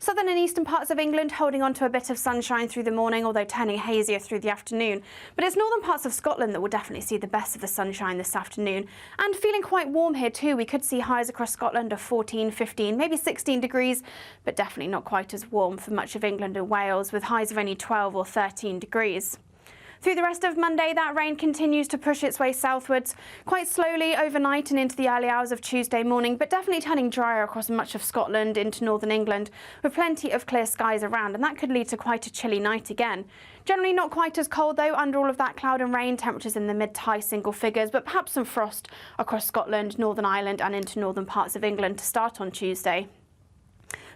Southern and eastern parts of England holding on to a bit of sunshine through the morning, although turning hazier through the afternoon. But it's northern parts of Scotland that will definitely see the best of the sunshine this afternoon. And feeling quite warm here too. We could see highs across Scotland of 14, 15, maybe 16 degrees, but definitely not quite as warm for much of England and Wales, with highs of only 12 or 13 degrees. Through the rest of Monday, that rain continues to push its way southwards, quite slowly overnight and into the early hours of Tuesday morning, but definitely turning drier across much of Scotland into northern England, with plenty of clear skies around, and that could lead to quite a chilly night again. Generally not quite as cold though, under all of that cloud and rain, temperatures in the mid to high single figures, but perhaps some frost across Scotland, Northern Ireland and into northern parts of England to start on Tuesday.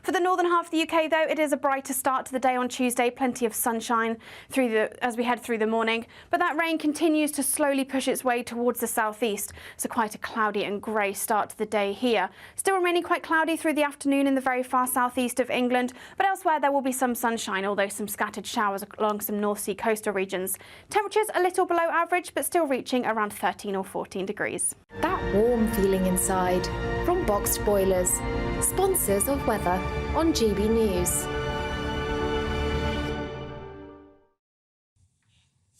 For the northern half of the UK, though, it is a brighter start to the day on Tuesday. Plenty of sunshine as we head through the morning. But that rain continues to slowly push its way towards the southeast. So quite a cloudy and grey start to the day here. Still remaining quite cloudy through the afternoon in the very far southeast of England. But elsewhere, there will be some sunshine, although some scattered showers along some North Sea coastal regions. Temperatures a little below average, but still reaching around 13 or 14 degrees. That warm feeling inside from Boxed Boilers, sponsors of weather on GB News.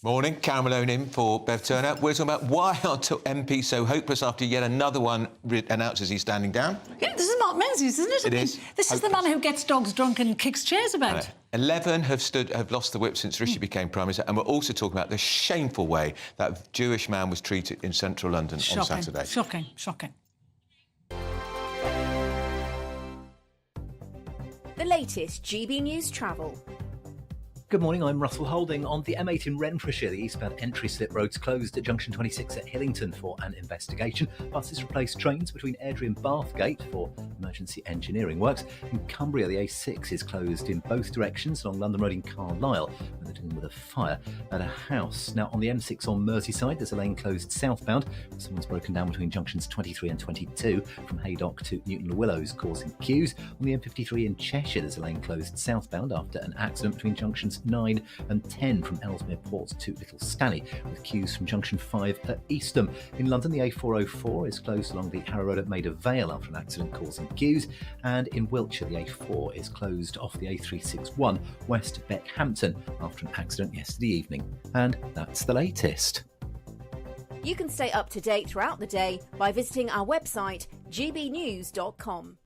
Morning, Karen Malone in for Bev Turner. We're talking about why are MPs so hopeless after yet another one announces he's standing down. Yeah, this is Mark Menzies, isn't it? It is. This is the man who gets dogs drunk and kicks chairs about. 11 have lost the whip since Rishi became Prime Minister, and we're also talking about the shameful way that Jewish man was treated in central London on Saturday. Shocking, shocking. The latest GB News travel. Good morning, I'm Russell Holding. On the M8 in Renfrewshire, the eastbound entry slip roads closed at junction 26 at Hillington for an investigation. Buses replaced trains between Airdrie and Bathgate for emergency engineering works. In Cumbria, the A6 is closed in both directions along London Road in Carlisle, where they're dealing with a fire at a house. Now, on the M6 on Merseyside, there's a lane closed southbound. Someone's broken down between junctions 23 and 22 from Haydock to Newton-le-Willows, causing queues. On the M53 in Cheshire, there's a lane closed southbound after an accident between junctions 9 and 10 from Ellesmere Port to Little Stanley, with queues from junction 5 at Eastham. In London, the A404 is closed along the Harrow Road at Maida Vale after an accident causing queues, and in Wiltshire, the A4 is closed off the A361 west of Beckhampton after an accident yesterday evening. And that's the latest. You can stay up to date throughout the day by visiting our website gbnews.com.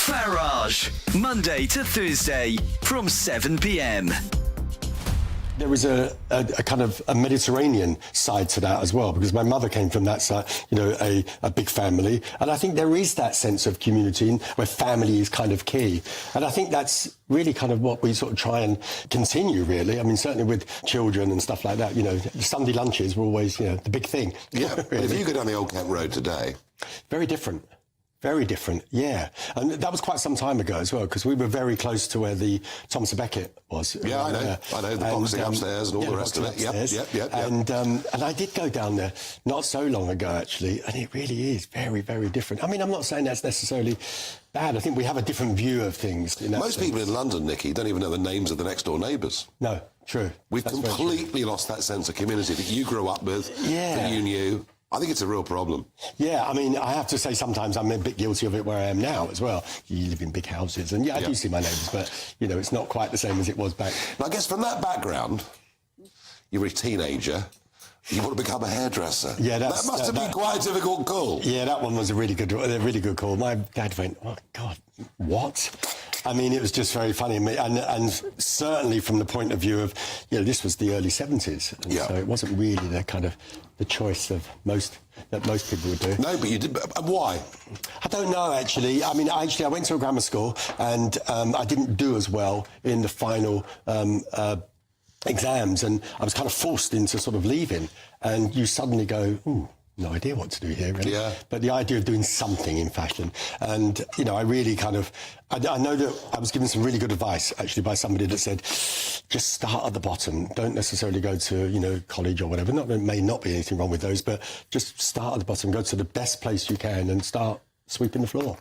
Farage, Monday to Thursday from 7 p.m. There is a kind of a Mediterranean side to that as well, because my mother came from that side, you know, a big family. And I think there is that sense of community where family is kind of key. And I think that's really kind of what we sort of try and continue, really. I mean, certainly with children and stuff like that, you know, Sunday lunches were always, you know, the big thing. Yeah, really. If you go down the Old Kent Road today... Very different. Very different, yeah. And that was quite some time ago as well, because we were very close to where the Thomas à Becket was. Yeah, I know. I know, the boxing upstairs and all the rest of it. Yep. And I did go down there not so long ago, actually, and it really is very, very different. I mean, I'm not saying that's necessarily bad. I think we have a different view of things. Most people in London, Nicky, don't even know the names of the next-door neighbours. No, true. We've completely lost that sense of community that you grew up with, that you knew. I think it's a real problem. Yeah, I mean, I have to say sometimes I'm a bit guilty of it where I am now as well. You live in big houses, and I do see my neighbours, but, you know, it's not quite the same as it was back. Now, I guess from that background, you were a teenager, you want to become a hairdresser. Yeah, that must have been quite a difficult call. Yeah, that one was a really good call. My dad went, oh, God, what? I mean, it was just very funny. And certainly from the point of view of, you know, this was the early 70s. And so it wasn't really the kind of the choice of most people would do. No, but you did. Why? I don't know, actually. I mean, I went to a grammar school and I didn't do as well in the final exams, and I was kind of forced into sort of leaving, and you suddenly go, ooh, no idea what to do here, really. Yeah. But the idea of doing something in fashion, and, you know, I really kind of, I know that I was given some really good advice, actually, by somebody that said, just start at the bottom. Don't necessarily go to, you know, college or whatever. Not that there may not be anything wrong with those, but just start at the bottom, go to the best place you can and start sweeping the floor.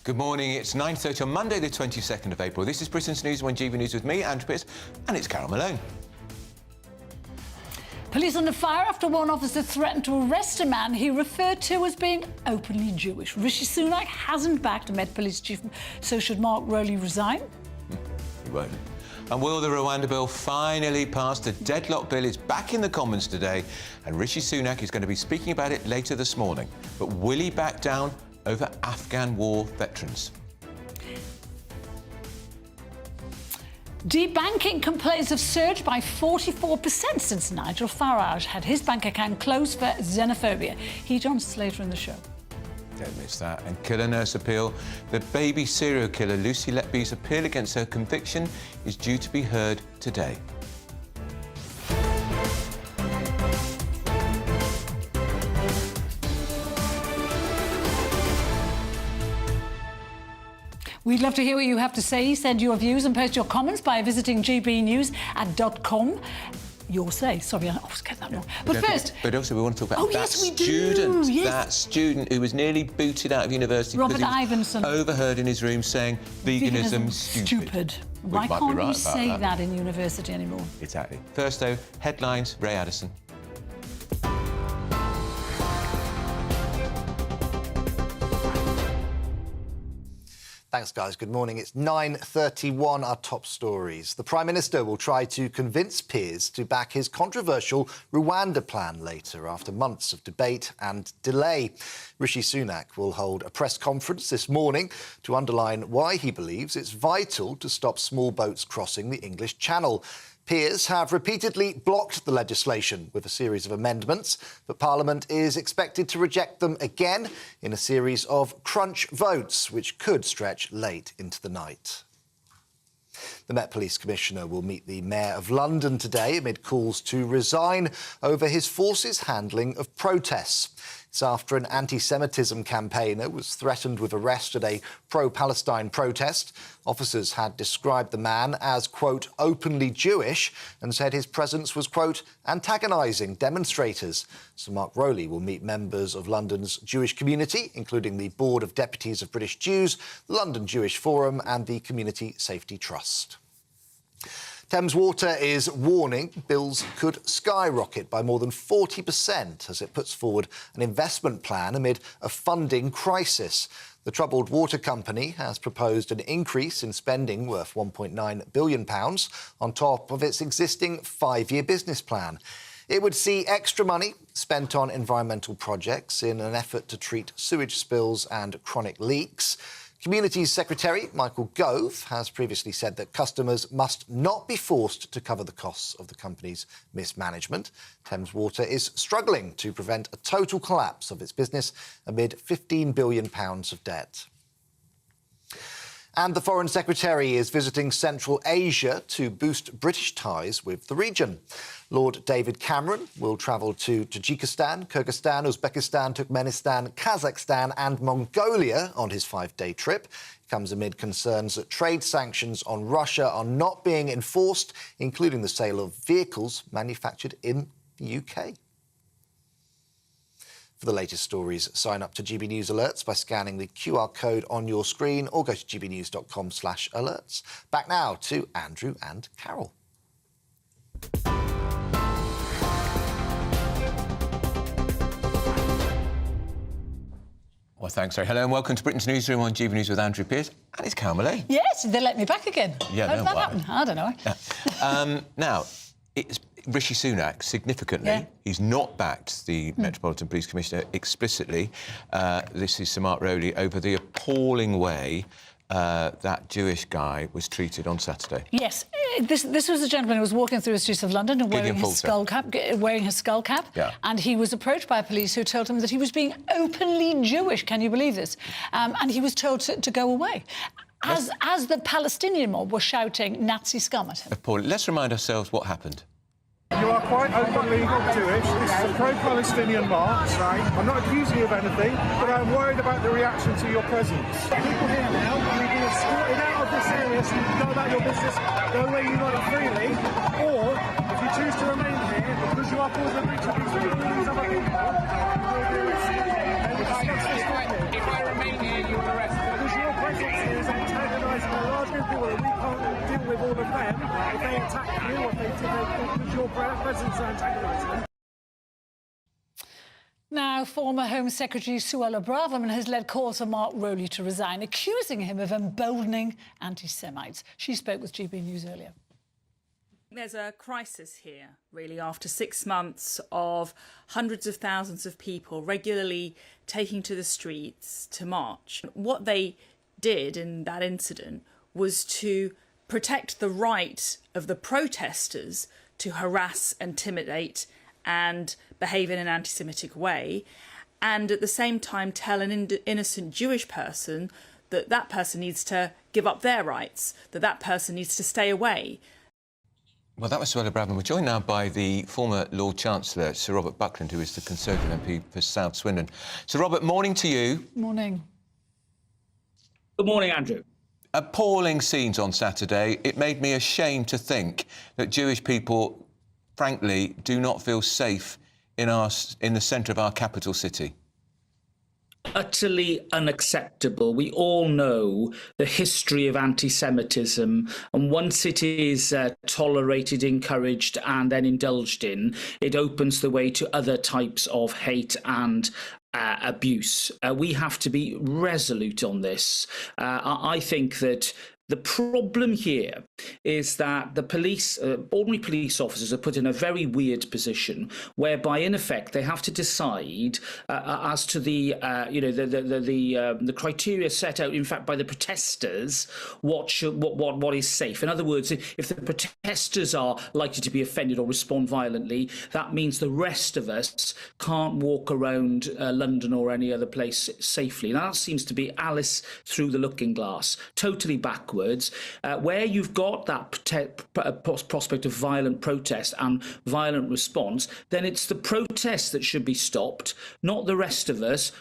Good morning, it's 9:30 on Monday the 22nd of April. This is Britain's News on GB News with me, Andrew Pierce, and it's Carol Malone. Police under fire after one officer threatened to arrest a man he referred to as being openly Jewish. Rishi Sunak hasn't backed Met Police Chief, so should Mark Rowley resign? He won't. And will the Rwanda bill finally pass? The deadlock bill is back in the Commons today, and Rishi Sunak is going to be speaking about it later this morning. But will he back down over Afghan war veterans? Debanking complaints have surged by 44% since Nigel Farage had his bank account closed for xenophobia. He joins us later in the show. Don't miss that. And killer nurse appeal. The baby serial killer Lucy Letby's appeal against her conviction is due to be heard today. We'd love to hear what you have to say. Send your views and post your comments by visiting gbnews.com. Your say. Sorry, I always get that wrong. But first... But also we want to talk about that student. Yes. That student who was nearly booted out of university Robert because he was Ivanson. Overheard in his room saying veganism's stupid. Why can't you say that in university anymore? Exactly. First, though, headlines, Ray Addison. Thanks, guys. Good morning. It's 9:31. Our top stories. The Prime Minister will try to convince peers to back his controversial Rwanda plan later, after months of debate and delay. Rishi Sunak will hold a press conference this morning to underline why he believes it's vital to stop small boats crossing the English Channel. Peers have repeatedly blocked the legislation with a series of amendments, but Parliament is expected to reject them again in a series of crunch votes, which could stretch late into the night. The Met Police Commissioner will meet the Mayor of London today amid calls to resign over his force's handling of protests. It's after an anti-Semitism campaigner was threatened with arrest at a pro-Palestine protest. Officers had described the man as, quote, openly Jewish and said his presence was, quote, antagonising demonstrators. Sir Mark Rowley will meet members of London's Jewish community, including the Board of Deputies of British Jews, the London Jewish Forum and the Community Safety Trust. Thames Water is warning bills could skyrocket by more than 40% as it puts forward an investment plan amid a funding crisis. The troubled water company has proposed an increase in spending worth £1.9 billion on top of its existing 5-year business plan. It would see extra money spent on environmental projects in an effort to treat sewage spills and chronic leaks. Communities Secretary Michael Gove has previously said that customers must not be forced to cover the costs of the company's mismanagement. Thames Water is struggling to prevent a total collapse of its business amid £15 billion of debt. And the Foreign Secretary is visiting Central Asia to boost British ties with the region. Lord David Cameron will travel to Tajikistan, Kyrgyzstan, Uzbekistan, Turkmenistan, Kazakhstan and Mongolia on his 5-day trip. It comes amid concerns that trade sanctions on Russia are not being enforced, including the sale of vehicles manufactured in the UK. For the latest stories, sign up to GB News Alerts by scanning the QR code on your screen or go to gbnews.com/alerts. Back now to Andrew and Carol. Well, thanks, Ray. Hello and welcome to Britain's Newsroom on GB News with Andrew Pearce. And it's Carol Millay. Yes, they let me back again. Yeah, How did that happen? I don't know. Yeah. Now, it's Rishi Sunak, significantly, he's not backed the Metropolitan Police Commissioner explicitly. This is Sir Mark Rowley over the appalling way that Jewish guy was treated on Saturday. Yes, this was a gentleman who was walking through the streets of London and wearing his skull cap. Yeah. And he was approached by police who told him that he was being openly Jewish. Can you believe this? And he was told to go away. As the Palestinian mob were shouting Nazi scum at him. Appalling. Let's remind ourselves what happened. You are quite openly Jewish. This is a pro-Palestinian march. Right. I'm not accusing you of anything, but I'm worried about the reaction to your presence. People here now, you've been escorted out of this area so you can go about your business, go where you like freely, or if you choose to remain here, because you are causing a breach of peace with these other people, you will be arrested. If I remain here, you will arrest me. Because your presence here is antagonising a large group of people that we can't deal with all of them. If they attack you, or if they because your presence is antagonising them. Now, former Home Secretary Suella Braverman has led calls for Mark Rowley to resign, accusing him of emboldening anti-Semites. She spoke with GBNews earlier. There's a crisis here, really, after 6 months of hundreds of thousands of people regularly taking to the streets to march. What they did in that incident was to protect the right of the protesters to harass, intimidate and behave in an anti-Semitic way, and at the same time tell an innocent Jewish person that that person needs to give up their rights, that that person needs to stay away. Well, that was Suella Braverman. We're joined now by the former Lord Chancellor, Sir Robert Buckland, who is the Conservative MP for South Swindon. Sir Robert, morning to you. Morning. Good morning, Andrew. Appalling scenes on Saturday. It made me ashamed to think that Jewish people, frankly, do not feel safe in the centre of our capital city. Utterly unacceptable. We all know the history of anti-Semitism, and once it is tolerated, encouraged and then indulged in, it opens the way to other types of hate and abuse. We have to be resolute on this. I think that the problem here is that the police, ordinary police officers, are put in a very weird position whereby, in effect, they have to decide as to the criteria set out, in fact, by the protesters, what is safe. In other words, if the protesters are likely to be offended or respond violently, that means the rest of us can't walk around London or any other place safely. Now, that seems to be Alice through the looking glass, totally backwards. Where you've got that prospect of violent protest and violent response, then it's the protest that should be stopped, not the rest of us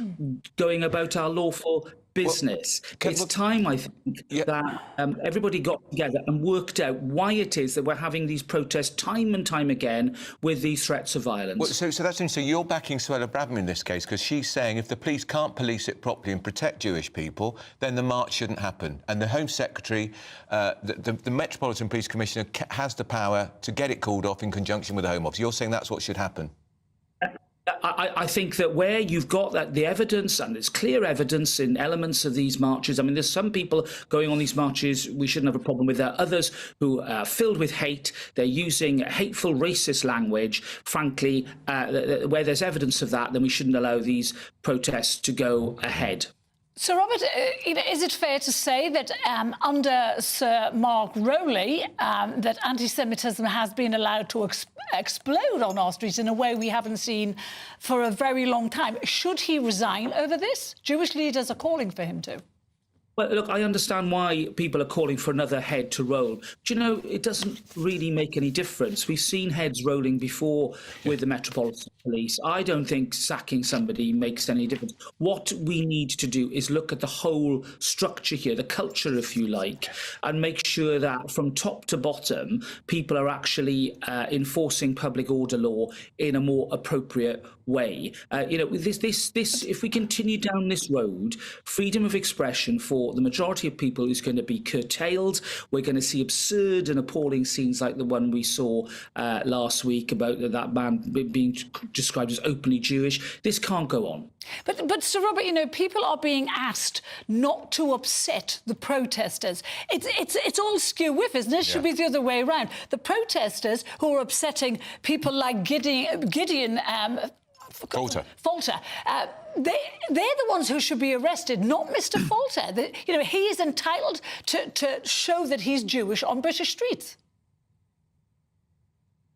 going about our lawful business. It's time, I think, that everybody got together and worked out why it is that we're having these protests time and time again with these threats of violence. Well, so that's interesting. So you're backing Suella Braverman in this case because she's saying if the police can't police it properly and protect Jewish people, then the march shouldn't happen. And the Home Secretary, the Metropolitan Police Commissioner, has the power to get it called off in conjunction with the Home Office. You're saying that's what should happen? I think that where you've got the evidence, and there's clear evidence in elements of these marches. I mean, there's some people going on these marches we shouldn't have a problem with. There are others who are filled with hate. They're using hateful, racist language. Frankly, where there's evidence of that, then we shouldn't allow these protests to go ahead. So, Robert, is it fair to say that under Sir Mark Rowley, that anti-Semitism has been allowed to explode on our streets in a way we haven't seen for a very long time? Should he resign over this? Jewish leaders are calling for him to. Well, look, I understand why people are calling for another head to roll. But, you know, it doesn't really make any difference. We've seen heads rolling before with the Metropolitan Police. I don't think sacking somebody makes any difference. What we need to do is look at the whole structure here, the culture, if you like, and make sure that from top to bottom, people are actually enforcing public order law in a more appropriate way. You know, this, if we continue down this road, freedom of expression for the majority of people is going to be curtailed. We're going to see absurd and appalling scenes like the one we saw last week about that man being described as openly Jewish. This can't go on. But Sir Robert, you know, people are being asked not to upset the protesters. It's all skew with, isn't it? It should be the other way around. The protesters who are upsetting people like Gideon Falter. They're the ones who should be arrested, not Mr. Falter. You know, he is entitled to show that he's Jewish on British streets.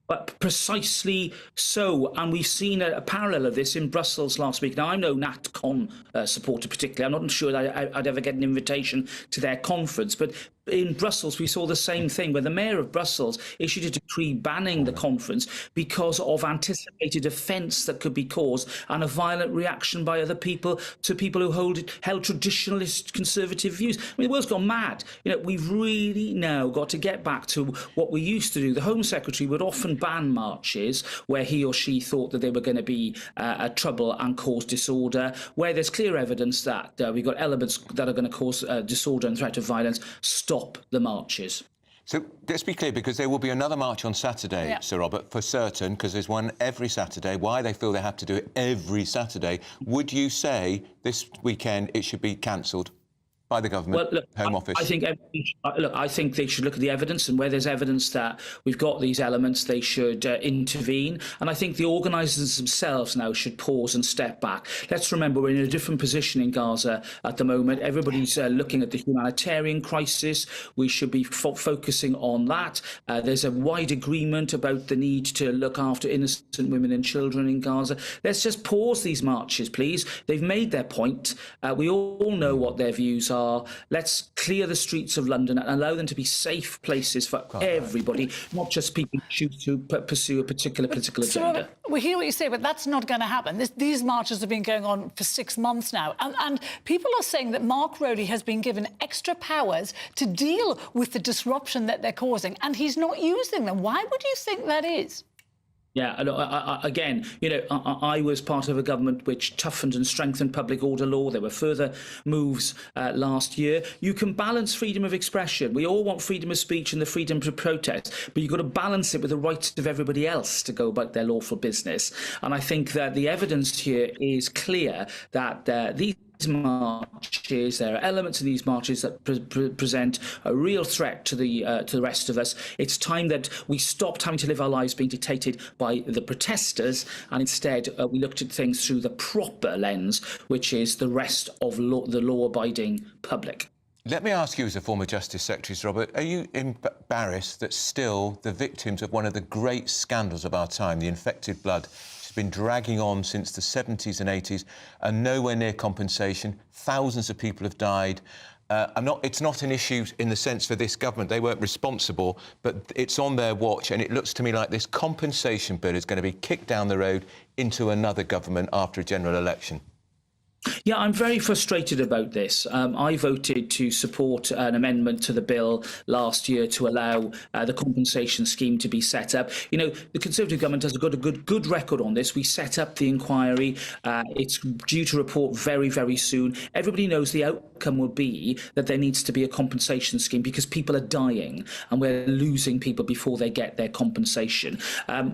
But precisely so, and we've seen a parallel of this in Brussels last week. Now, I'm no Nat Con supporter particularly. I'm not sure that I'd ever get an invitation to their conference, but in Brussels, we saw the same thing where the mayor of Brussels issued a decree banning the conference because of anticipated offence that could be caused and a violent reaction by other people to people who held traditionalist conservative views. I mean, the world's gone mad. You know, we've really now got to get back to what we used to do. The Home Secretary would often ban marches where he or she thought that they were going to be a trouble and cause disorder. Where there's clear evidence that we've got elements that are going to cause disorder and threat of violence, stop the marches. So let's be clear, because there will be another march on Saturday, Sir Robert, for certain, because there's one every Saturday. Why they feel they have to do it every Saturday. Would you say this weekend it should be cancelled by the government, Home Office? I think they should look at the evidence, and where there's evidence that we've got these elements, they should intervene. And I think the organisers themselves now should pause and step back. Let's remember, we're in a different position in Gaza at the moment. Everybody's looking at the humanitarian crisis. We should be focusing on that. There's a wide agreement about the need to look after innocent women and children in Gaza. Let's just pause these marches, please. They've made their point. We all know what their views are. Let's clear the streets of London and allow them to be safe places for everybody, not just people who choose to pursue a particular political agenda. We hear what you say, but that's not going to happen. These marches have been going on for 6 months now, and people are saying that Mark Rowley has been given extra powers to deal with the disruption that they're causing, and he's not using them. Why would you think that is? Yeah, again, I was part of a government which toughened and strengthened public order law. There were further moves last year. You can balance freedom of expression. We all want freedom of speech and the freedom to protest, but you've got to balance it with the rights of everybody else to go about their lawful business. And I think that the evidence here is clear that these marches, there are elements of these marches that present a real threat to the rest of us. It's time that we stopped having to live our lives being dictated by the protesters, and instead we looked at things through the proper lens, which is the rest of the law-abiding public. Let me ask you, as a former Justice Secretary, Robert, are you embarrassed that still the victims of one of the great scandals of our time, the infected blood, been dragging on since the 70s and 80s, and nowhere near compensation? Thousands of people have died. It's not an issue in the sense for this government. They weren't responsible, but it's on their watch, and it looks to me like this compensation bill is going to be kicked down the road into another government after a general election. Yeah, I'm very frustrated about this. I voted to support an amendment to the bill last year to allow the compensation scheme to be set up. The Conservative government has got a good record on this. We set up the inquiry. It's due to report very, very soon. Everybody knows the outcome will be that there needs to be a compensation scheme because people are dying and we're losing people before they get their compensation.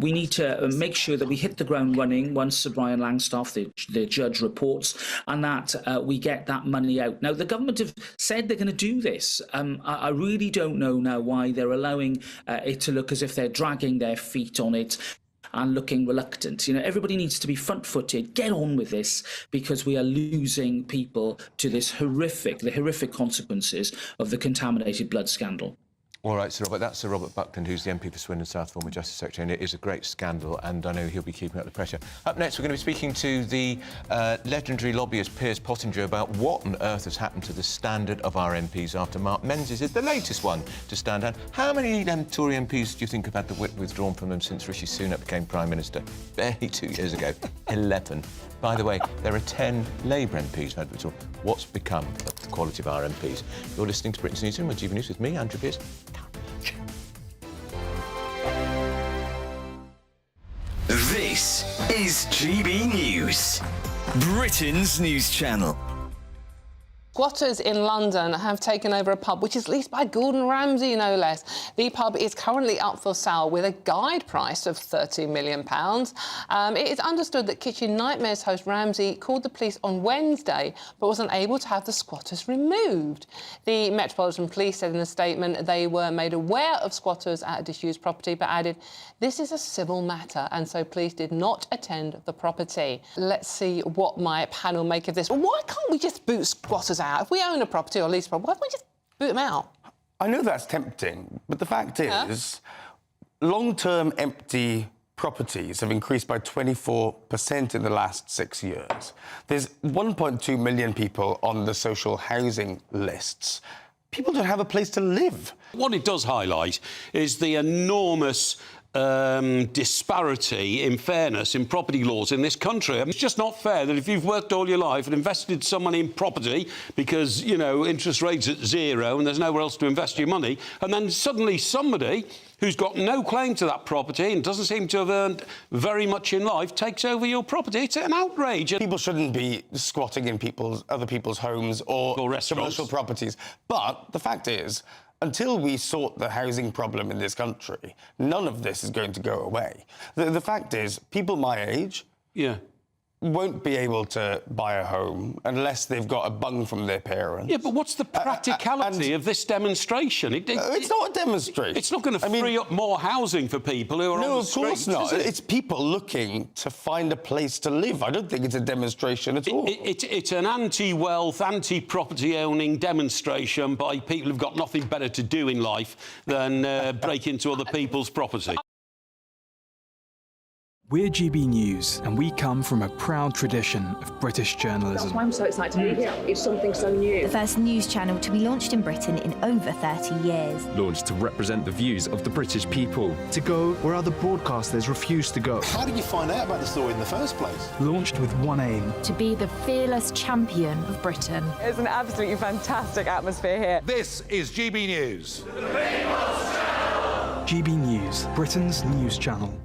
We need to make sure that we hit the ground running once Sir Brian Langstaff, the judge, reports, and that we get that money out. Now, the government have said they're going to do this. I really don't know now why they're allowing it to look as if they're dragging their feet on it and looking reluctant. Everybody needs to be front-footed, get on with this, because we are losing people to the horrific consequences of the contaminated blood scandal. All right, Sir Robert, that's Sir Robert Buckland, who's the MP for Swindon South, former Justice Secretary, and it is a great scandal, and I know he'll be keeping up the pressure. Up next, we're going to be speaking to the legendary lobbyist Piers Pottinger about what on earth has happened to the standard of our MPs after Mark Menzies is the latest one to stand down. How many Tory MPs do you think have had the whip withdrawn from them since Rishi Sunak became Prime Minister? Barely 2 years ago. 11. By the way, there are 10 Labour MPs who had withdrawn. What's become of the quality of our MPs? You're listening to Britain's Newsroom on GBNews with me, Andrew Pearce. This is GB News, Britain's news channel. Squatters in London have taken over a pub which is leased by Gordon Ramsay, no less. The pub is currently up for sale with a guide price of £30 million. It is understood that Kitchen Nightmares host Ramsay called the police on Wednesday but was unable to have the squatters removed. The Metropolitan Police said in a statement they were made aware of squatters at a disused property but added, this is a civil matter, and so police did not attend the property. Let's see what my panel make of this. Well, why can't we just boot squatters out? If we own a property or lease a property, why don't we just boot them out? I know that's tempting, but the fact is, long-term empty properties have increased by 24% in the last 6 years. There's 1.2 million people on the social housing lists. People don't have a place to live. What it does highlight is the enormous disparity in fairness in property laws in this country. I mean, it's just not fair that if you've worked all your life and invested some money in property because, interest rates at zero and there's nowhere else to invest your money, and then suddenly somebody who's got no claim to that property and doesn't seem to have earned very much in life takes over your property. It's an outrage. People shouldn't be squatting in other people's homes or commercial properties. But the fact is, until we sort the housing problem in this country, none of this is going to go away. The fact is, people my age won't be able to buy a home unless they've got a bung from their parents. Yeah, but what's the practicality of this demonstration? It's not a demonstration. It's not going to free up more housing for people who are on the streets. No, of course not. Is it? It's people looking to find a place to live. I don't think it's a demonstration at all. It's an anti-wealth, anti-property owning demonstration by people who've got nothing better to do in life than break into other people's property. We're GB News, and we come from a proud tradition of British journalism. That's why I'm so excited to be here. It's something so new. The first news channel to be launched in Britain in over 30 years. Launched to represent the views of the British people. To go where other broadcasters refuse to go. How did you find out about the story in the first place? Launched with one aim. To be the fearless champion of Britain. It's an absolutely fantastic atmosphere here. This is GB News. GB News, Britain's news channel.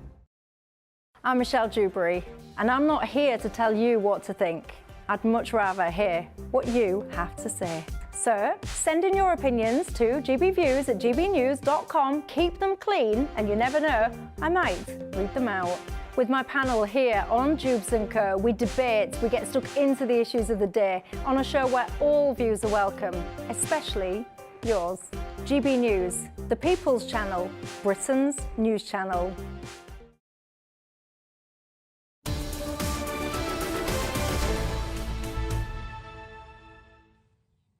I'm Michelle Dewberry, and I'm not here to tell you what to think. I'd much rather hear what you have to say. So, send in your opinions to gbviews@gbnews.com. Keep them clean, and you never know, I might read them out. With my panel here on Jubes & Co, we debate, we get stuck into the issues of the day on a show where all views are welcome, especially yours. GB News, the People's Channel, Britain's news channel.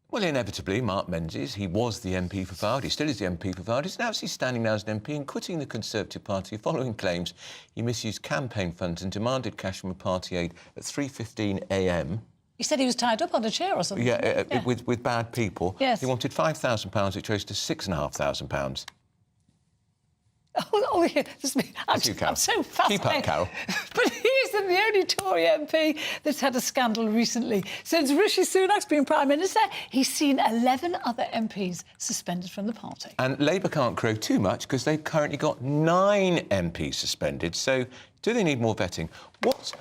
Well, inevitably, Mark Menzies, he was the MP for Fylde, he still is the MP for Fylde, he's now standing now as an MP and quitting the Conservative Party following claims he misused campaign funds and demanded cash from a party aide at 3:15 a.m. He said he was tied up on a chair or something. Yeah, with bad people. Yes. He wanted £5,000, which rose to £6,500. Oh, yeah. I'm so fascinated. Keep up, Carol. But he isn't the only Tory MP that's had a scandal recently. Since Rishi Sunak's been Prime Minister, he's seen 11 other MPs suspended from the party. And Labour can't crow too much because they've currently got 9 MPs suspended. So do they need more vetting? What's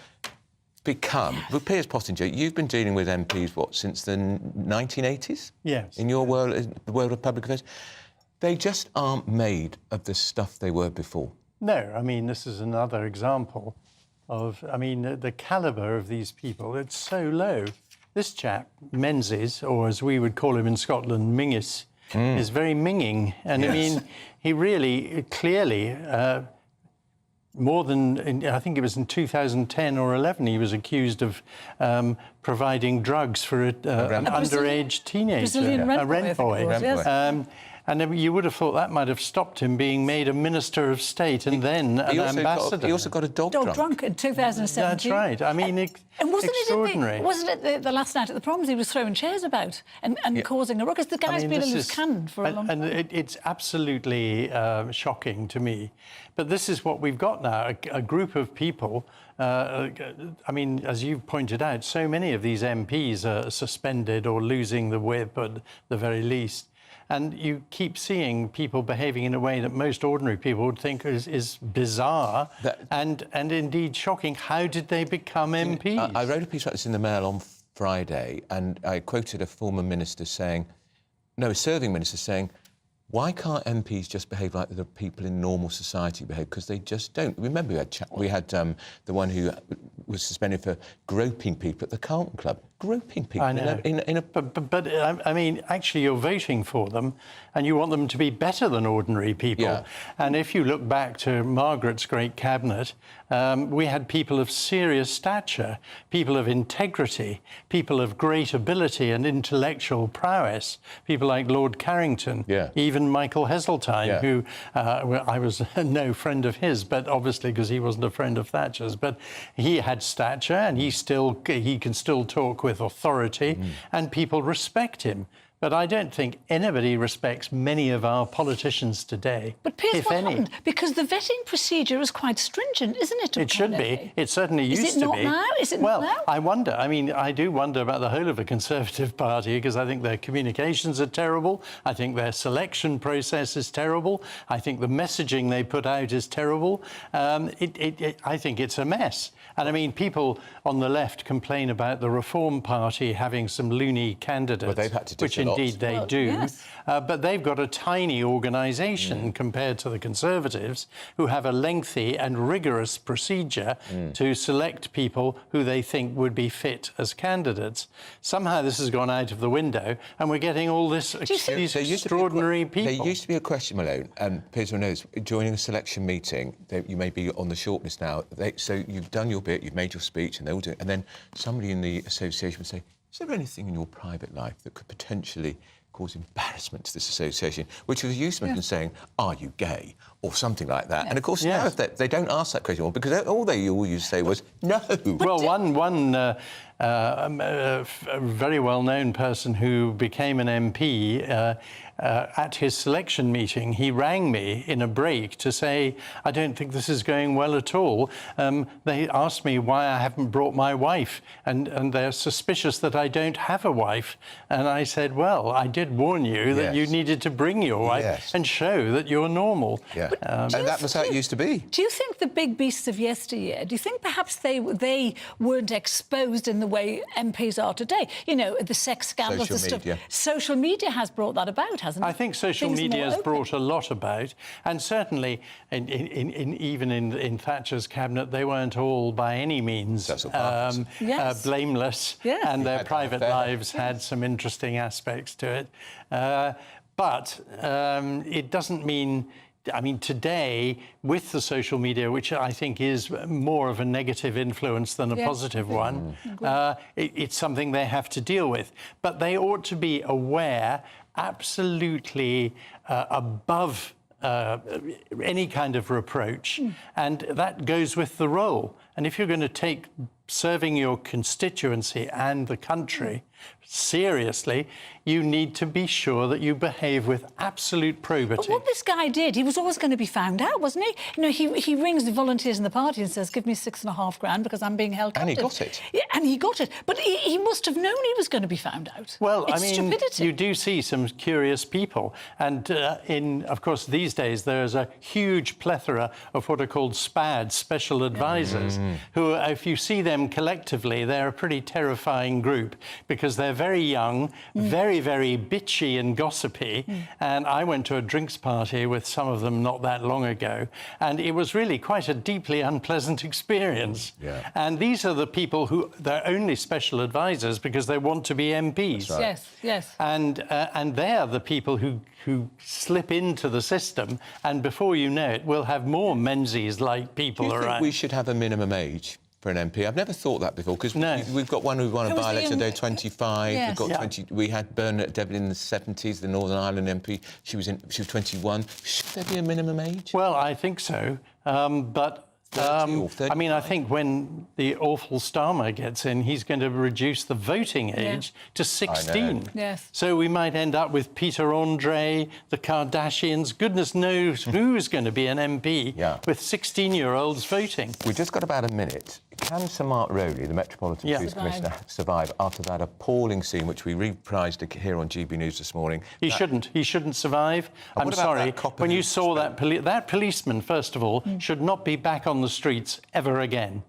become... Well, Piers Pottinger, you've been dealing with MPs, since the 1980s? Yes. In your world, the world of public affairs? They just aren't made of the stuff they were before. No, I mean, this is another example of, the calibre of these people. It's so low. This chap, Menzies, or as we would call him in Scotland, Mingis, is very minging. And, Yes. he really, clearly, more than, I think it was in 2010 or 11, he was accused of providing drugs for an underage teenager, Brazilian rent boy. Yes. And you would have thought that might have stopped him being made a Minister of State and then an ambassador. He also got a dog drunk in 2017. That's right. I mean, and extraordinary. Wasn't it the last night at the Proms he was throwing chairs about and causing a ruckus? The guy's been a loose cannon for a long time. And it's absolutely shocking to me. But this is what we've got now, a group of people. As you've pointed out, so many of these MPs are suspended or losing the whip at the very least. And you keep seeing people behaving in a way that most ordinary people would think is bizarre and indeed shocking. How did they become MPs? I wrote a piece like this in the Mail on Friday, and I quoted a former minister saying, a serving minister saying, why can't MPs just behave like the people in normal society behave? Because they just don't. Remember, we had the one who was suspended for groping people at the Carlton Club. Groping people. I know. But actually, you're voting for them, and you want them to be better than ordinary people. Yeah. And if you look back to Margaret's great cabinet, we had people of serious stature, people of integrity, people of great ability and intellectual prowess, people like Lord Carrington, even Michael Heseltine, who I was no friend of his, but obviously because he wasn't a friend of Thatcher's, but he had stature and he can still talk with authority and people respect him. But I don't think anybody respects many of our politicians today, But Piers, if what any. happened? Because the vetting procedure is quite stringent, isn't it? It should be. It certainly used to be. Is it not now? Is it well, not now? I wonder. I do wonder about the whole of the Conservative Party because I think their communications are terrible. I think their selection process is terrible. I think the messaging they put out is terrible. I think it's a mess. And people on the left complain about the Reform Party having some loony candidates, Well, they've had to which indeed they do. Yes. But they've got a tiny organisation compared to the Conservatives, who have a lengthy and rigorous procedure to select people who they think would be fit as candidates. Somehow this has gone out of the window, and we're getting all these extraordinary people. There used to be a question, Malone, and Peter knows, joining a selection meeting, you may be on the shortlist now. So you've done your bit, you've made your speech, and they all do it. And then somebody in the association would say, is there anything in your private life that could potentially cause embarrassment to this association, which was useful in saying, are you gay, or something like that. And of course now they don't ask that question anymore, because all they all used to say was no. Well, one very well-known person who became an MP, at his selection meeting, he rang me in a break to say, I don't think this is going well at all. They asked me why I haven't brought my wife, and they're suspicious that I don't have a wife. And I said, well, I did warn you that you needed to bring your wife and show that you're normal. Yeah. And that was how it used to be. Do you think the big beasts of yesteryear, do you think perhaps they weren't exposed in the way MPs are today? You know, the sex scandals, the stuff. Social media has brought that about, hasn't it? I think social media has brought a lot about, and certainly even in Thatcher's cabinet, they weren't all by any means blameless, and their private lives had some interesting aspects to it. But it doesn't mean... I mean, today, with the social media, which I think is more of a negative influence than a positive one, it's something they have to deal with. But they ought to be aware, absolutely above any kind of reproach, and that goes with the role. And if you're going to take serving your constituency and the country seriously, you need to be sure that you behave with absolute probity. But what this guy did, he was always going to be found out, wasn't he? You know, he rings the volunteers in the party and says, give me $6.5 grand because I'm being held captive. And he got it. Yeah, and he got it. But he must have known he was going to be found out. Well, it's stupidity. You do see some curious people. And of course, these days, there's a huge plethora of what are called SPADs, special advisors, who, if you see them collectively, they're a pretty terrifying group because they're very young, very, very bitchy and gossipy. And I went to a drinks party with some of them not that long ago, and it was really quite a deeply unpleasant experience. And these are the people who, they're only special advisors because they want to be MPs. Yes. And they're the people who slip into the system, and before you know it, we'll have more Menzies-like people around. Do you think we should have a minimum age for an MP? I've never thought that before, because we've got one who won a by-election, they're 25. We've got 20. We had Bernadette Devlin in the 70s, the Northern Ireland MP. She was 21. Should there be a minimum age? Well, I think so, but. I mean, I think when the awful Starmer gets in, he's going to reduce the voting age to 16. So we might end up with Peter Andre, the Kardashians. Goodness knows who's going to be an MP with 16-year-olds voting. We've just got about a minute. Can Sir Mark Rowley, the Metropolitan Police Commissioner, survive after that appalling scene, which we reprised here on GBNews this morning? He shouldn't. He shouldn't survive. I'm sorry. When you saw that policeman, first of all, should not be back on the streets ever again.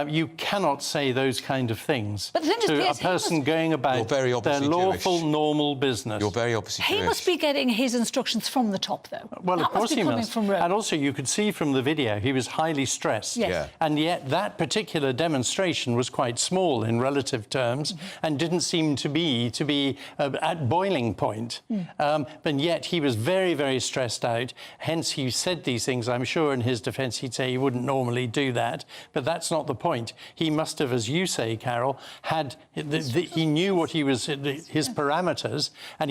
You cannot say those kind of things to a person going about their lawful, normal business. You're very obviously Jewish. He must be getting his instructions from the top, though. Well, of course he must. From Rome. And also, you could see from the video, he was highly stressed. And yet that particular demonstration was quite small in relative terms and didn't seem to be at boiling point. But yet he was very, very stressed out. Hence, he said these things. I'm sure in his defence he'd say he wouldn't normally do that. But that's not the point. He must have, as you say, Carol, had he knew what he was, his parameters, and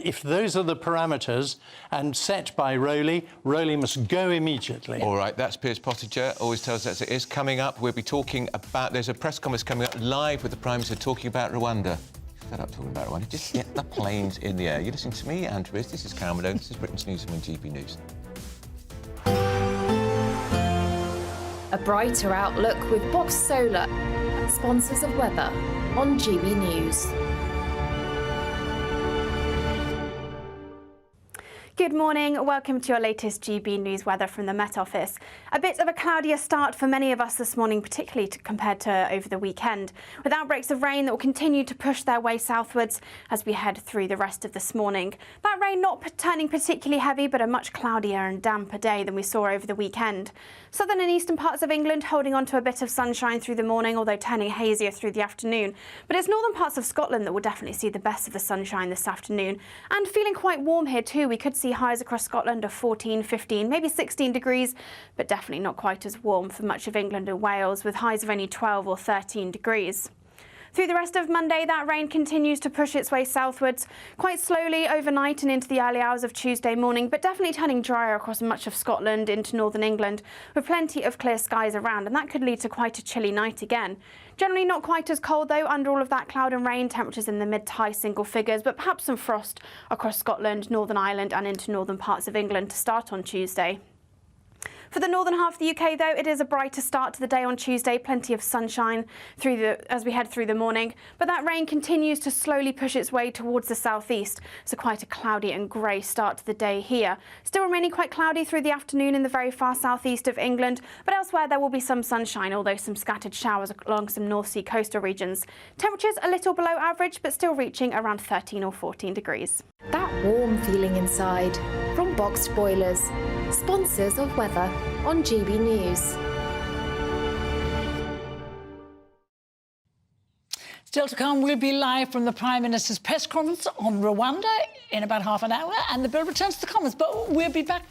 if those are the parameters and set by Rowley, Rowley must go immediately. All right, that's Piers Pottinger. Always tells us it is coming up. We'll be talking about. There's a press conference coming up live with the Prime Minister talking about Rwanda. Fed up talking about Rwanda. Just get the planes in the air. You're listening to me, Andrew. This is Carol Malone. This is Britain's Newsroom on GB News. A brighter outlook with Box Solar, sponsors of weather on GB News. Good morning. Welcome to your latest GB News weather from the Met Office. A bit of a cloudier start for many of us this morning, particularly compared to over the weekend, with outbreaks of rain that will continue to push their way southwards as we head through the rest of this morning. That rain not turning particularly heavy, but a much cloudier and damper day than we saw over the weekend. Southern and eastern parts of England holding on to a bit of sunshine through the morning, although turning hazier through the afternoon. But it's northern parts of Scotland that will definitely see the best of the sunshine this afternoon. And feeling quite warm here too. We could see highs across Scotland of 14, 15, maybe 16 degrees, but definitely not quite as warm for much of England and Wales, with highs of only 12 or 13 degrees. Through the rest of Monday, that rain continues to push its way southwards, quite slowly overnight and into the early hours of Tuesday morning, but definitely turning drier across much of Scotland into northern England, with plenty of clear skies around, and that could lead to quite a chilly night again. Generally not quite as cold though, under all of that cloud and rain, temperatures in the mid to high single figures, but perhaps some frost across Scotland, Northern Ireland and into northern parts of England to start on Tuesday. For the northern half of the UK, though, it is a brighter start to the day on Tuesday. Plenty of sunshine as we head through the morning. But that rain continues to slowly push its way towards the southeast. So quite a cloudy and grey start to the day here. Still remaining quite cloudy through the afternoon in the very far southeast of England. But elsewhere, there will be some sunshine, although some scattered showers along some North Sea coastal regions. Temperatures a little below average, but still reaching around 13 or 14 degrees. That warm feeling inside from Boxed Boilers, sponsors of weather on GB News. Still to come, we'll be live from the Prime Minister's press conference on Rwanda in about half an hour, and the bill returns to the Commons. But will he back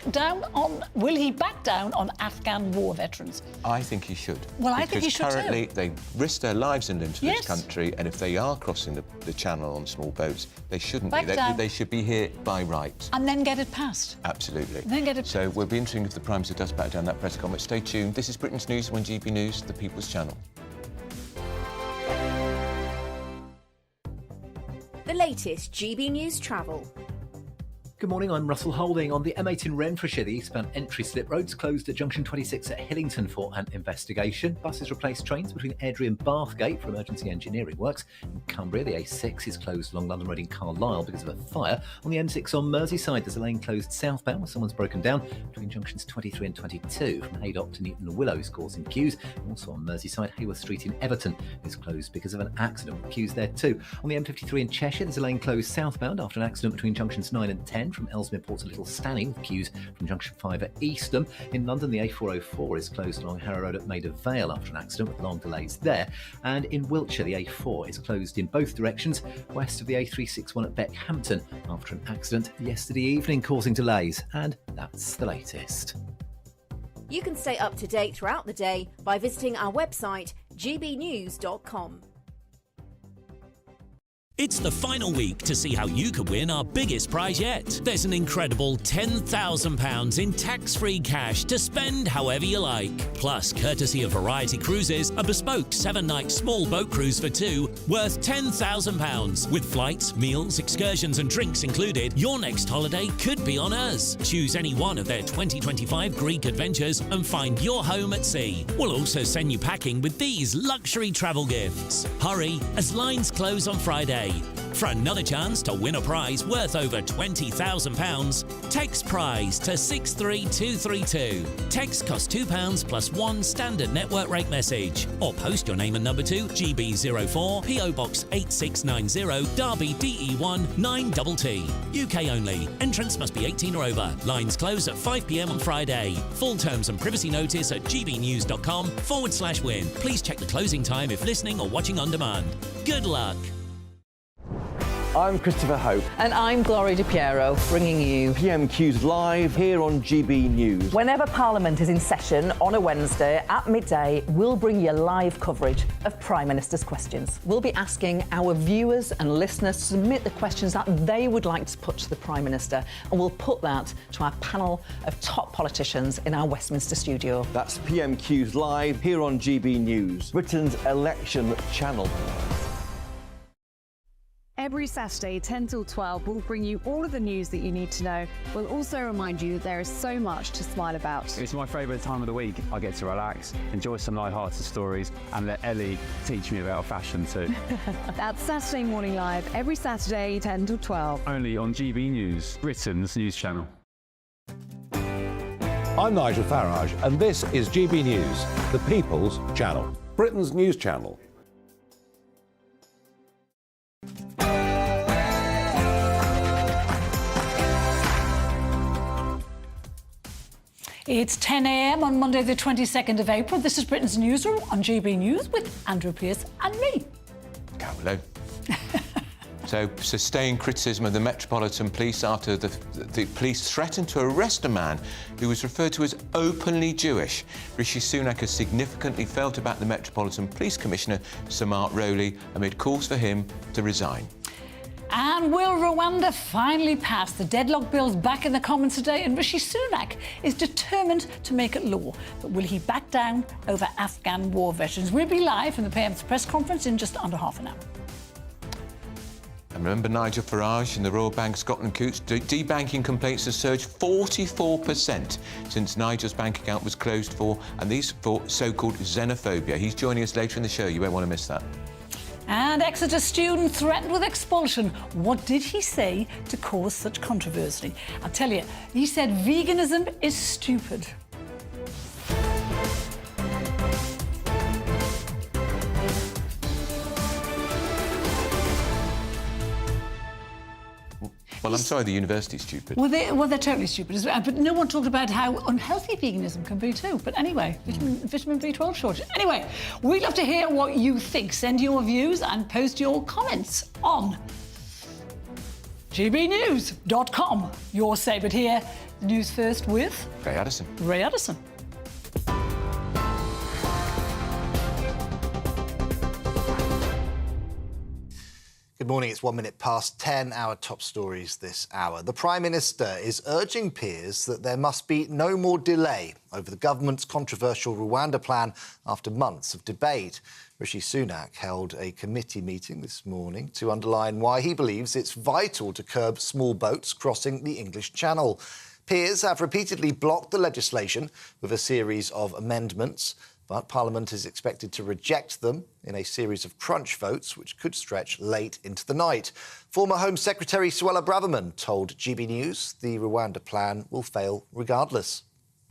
down on Afghan war veterans? I think he should. Well, I think he should too. Because currently they risk their lives and into this country, and if they are crossing the channel on small boats, they shouldn't be. They should be here by right. And then get it passed. Absolutely. Then get it So we'll be interesting if the Prime Minister does back down that press conference. Stay tuned. This is Britain's News on GB News, the People's Channel. The latest GB News travel. Good morning, I'm Russell Holding. On the M8 in Renfrewshire, the eastbound entry slip roads closed at junction 26 at Hillington for an investigation. Buses replaced trains between Airdrie and Bathgate for emergency engineering works. In Cumbria, the A6 is closed along London Road in Carlisle because of a fire. On the M6 on Merseyside, there's a lane closed southbound where someone's broken down between junctions 23 and 22 from Haydock to Newton Willows, causing queues. Also on Merseyside, Hayworth Street in Everton is closed because of an accident with queues there too. On the M53 in Cheshire, there's a lane closed southbound after an accident between junctions 9 and 10 from Ellesmere Port to Little Stanning, with queues from junction 5 at Eastham. In London, the A404 is closed along Harrow Road at Maida Vale after an accident with long delays there. And in Wiltshire, the A4 is closed in both directions west of the A361 at Beckhampton after an accident yesterday evening, causing delays. And that's the latest. You can stay up to date throughout the day by visiting our website, gbnews.com. It's the final week to see how you could win our biggest prize yet. There's an incredible £10,000 in tax-free cash to spend however you like. Plus, courtesy of Variety Cruises, a bespoke 7-night small boat cruise for two worth £10,000. With flights, meals, excursions and drinks included, your next holiday could be on us. Choose any one of their 2025 Greek adventures and find your home at sea. We'll also send you packing with these luxury travel gifts. Hurry, as lines close on Friday. For another chance to win a prize worth over £20,000, text prize to 63232. Text costs £2 plus one standard network rate message. Or post your name and number to GB04 PO Box 8690 Derby DE1 9TT. UK only. Entrance must be 18 or over. Lines close at 5 p.m. on Friday. Full terms and privacy notice at gbnews.com/win. Please check the closing time if listening or watching on demand. Good luck. I'm Christopher Hope. And I'm Gloria Di Piero, bringing you PMQ's live here on GB News. Whenever Parliament is in session on a Wednesday at midday, we'll bring you live coverage of Prime Minister's questions. We'll be asking our viewers and listeners to submit the questions that they would like to put to the Prime Minister, and we'll put that to our panel of top politicians in our Westminster studio. That's PMQ's live here on GB News, Britain's election channel. Every Saturday, 10 till 12, we'll bring you all of the news that you need to know. We'll also remind you that there is so much to smile about. It's my favourite time of the week. I get to relax, enjoy some light-hearted stories, and let Ellie teach me about fashion too. That's Saturday Morning Live, every Saturday, 10 till 12. Only on GB News, Britain's news channel. I'm Nigel Farage, and this is GB News, the People's Channel, Britain's news channel. It's 10 a.m. on Monday, the 22nd of April. This is Britain's Newsroom on GB News with Andrew Pearce and me. Hello. So, sustained criticism of the Metropolitan Police after the police threatened to arrest a man who was referred to as openly Jewish. Rishi Sunak has significantly failed to back the Metropolitan Police Commissioner, Sir Mark Rowley, amid calls for him to resign. And will Rwanda finally pass? The deadlock bill's back in the Commons today, and Rishi Sunak is determined to make it law. But will he back down over Afghan war veterans? We'll be live from the PM's press conference in just under half an hour. And remember Nigel Farage and the Royal Bank Scotland Coots? Debanking complaints have surged 44% since Nigel's bank account was closed for, and these for so-called xenophobia. He's joining us later in the show. You won't want to miss that. And Exeter student threatened with expulsion. What did he say to cause such controversy? I'll tell you, he said veganism is stupid. Well, I'm sorry, the university's stupid. Well, they're totally stupid. But no one talked about how unhealthy veganism can be too. But anyway, vitamin B12 shortage. Anyway, we'd love to hear what you think. Send your views and post your comments on GBnews.com. Your say, but here, news first with Ray Addison. Ray Addison. Good morning, it's 1 minute past 10, our top stories this hour. The Prime Minister is urging peers that there must be no more delay over the government's controversial Rwanda plan after months of debate. Rishi Sunak held a committee meeting this morning to underline why he believes it's vital to curb small boats crossing the English Channel. Peers have repeatedly blocked the legislation with a series of amendments, but Parliament is expected to reject them in a series of crunch votes, which could stretch late into the night. Former Home Secretary Suella Braverman told GB News the Rwanda plan will fail regardless.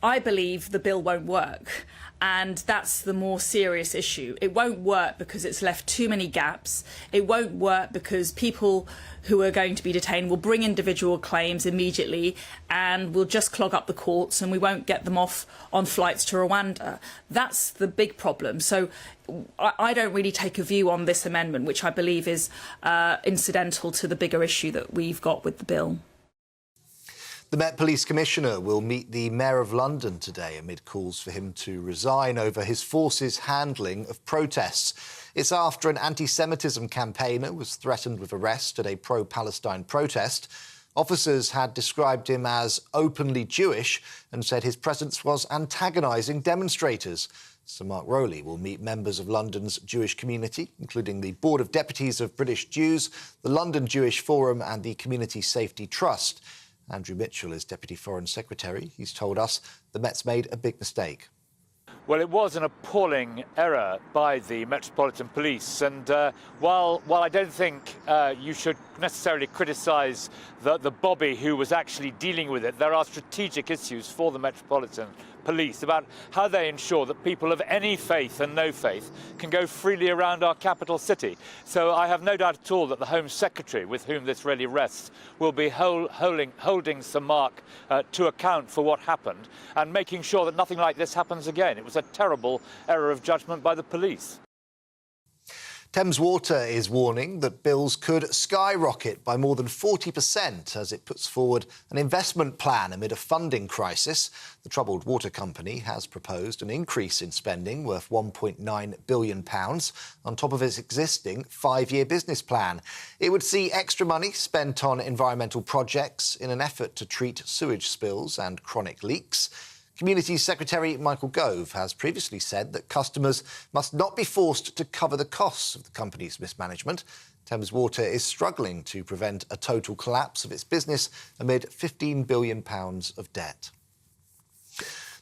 I believe the bill won't work, and that's the more serious issue. It won't work because it's left too many gaps. It won't work because people who are going to be detained will bring individual claims immediately and will just clog up the courts, and we won't get them off on flights to Rwanda. That's the big problem. So I don't really take a view on this amendment, which I believe is incidental to the bigger issue that we've got with the bill. The Met Police Commissioner will meet the Mayor of London today amid calls for him to resign over his force's handling of protests. It's after an anti-Semitism campaigner was threatened with arrest at a pro-Palestine protest. Officers had described him as openly Jewish and said his presence was antagonising demonstrators. Sir Mark Rowley will meet members of London's Jewish community, including the Board of Deputies of British Jews, the London Jewish Forum and the Community Safety Trust. Andrew Mitchell is Deputy Foreign Secretary. He's told us the Met's made a big mistake. Well, it was an appalling error by the Metropolitan Police, and while I don't think you should necessarily criticise the Bobby who was actually dealing with it, there are strategic issues for the Metropolitan Police about how they ensure that people of any faith and no faith can go freely around our capital city. So I have no doubt at all that the Home Secretary, with whom this really rests, will be holding Sir Mark to account for what happened and making sure that nothing like this happens again. It was a terrible error of judgment by the police. Thames Water is warning that bills could skyrocket by more than 40% as it puts forward an investment plan amid a funding crisis. The troubled water company has proposed an increase in spending worth £1.9 billion on top of its existing 5-year business plan. It would see extra money spent on environmental projects in an effort to treat sewage spills and chronic leaks. Community Secretary Michael Gove has previously said that customers must not be forced to cover the costs of the company's mismanagement. Thames Water is struggling to prevent a total collapse of its business amid £15 billion of debt.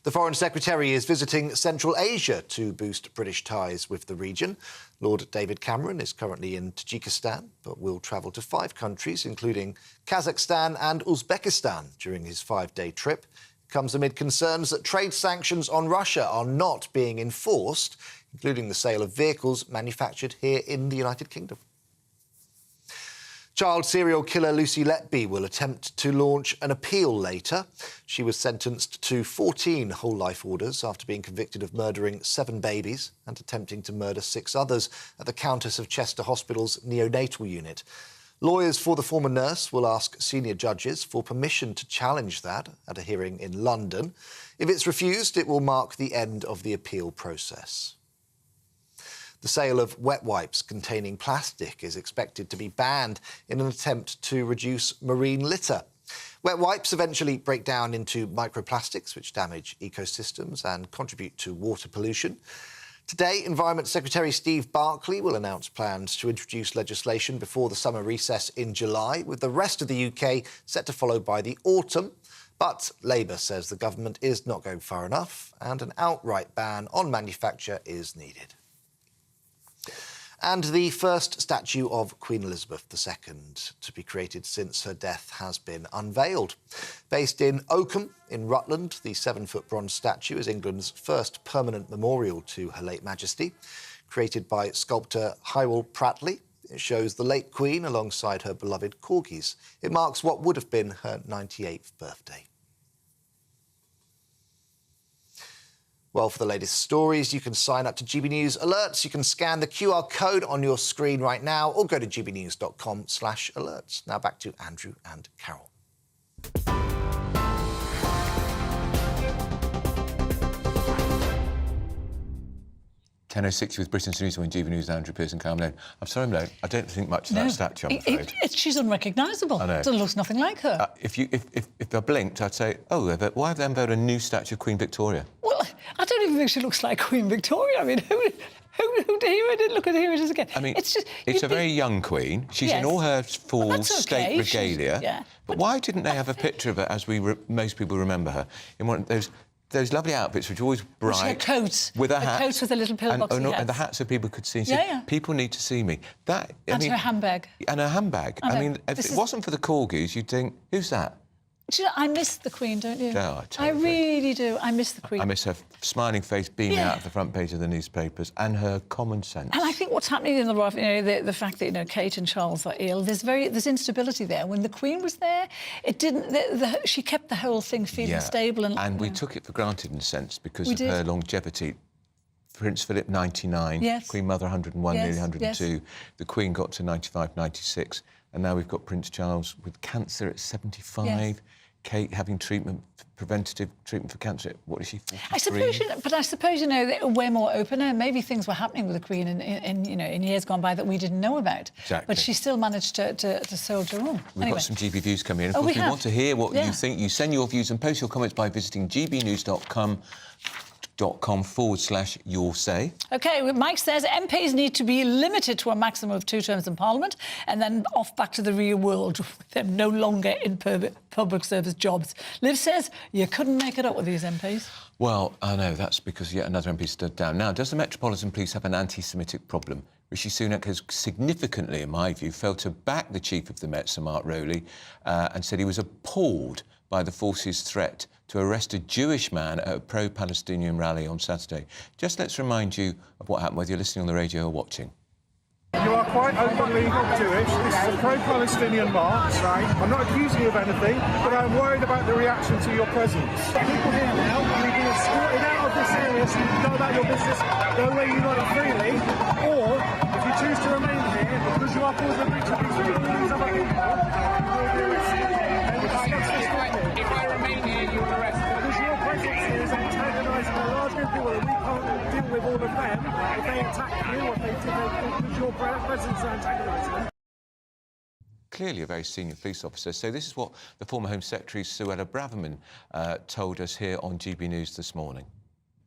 The Foreign Secretary is visiting Central Asia to boost British ties with the region. Lord David Cameron is currently in Tajikistan, but will travel to 5 countries, including Kazakhstan and Uzbekistan, during his 5-day trip. comes amid concerns that trade sanctions on Russia are not being enforced, including the sale of vehicles manufactured here in the United Kingdom. Child serial killer Lucy Letby will attempt to launch an appeal later. She was sentenced to 14 whole-life orders after being convicted of murdering 7 babies and attempting to murder 6 others at the Countess of Chester Hospital's neonatal unit. Lawyers for the former nurse will ask senior judges for permission to challenge that at a hearing in London. If it's refused, it will mark the end of the appeal process. The sale of wet wipes containing plastic is expected to be banned in an attempt to reduce marine litter. Wet wipes eventually break down into microplastics, which damage ecosystems and contribute to water pollution. Today, Environment Secretary Steve Barclay will announce plans to introduce legislation before the summer recess in July, with the rest of the UK set to follow by the autumn. But Labour says the government is not going far enough and an outright ban on manufacture is needed. And the first statue of Queen Elizabeth II to be created since her death has been unveiled. Based in Oakham, in Rutland, the 7-foot bronze statue is England's first permanent memorial to Her late Majesty. Created by sculptor Hywel Pratley, it shows the late Queen alongside her beloved corgis. It marks what would have been her 98th birthday. Well, for the latest stories, you can sign up to GB News Alerts. You can scan the QR code on your screen right now or go to gbnews.com/alerts. Now back to Andrew and Carol. 10:06 with Britain's Newsroom and GB News, Andrew Pearson, Carol Malone. I'm sorry, Malone, I don't think much of that statue, I'm afraid. She's unrecognisable. I know. It looks nothing like her. If I blinked, I'd say, oh, why have they unveiled a new statue of Queen Victoria? Well, I don't even think she looks like Queen Victoria. I mean, who did look at here it is again? I mean, it's just a very young queen. She's in all her full state regalia. Yeah. But why didn't they have a picture of her, as most people remember her, in one of those lovely outfits, which are always bright. Her coat. With a hat. Her coat with a little pillbox. And the hat so people could see. People need to see me. Her handbag. And her handbag. I mean, if it wasn't for the corgis, you'd think, who's that? Do you know, I miss the Queen, don't you? Oh, I really do. I miss the Queen. I miss her smiling face beaming out of the front page of the newspapers and her common sense. And I think what's happening in the royal, the fact that Kate and Charles are ill, there's instability there. When the Queen was there, it didn't. She kept the whole thing feeling stable, and we took it for granted in a sense because of her longevity. Prince Philip 99, Queen Mother 101, nearly 102. The Queen got to 95, 96, and now we've got Prince Charles with cancer at 75. Kate having preventative treatment for cancer. What is she? 43? I suppose they were way more open, and maybe things were happening with the Queen in years gone by that we didn't know about. Exactly. But she still managed to soldier on. We've got some GB views coming in. Of course, we want to hear what you think. You send your views and post your comments by visiting gbnews.com/your say. OK, Mike says MPs need to be limited to a maximum of 2 terms in Parliament and then off back to the real world with them no longer in public service jobs. Liv says you couldn't make it up with these MPs. Well, I know, that's because yet another MP stood down. Now, does the Metropolitan Police have an anti-Semitic problem? Rishi Sunak has significantly, in my view, failed to back the chief of the Met, Sir Mark Rowley, and said he was appalled by the force's threat to arrest a Jewish man at a pro-Palestinian rally on Saturday. Just let's remind you of what happened, whether you're listening on the radio or watching. You are quite openly Jewish. This is a pro-Palestinian march. Right. I'm not accusing you of anything, but I'm worried about the reaction to your presence. People here now, you've been escorted out of this area so you can go about your business, go where you like freely, or if you choose to remain here, because you are causing a breach of these rules, other people, if I remain here, you will arrest me. Because your presence here is antagonising a large group of people, and we can't deal with all of them if they attack you or if they because your presence is antagonising them. Clearly a very senior police officer. So this is what the former Home Secretary, Suella Braverman, told us here on GB News this morning.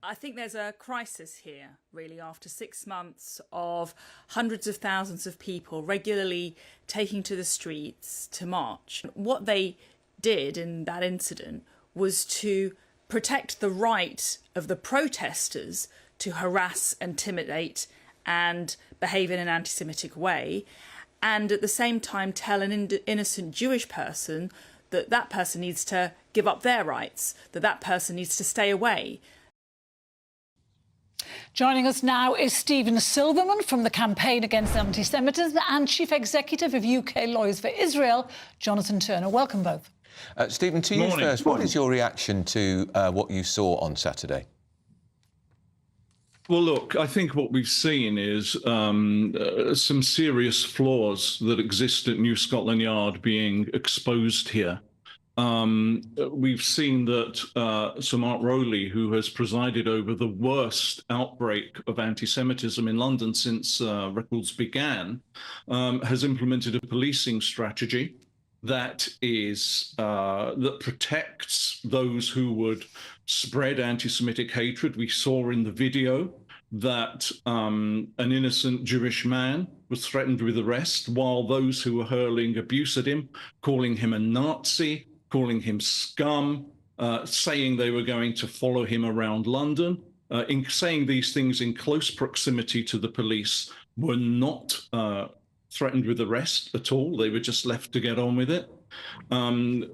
I think there's a crisis here, really, after 6 months of hundreds of thousands of people regularly taking to the streets to march. What they did in that incident was to protect the right of the protesters to harass, intimidate and behave in an anti-Semitic way, and at the same time tell an innocent Jewish person that that person needs to give up their rights, that that person needs to stay away. Joining us now is Stephen Silverman from the Campaign Against Anti-Semitism and Chief Executive of UK Lawyers for Israel, Jonathan Turner. Welcome both. Stephen, to you first, what is your reaction to what you saw on Saturday? Well, look, I think what we've seen is some serious flaws that exist at New Scotland Yard being exposed here. We've seen that Sir Mark Rowley, who has presided over the worst outbreak of anti-Semitism in London since records began, has implemented a policing strategy that protects those who would spread anti-Semitic hatred. We saw in the video that an innocent Jewish man was threatened with arrest, while those who were hurling abuse at him, calling him a Nazi, calling him scum, saying they were going to follow him around London, saying these things in close proximity to the police, were not threatened with arrest at all. They were just left to get on with it.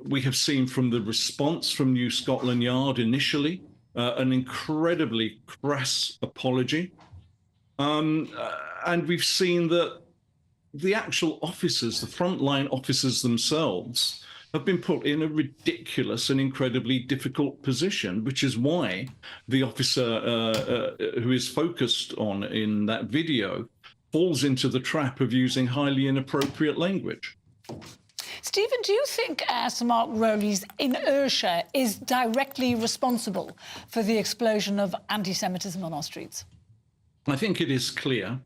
We have seen from the response from New Scotland Yard initially an incredibly crass apology. And we've seen that the actual officers, the frontline officers themselves, have been put in a ridiculous and incredibly difficult position, which is why the officer who is focused on in that video falls into the trap of using highly inappropriate language. Stephen, do you think Sir Mark Rowley's inertia is directly responsible for the explosion of anti-Semitism on our streets? I think it is clear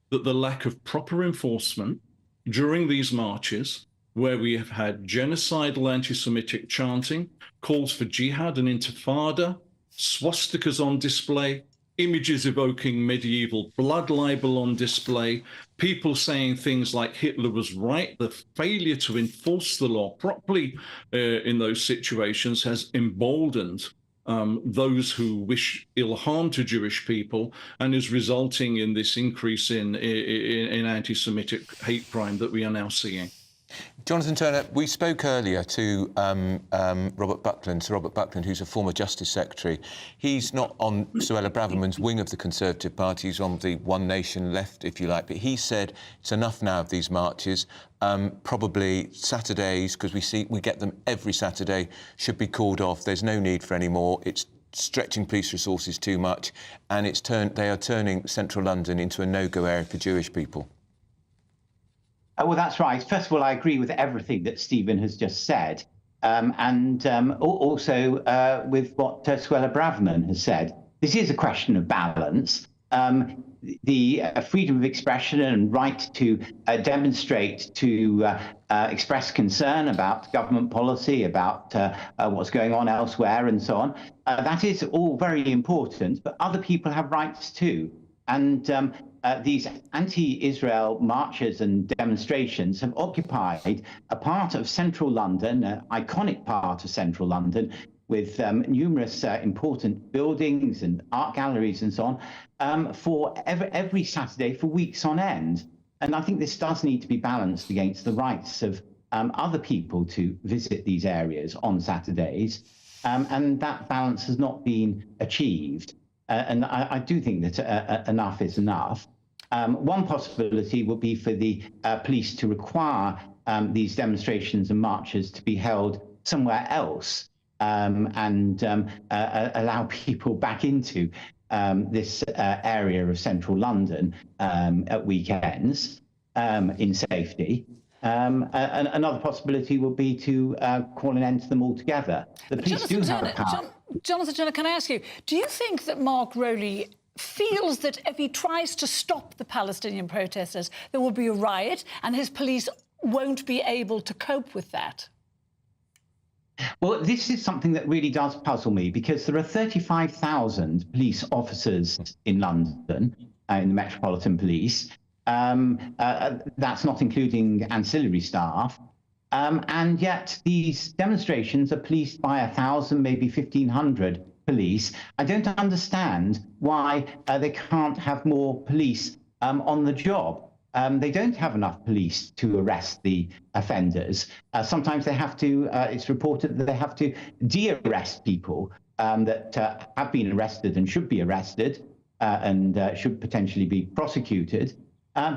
that the lack of proper enforcement during these marches, where we have had genocidal anti-Semitic chanting, calls for jihad and intifada, swastikas on display, images evoking medieval blood libel on display, people saying things like Hitler was right, the failure to enforce the law properly in those situations has emboldened those who wish ill harm to Jewish people, and is resulting in this increase in anti-Semitic hate crime that we are now seeing. Jonathan Turner, we spoke earlier to Sir Robert Buckland, who's a former Justice Secretary. He's not on Suella Braverman's wing of the Conservative Party. He's on the One Nation left, if you like. But he said it's enough now of these marches. Probably Saturdays, because we get them every Saturday, should be called off. There's no need for any more. It's stretching police resources too much, and they are turning central London into a no-go area for Jewish people. Well, that's right. First of all, I agree with everything that Stephen has just said, and also with what Suella Braverman has said. This is a question of balance. The freedom of expression and right to demonstrate, to express concern about government policy, about what's going on elsewhere and so on, that is all very important, but other people have rights too. And these anti-Israel marches and demonstrations have occupied a part of central London, an iconic part of central London, with numerous important buildings and art galleries and so on, for every Saturday for weeks on end. And I think this does need to be balanced against the rights of other people to visit these areas on Saturdays. And that balance has not been achieved. And I do think that enough is enough. One possibility would be for the police to require these demonstrations and marches to be held somewhere else, and allow people back into this area of central London at weekends in safety. Another possibility would be to call an end to them altogether. The police do have a power. Jonathan Turner, can I ask you, do you think that Mark Rowley feels that if he tries to stop the Palestinian protesters, there will be a riot and his police won't be able to cope with that? Well, this is something that really does puzzle me, because there are 35,000 police officers in London, in the Metropolitan Police. That's not including ancillary staff. And yet these demonstrations are policed by 1,000, maybe 1,500 police. I don't understand why they can't have more police on the job. They don't have enough police to arrest the offenders. Sometimes they have to, it's reported that they have to de-arrest people that have been arrested and should be arrested and should potentially be prosecuted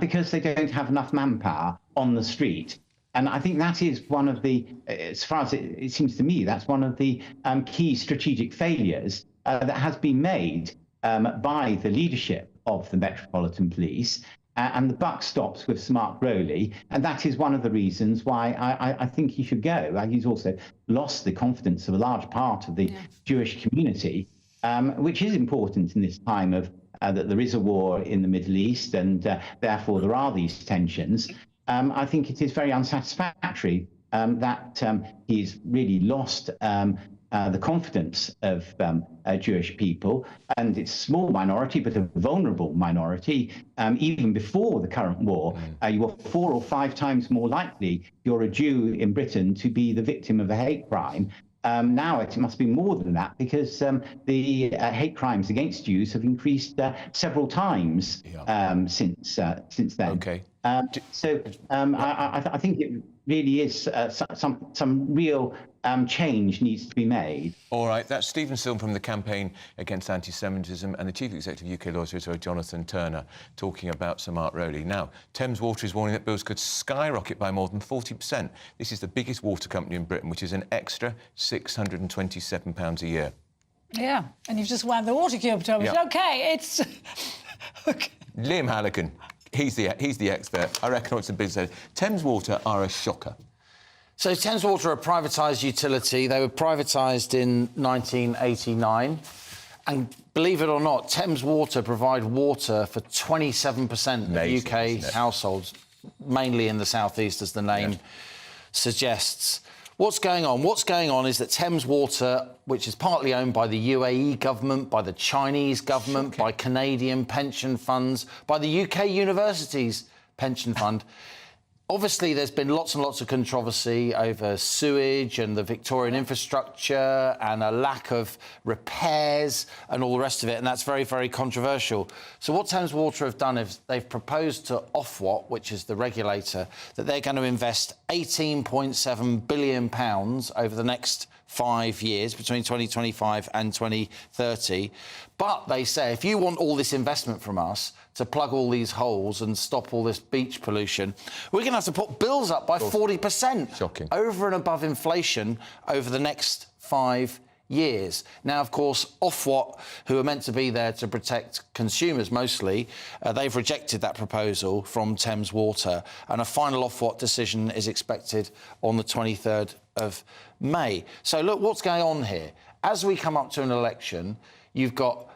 because they don't have enough manpower on the street. And I think that is one of the, as far as it seems to me, that's one of the key strategic failures that has been made by the leadership of the Metropolitan Police. And the buck stops with Sir Mark Rowley. And that is one of the reasons why I think he should go. He's also lost the confidence of a large part of the Jewish community, which is important in this time of that there is a war in the Middle East and therefore there are these tensions. I think it is very unsatisfactory that he's really lost the confidence of Jewish people, and it's a small minority, but a vulnerable minority. Even before the current war, you were 4 or 5 times more likely, if you're a Jew in Britain, to be the victim of a hate crime. Now it must be more than that because the hate crimes against Jews have increased several times since then. Okay. So I think it really is some real change needs to be made. All right, that's Stephen Silm from the Campaign Against Anti-Semitism and the Chief Executive of UK Law Society, Jonathan Turner, talking about Sir Mark Rowley. Now, Thames Water is warning that bills could skyrocket by more than 40%. This is the biggest water company in Britain, which is an extra £627 a year. Yeah, and you've just wound the water cube, Thomas. Yeah. OK, it's... okay. Liam Halligan, he's the expert. I reckon it's a business. Thames Water are a shocker. So Thames Water are a privatised utility. They were privatised in 1989. And believe it or not, Thames Water provide water for 27% of UK households, mainly in the South East, as the name suggests. What's going on? What's going on is that Thames Water, which is partly owned by the UAE government, by the Chinese government, by Canadian pension funds, by the UK universities pension fund. Obviously, there's been lots and lots of controversy over sewage and the Victorian infrastructure and a lack of repairs and all the rest of it, and that's very, very controversial. So what Thames Water have done is they've proposed to Ofwat, which is the regulator, that they're going to invest £18.7 billion over the next 5 years, between 2025 and 2030. But they say, if you want all this investment from us to plug all these holes and stop all this beach pollution, we're going to have to put bills up by 40%. Shocking. Over and above inflation over the next 5 years. Now, of course, Ofwat, who are meant to be there to protect consumers mostly, they've rejected that proposal from Thames Water, and a final Ofwat decision is expected on the 23rd of May. So, look, what's going on here? As we come up to an election, you've got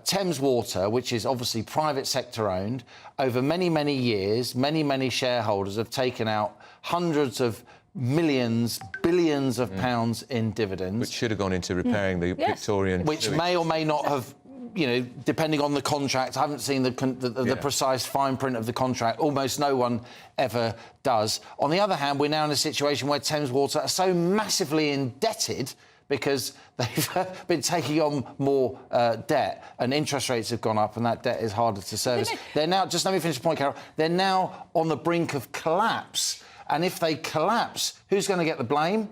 Thames Water, which is obviously private sector owned. Over many, many years, many shareholders have taken out hundreds of millions, billions of pounds in dividends. Which should have gone into repairing the Victorian... Which may or may not have, you know, depending on the contract. I haven't seen the precise fine print of the contract. Almost no one ever does. On the other hand, we're now in a situation where Thames Water are so massively indebted because they've been taking on more debt and interest rates have gone up and that debt is harder to service. They're now, just let me finish the point, Carol, they're now on the brink of collapse. And if they collapse, who's going to get the blame?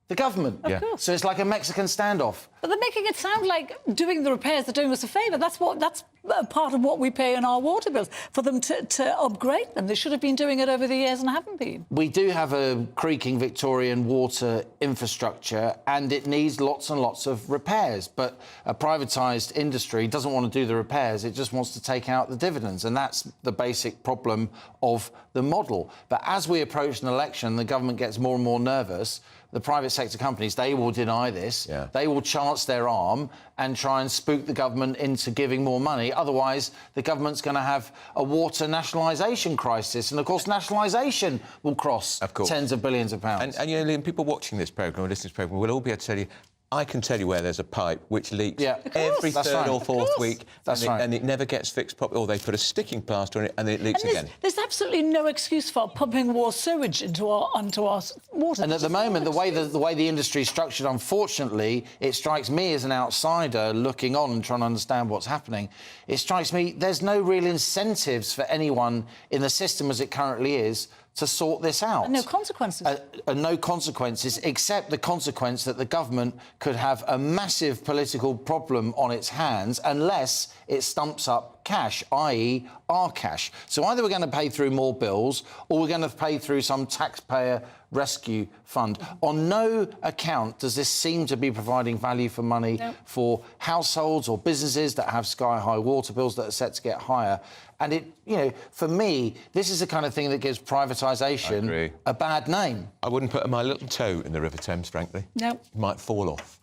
The government. Of course. So it's like a Mexican standoff. But they're making it sound like doing the repairs, they're doing us a favour. That's part of what we pay in our water bills. For them to upgrade them, they should have been doing it over the years and haven't been. We do have a creaking Victorian water infrastructure and it needs lots and lots of repairs. But a privatised industry doesn't want to do the repairs, it just wants to take out the dividends. And that's the basic problem of the model. But as we approach an election, the government gets more and more nervous. The private sector companies, they will deny this. They will chance their arm and try and spook the government into giving more money. Otherwise, the government's going to have a water nationalisation crisis. And, of course, nationalisation will cost tens of billions of pounds. And you know, Liam, people watching this programme or listening to this programme will all be able to tell you, I can tell you where there's a pipe which leaks every third or fourth week, and it never gets fixed properly, or they put a sticking plaster on it and then it leaks again. There's absolutely no excuse for pumping more sewage onto our water. And at the moment, the way the industry is structured, unfortunately, it strikes me as an outsider looking on and trying to understand what's happening. It strikes me there's no real incentives for anyone in the system as it currently is to sort this out. And no consequences. No consequences, except the consequence that the government could have a massive political problem on its hands unless it stumps up cash, i.e. our cash. So either we're going to pay through more bills or we're going to pay through some taxpayer rescue fund. On no account does this seem to be providing value for money for households or businesses that have sky-high water bills that are set to get higher. And it, you know, for me, this is the kind of thing that gives privatisation a bad name. I wouldn't put my little toe in the River Thames, frankly. No. It might fall off.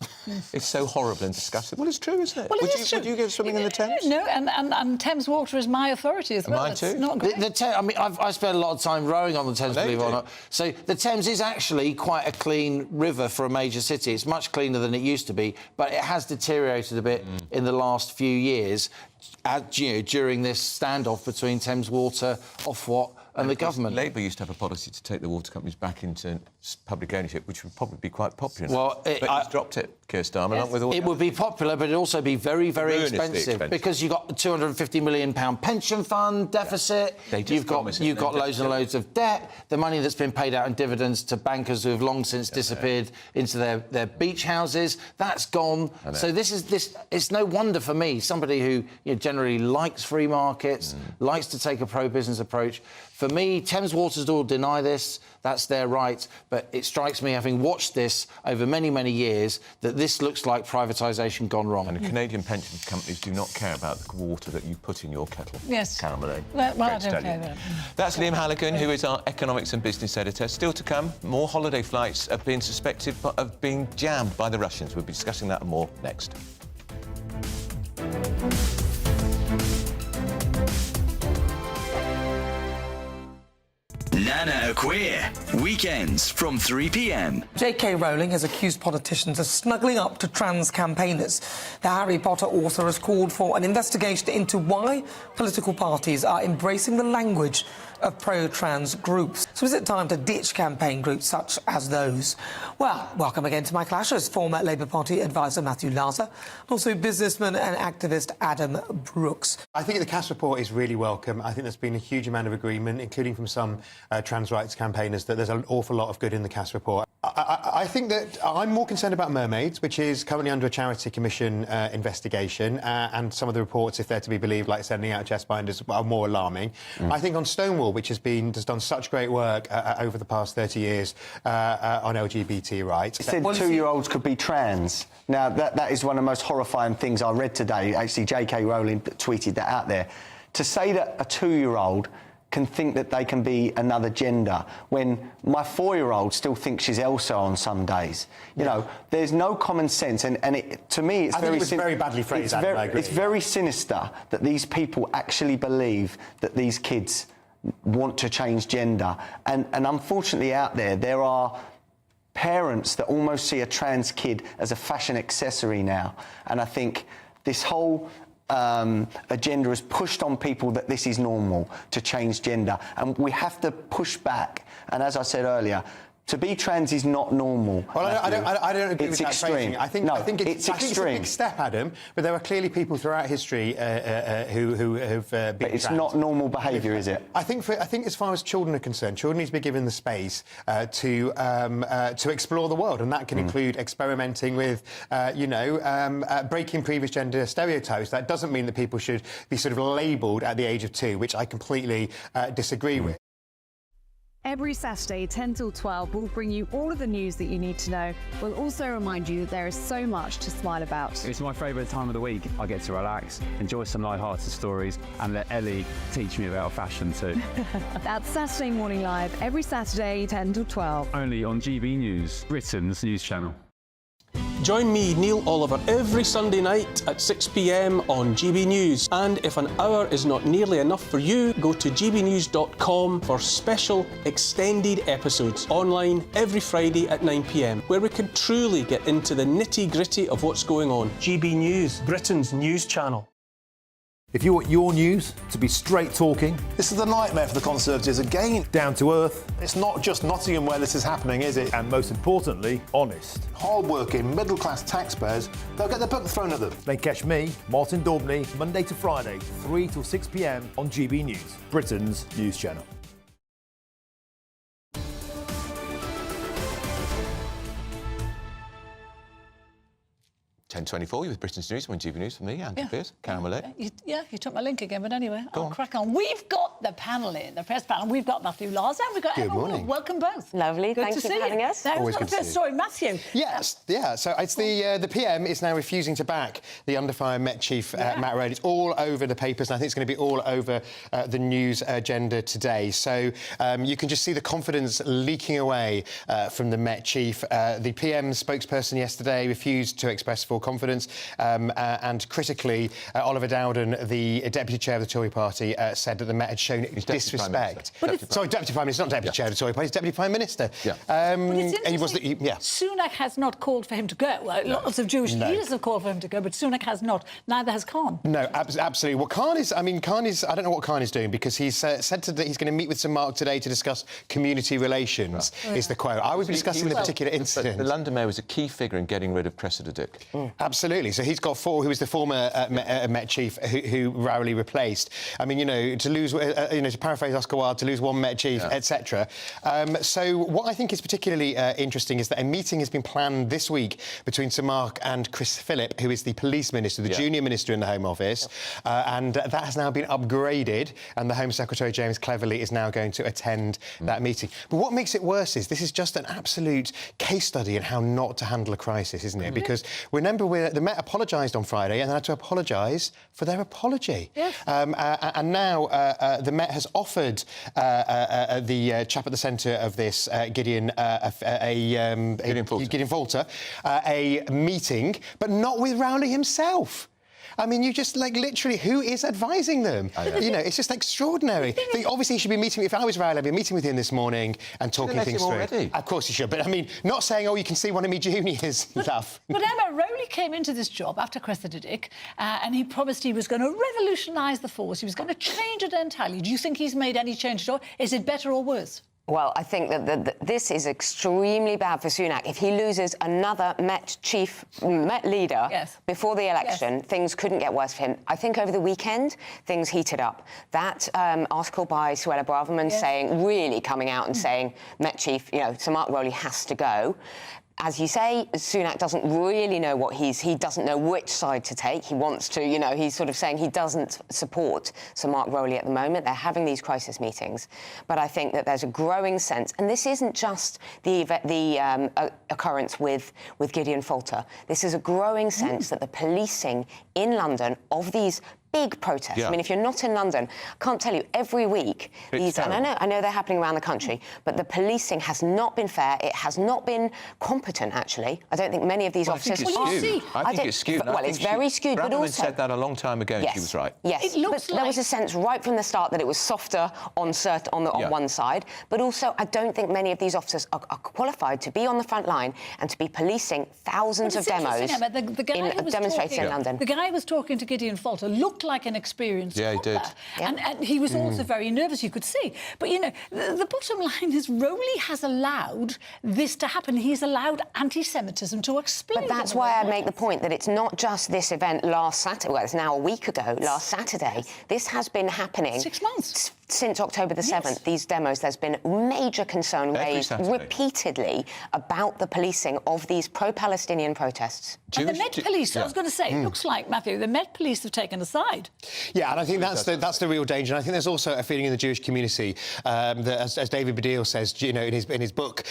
It's so horrible and disgusting. Well, it's true, isn't it? Well, Would you go swimming in the Thames? No, and Thames Water is my authority as well. Mine too. It's not great. I mean, I've spent a lot of time rowing on the Thames, believe it or not. So the Thames is actually quite a clean river for a major city. It's much cleaner than it used to be, but it has deteriorated a bit in the last few years, during this standoff between Thames Water, Ofwat and the government. Labour used to have a policy to take the water companies back into public ownership, which would probably be quite popular. Well, but he's dropped it, Keir Starmer, along with all... It would be popular, but it'd also be very, very expensive because you've got a £250 million pension fund deficit, you've got loads and loads of debt, the money that's been paid out in dividends to bankers who have long since disappeared into their beach houses, that's gone. So it's no wonder for me, somebody who generally likes free markets, likes to take a pro-business approach. For me, Thames Water's all deny this, that's their right, but it strikes me, having watched this over many, many years, that this looks like privatisation gone wrong. And Canadian pension companies do not care about the water that you put in your kettle. Yes. Carol Malone. Well, I don't care about it. That's Liam Halligan, who is our economics and business editor. Still to come, more holiday flights have been suspected of being jammed by the Russians. We'll be discussing that and more next. Nana Queer, weekends from 3 p.m. J.K. Rowling has accused politicians of snuggling up to trans campaigners. The Harry Potter author has called for an investigation into why political parties are embracing the language of pro-trans groups. So is it time to ditch campaign groups such as those? Well, welcome again to my clashers. Former Labour Party advisor Matthew Laza, and also businessman and activist Adam Brooks. I think the Cass report is really welcome. I think there's been a huge amount of agreement, including from some trans rights campaigners, that there's an awful lot of good in the Cass report. I think that I'm more concerned about mermaids, which is currently under a Charity Commission investigation, and some of the reports, if they're to be believed, like sending out chest binders, are more alarming. I think on Stonewall, which has done such great work over the past 30 years on LGBT rights. It said 2-year-olds could be trans. Now, that is one of the most horrifying things I read today. Actually, J.K. Rowling tweeted that out there. To say that a 2-year-old can think that they can be another gender when my 4-year-old still thinks she's Elsa on some days. You know, there's no common sense, and to me it's very badly phrased, Adam, I agree. It's very sinister that these people actually believe that these kids want to change gender, and unfortunately out there are parents that almost see a trans kid as a fashion accessory now, and I think this whole agenda has pushed on people that this is normal to change gender, and we have to push back. And as I said earlier, to be trans is not normal. Well, I don't agree with that phrasing. I think it's extreme. a big step, Adam, but there are clearly people throughout history who have been But it's trans. not normal behaviour, is it? I think as far as children are concerned, children need to be given the space to explore the world, and that can include experimenting with, breaking previous gender stereotypes. That doesn't mean that people should be sort of labelled at the age of 2, which I completely disagree with. Every Saturday, 10 till 12, we'll bring you all of the news that you need to know. We'll also remind you that there is so much to smile about. It's my favourite time of the week. I get to relax, enjoy some light-hearted stories, and let Ellie teach me about fashion too. That's Saturday Morning Live, every Saturday, 10 till 12. Only on GB News, Britain's news channel. Join me, Neil Oliver, every Sunday night at 6 p.m. on GB News. And if an hour is not nearly enough for you, go to gbnews.com for special extended episodes online every Friday at 9 p.m, where we can truly get into the nitty-gritty of what's going on. GB News, Britain's news channel. If you want your news to be straight talking... This is a nightmare for the Conservatives again. Down to earth. It's not just Nottingham where this is happening, is it? And most importantly, honest. Hard-working, middle-class taxpayers, they'll get their book thrown at them. Then catch me, Martin Daubney, Monday to Friday, 3 till 6 p.m. on GB News, Britain's news channel. 10:24, you with Britain's News, on GB News for me, Andy Pierce, Karen Millett. You took my link again, but anyway, I'll on. crack on. We've got the panel in, the press panel. We've got Matthew Lars and we've got Emma Wood. Welcome both. Lovely, good thank to you see for having us. Now, Always who's got good the to first see story? Matthew. Yes, yeah, so it's the PM is now refusing to back the under fire Met Chief Matt Rowley. It's all over the papers and I think it's going to be all over the news agenda today. So you can just see the confidence leaking away from the Met Chief. The PM spokesperson yesterday refused to express full confidence and critically, Oliver Dowden, the Deputy Chair of the Tory Party, said that the Met had shown disrespect. Deputy Prime Minister, not Deputy Chair of the Tory Party, he's Deputy Prime Minister. But it's interesting. Sunak has not called for him to go. Well, lots of Jewish leaders have called for him to go, but Sunak has not. Neither has Khan. No, absolutely. Well, Khan is, I don't know what Khan is doing because he's said that he's going to meet with St Mark today to discuss community relations, is the quote. I would be discussing the particular incident. The London Mayor was a key figure in getting rid of Cressida Dick. Absolutely. So he's got four, who was the former Met Chief who Rowley replaced. I mean, to lose, to paraphrase Oscar Wilde, to lose one Met Chief, etc. So what I think is particularly interesting is that a meeting has been planned this week between Sir Mark and Chris Philip, who is the Police Minister, the junior minister in the Home Office, and that has now been upgraded, and the Home Secretary, James Cleverly, is now going to attend that meeting. But what makes it worse is this is just an absolute case study in how not to handle a crisis, isn't it? Because remember, the Met apologised on Friday and had to apologise for their apology. And now the Met has offered the chap at the centre of this, Gideon Falter, a meeting, but not with Rowley himself. I mean, you just, literally, who is advising them? It's just extraordinary. Obviously, he should be meeting... If I was Rowley, I'd be meeting with him this morning and talking things through. Already. Of course he should, but, I mean, not saying, you can see one of me juniors, love. But Emma, Rowley came into this job after Cressida Dick and he promised he was going to revolutionise the force. He was going to change it entirely. Do you think he's made any change at all? Is it better or worse? Well, I think that this is extremely bad for Sunak. If he loses another Met leader before the election, things couldn't get worse for him. I think over the weekend, things heated up. That article by Suella Braverman really coming out and saying Met Chief, Sir Mark Rowley has to go. As you say, Sunak doesn't really know he doesn't know which side to take. He wants to, he's sort of saying he doesn't support Sir Mark Rowley at the moment. They're having these crisis meetings. But I think that there's a growing sense, and this isn't just the occurrence with Gideon Falter. This is a growing sense that the policing in London of these big protests. I mean, if you're not in London, I can't tell you, every week, and I know they're happening around the country, but the policing has not been fair. It has not been competent, actually. I don't think many of these officers... I think it's skewed. Well, it's very skewed, but also... said that a long time ago, and she was right. Yes, but there was a sense right from the start that it was softer on one side, but also I don't think many of these officers are qualified to be on the front line and to be policing thousands of demos in demonstrations in London. The guy who was talking to Gideon Falter looked like an experienced he did. And he was also very nervous, you could see. But, the bottom line is Rowley has allowed this to happen. He's allowed anti-Semitism to explode. But that's why I make the point that it's not just this event last Saturday, well, it's now a week ago, last Saturday. This has been happening... 6 months. Since October the 7th, these demos, there's been major concern raised repeatedly about the policing of these pro-Palestinian protests. And the Met Police, I was going to say, it looks like, Matthew, the Met Police have taken a side. Yeah, and I think that's the real danger. And I think there's also a feeling in the Jewish community that, as David Baddiel says, in his book,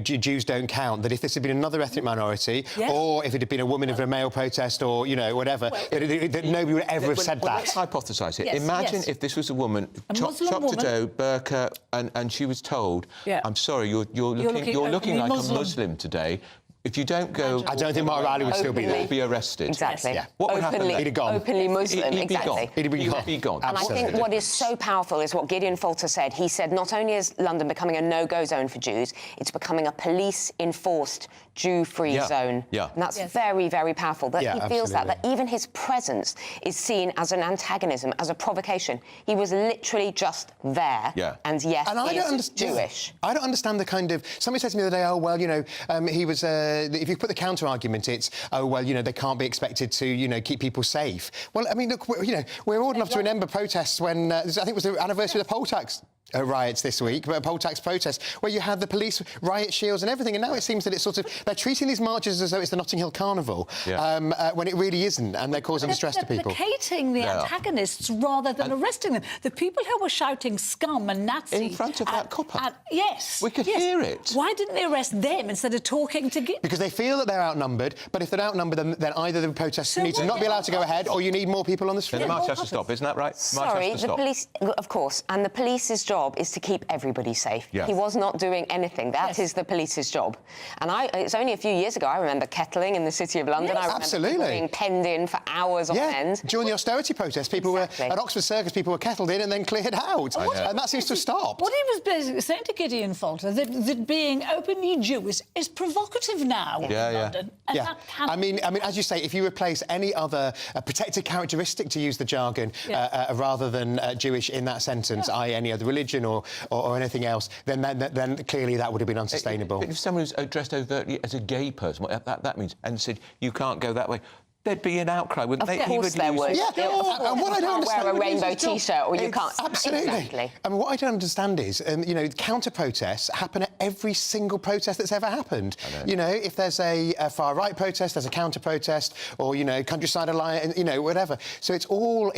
Jews don't count, that if this had been another ethnic minority, or if it had been a woman of a male protest, or, whatever, that nobody would ever have said that. Let's hypothesise it. Imagine if this was a woman... chopped to dough, burqa, and she was told, I'm sorry, you're looking like a Muslim today. If you don't go... I don't think Mark Riley would still be there. He'd be arrested. Exactly. Yeah. What would happen then? He'd have gone. Openly Muslim, He'd be exactly. gone. He'd be gone. And I think what is so powerful is what Gideon Falter said. He said not only is London becoming a no-go zone for Jews, it's becoming a police-enforced Jew-free zone. Yeah. And that's very, very powerful. That he feels that even his presence is seen as an antagonism, as a provocation. He was literally just there. Yeah. And yes, and I don't Jewish. I don't understand the kind of... Somebody said to me the other day, oh, well, you know, he was... if you put the counter-argument, it's, oh, well, you know, they can't be expected to, you know, keep people safe. Well, I mean, look, we're old enough to remember protests when... I think it was the anniversary of the poll tax riots this week, but a poll tax protest, where you had the police riot shields and everything, and now it seems that it's sort of... They're treating these marches as though it's the Notting Hill Carnival, when it really isn't, and they're causing distress to people. They're placating the antagonists rather than arresting them. The people who were shouting scum and Nazi... In front of that copper? Yes. We could hear it. Why didn't they arrest them instead of talking to... Because they feel that they're outnumbered, but if they're outnumbered, then either the protests need to not be allowed to go ahead, or you need more people on the street. The march has to stop, isn't that right? Sorry, the police... Of course, and the police's job is to keep everybody safe. Yeah. He was not doing anything. That is the police's job. And it's only a few years ago I remember kettling in the City of London. I remember people being penned in for hours on end. During the austerity protests, people were at Oxford Circus, people were kettled in and then cleared out. And that seems to have stopped. What he was basically saying to Gideon Falter, that being openly Jewish is provocative now in London. And that I mean, as you say, if you replace any other protected characteristic, to use the jargon, rather than Jewish in that sentence, i.e. any other religion or anything else, then clearly that would have been unsustainable. If someone was dressed overtly as a gay person, what that means, and said, you can't go that way, there'd be an outcry, wouldn't they? Of course there would. Yeah, and what I don't understand... wear a rainbow T-shirt or you can't... Absolutely. Exactly. I mean, what I don't understand is, you know, counter-protests happen at every single protest that's ever happened. You know, if there's a far-right protest, there's a counter-protest, or, you know, Countryside Alliance, you know, whatever. So it's all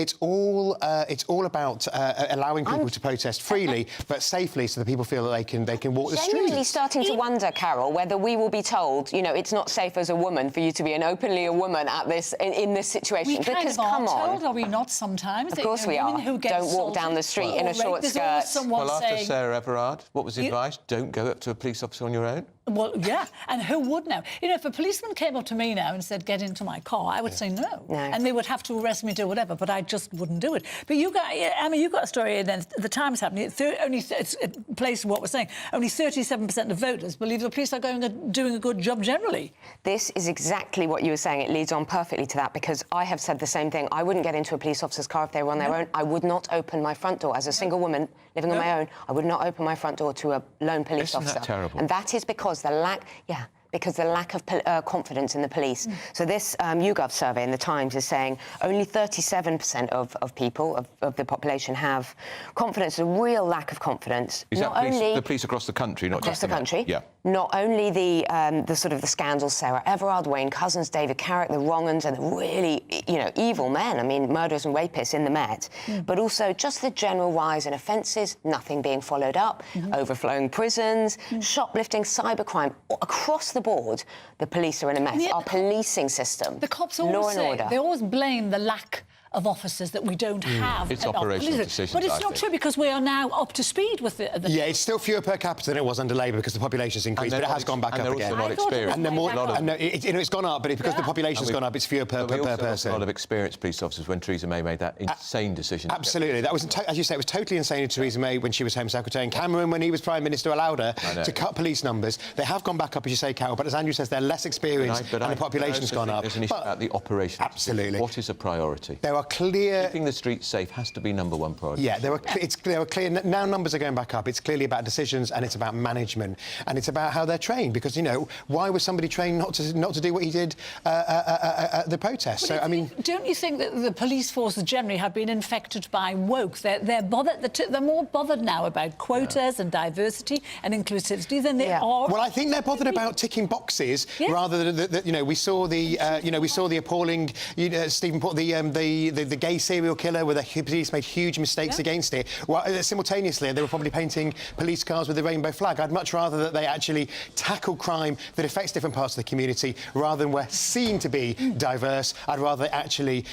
about allowing people to protest freely, but safely, so that people feel that they can walk the streets. Genuinely starting to wonder, Carol, whether we will be told, you know, it's not safe as a woman for you to be openly a woman at this in this situation. We because kind of come are on, told, are we not? Sometimes, of course we are. Who get don't walk assaulted down the street in a short skirt. Well, after Sarah Everard, what was the advice? Don't go up to a police officer on your own. Well, yeah, and who would now? You know, if a policeman came up to me now and said, get into my car, I would say no. And they would have to arrest me, do whatever, but I just wouldn't do it. But you got a story, and then the Times happening, it's placed what we're saying, only 37% of voters believe the police are doing a good job generally. This is exactly what you were saying. It leads on perfectly to that, because I have said the same thing. I wouldn't get into a police officer's car if they were on their own. I would not open my front door. As a single woman living on my own, I would not open my front door to a lone police officer. Isn't that terrible? And that is because the lack of confidence in the police. So this YouGov survey in the Times is saying only 37% of people, of the population, have confidence, a real lack of confidence. Is that the police across the country, not across just the country? Yeah. Not only the sort of the scandals, Sarah Everard, Wayne Couzens, David Carrick, the wrong-uns, and the really, you know, evil men, I mean, murderers and rapists in the Met, but also just the general rise in offences, nothing being followed up, overflowing prisons, shoplifting, cybercrime. Across the board, the police are in a mess. Our policing system, the cops law always and order. They always blame the lack of officers that we don't have. It's operational decisions, but it's not true, because we are now up to speed with the... Yeah, it's still fewer per capita than it was under Labour because the population's increased, but it has gone back up again. And they're also not experienced. And they're more... it's gone up, but because the population's gone up, it's fewer per person. A lot of experienced police officers when Theresa May made that insane decision. Absolutely. That was, as you say, it was totally insane in Theresa May when she was Home Secretary, and Cameron, when he was Prime Minister, allowed her to cut police numbers. They have gone back up, as you say, Carol, but as Andrew says, they're less experienced and the population's gone up. There's an issue about the operation. Absolutely. What is a priority? There are clear... Keeping the streets safe has to be number one priority. Yeah, there were clear... Now numbers are going back up. It's clearly about decisions, and it's about management, and it's about how they're trained, because, you know, why was somebody trained not to do what he did at the protest? So, I mean... Don't you think that the police force generally have been infected by woke? They're bothered. They're more bothered now about quotas and diversity and inclusivity than they are... Well, I think they're bothered about ticking boxes rather than... you know, we saw the appalling... Stephen Port, the the gay serial killer, where the police made huge mistakes against it. Well, simultaneously, they were probably painting police cars with the rainbow flag. I'd much rather that they actually tackle crime that affects different parts of the community, rather than we're seen to be diverse. I'd rather actually,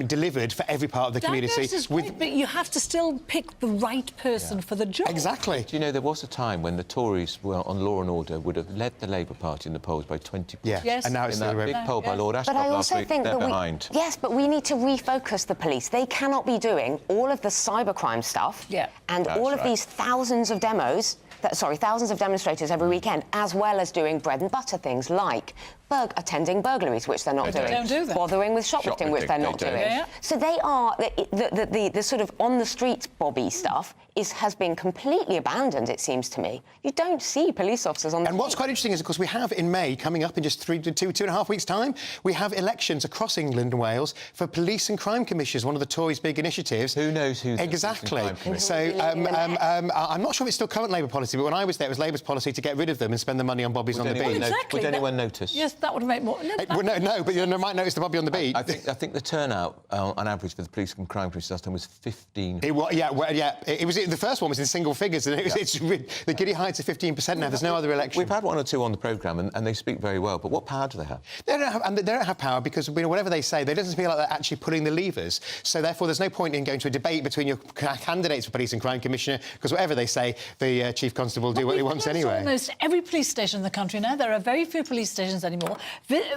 delivered for every part of the community. Diverse is great, but you have to still pick the right person for the job. Exactly. Do you know, there was a time when the Tories were on law and order, would have led the Labour Party in the polls by 20 points. Yeah, yes. And now it's in that big poll by Lord Ashcroft But I last also week, think they're that behind. Yes, but we need to refocus the police. They cannot be doing all of the cybercrime stuff and all of these thousands of thousands of demonstrators every weekend, as well as doing bread and butter things like attending burglaries, which they're not doing. Don't do that. Bothering with shoplifting, which they're not doing. Yeah. So they are the sort of on the street Bobby stuff has been completely abandoned, it seems to me. You don't see police officers on the street. And what's quite interesting is, of course, we have in May, coming up in just two and a half weeks' time, we have elections across England and Wales for police and crime commissioners, one of the Tories' big initiatives. Who knows who's exactly? So I'm not sure if it's still current Labour policy, but when I was there, it was Labour's policy to get rid of them and spend the money on bobbies on the beat. Would anyone notice? Yes, that would make more... No, but you might notice the bobby on the beat. I think the turnout, on average, for the police and crime commissioners last time was 15. It was, it was the first one was in single figures, and the giddy heights are 15% now. There's no other election. We've had one or two on the programme, and they speak very well, but what power do they have? They don't have power because whatever they say, they doesn't feel like they're actually pulling the levers. So therefore, there's no point in going to a debate between your candidates for police and crime commissioner, because whatever they say, the chief constable will do what he wants anyway. Almost every police station in the country now. There are very few police stations anymore.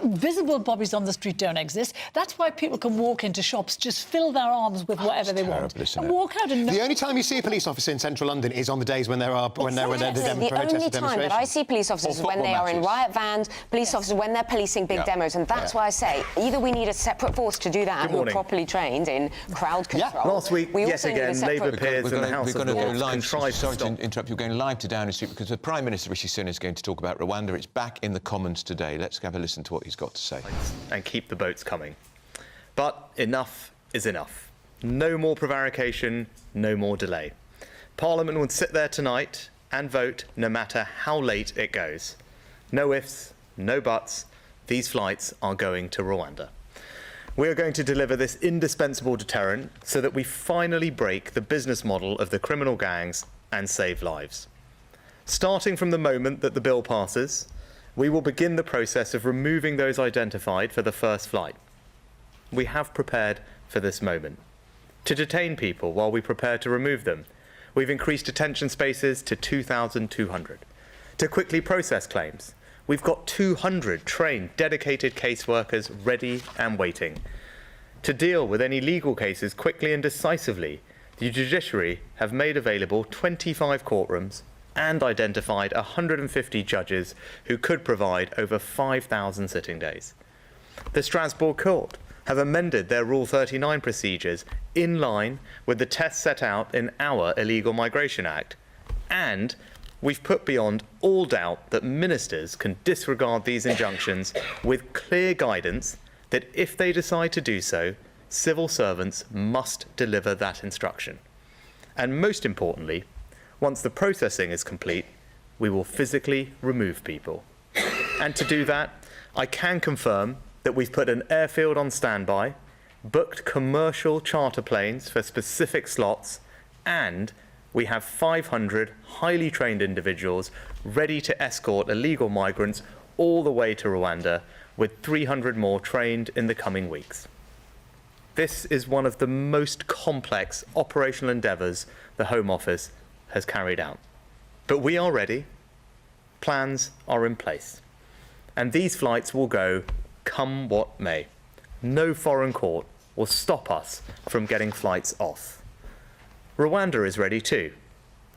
Visible bobbies on the street don't exist. That's why people can walk into shops, just fill their arms with whatever they want, and walk out. And the only time you see a police officer in central London is on the days when they're the only time that I see police officers is when they are in riot vans, police officers when they're policing big demos, and that's why I say either we need a separate force to do that who are properly trained in crowd control. Last week, yet again, Labour peers in the House of Lords contrived Sorry to interrupt you. We're going live to Downing Street because the Prime Minister Rishi Sunak is going to talk about Rwanda. It's back in the Commons today. Let's have a listen to what he's got to say. And keep the boats coming. But enough is enough. No more prevarication, no more delay. Parliament will sit there tonight and vote no matter how late it goes. No ifs, no buts. These flights are going to Rwanda. We are going to deliver this indispensable deterrent so that we finally break the business model of the criminal gangs and save lives. Starting from the moment that the bill passes, we will begin the process of removing those identified for the first flight. We have prepared for this moment. To detain people while we prepare to remove them, we've increased detention spaces to 2,200. To quickly process claims, we've got 200 trained, dedicated caseworkers ready and waiting. To deal with any legal cases quickly and decisively, the judiciary have made available 25 courtrooms and identified 150 judges who could provide over 5,000 sitting days. The Strasbourg Court have amended their Rule 39 procedures in line with the tests set out in our Illegal Migration Act. And we've put beyond all doubt that ministers can disregard these injunctions with clear guidance that if they decide to do so, civil servants must deliver that instruction. And most importantly, once the processing is complete, we will physically remove people. And to do that, I can confirm that we've put an airfield on standby, booked commercial charter planes for specific slots, and we have 500 highly trained individuals ready to escort illegal migrants all the way to Rwanda, with 300 more trained in the coming weeks. This is one of the most complex operational endeavours the Home Office has carried out. But we are ready, plans are in place, and these flights will go come what may. No foreign court will stop us from getting flights off. Rwanda is ready too,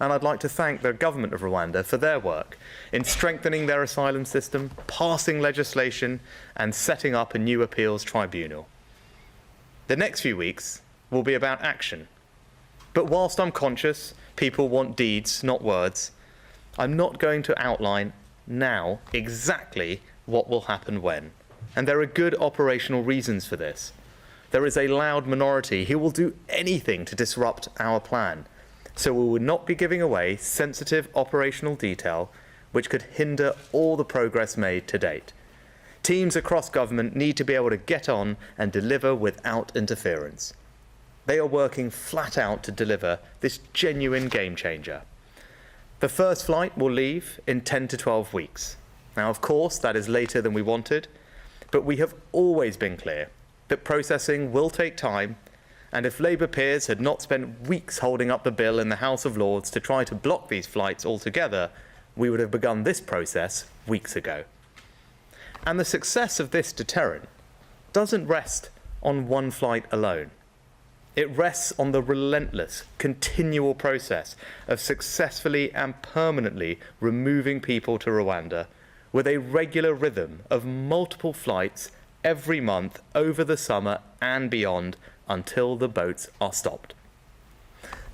and I'd like to thank the government of Rwanda for their work in strengthening their asylum system, passing legislation, and setting up a new appeals tribunal. The next few weeks will be about action. But whilst I'm conscious people want deeds, not words, I'm not going to outline now exactly what will happen when. And there are good operational reasons for this. There is a loud minority who will do anything to disrupt our plan. So we will not be giving away sensitive operational detail which could hinder all the progress made to date. Teams across government need to be able to get on and deliver without interference. They are working flat out to deliver this genuine game changer. The first flight will leave in 10 to 12 weeks. Now, of course, that is later than we wanted, but we have always been clear that processing will take time, and if Labour peers had not spent weeks holding up the bill in the House of Lords to try to block these flights altogether, we would have begun this process weeks ago. And the success of this deterrent doesn't rest on one flight alone. It rests on the relentless, continual process of successfully and permanently removing people to Rwanda with a regular rhythm of multiple flights every month over the summer and beyond until the boats are stopped.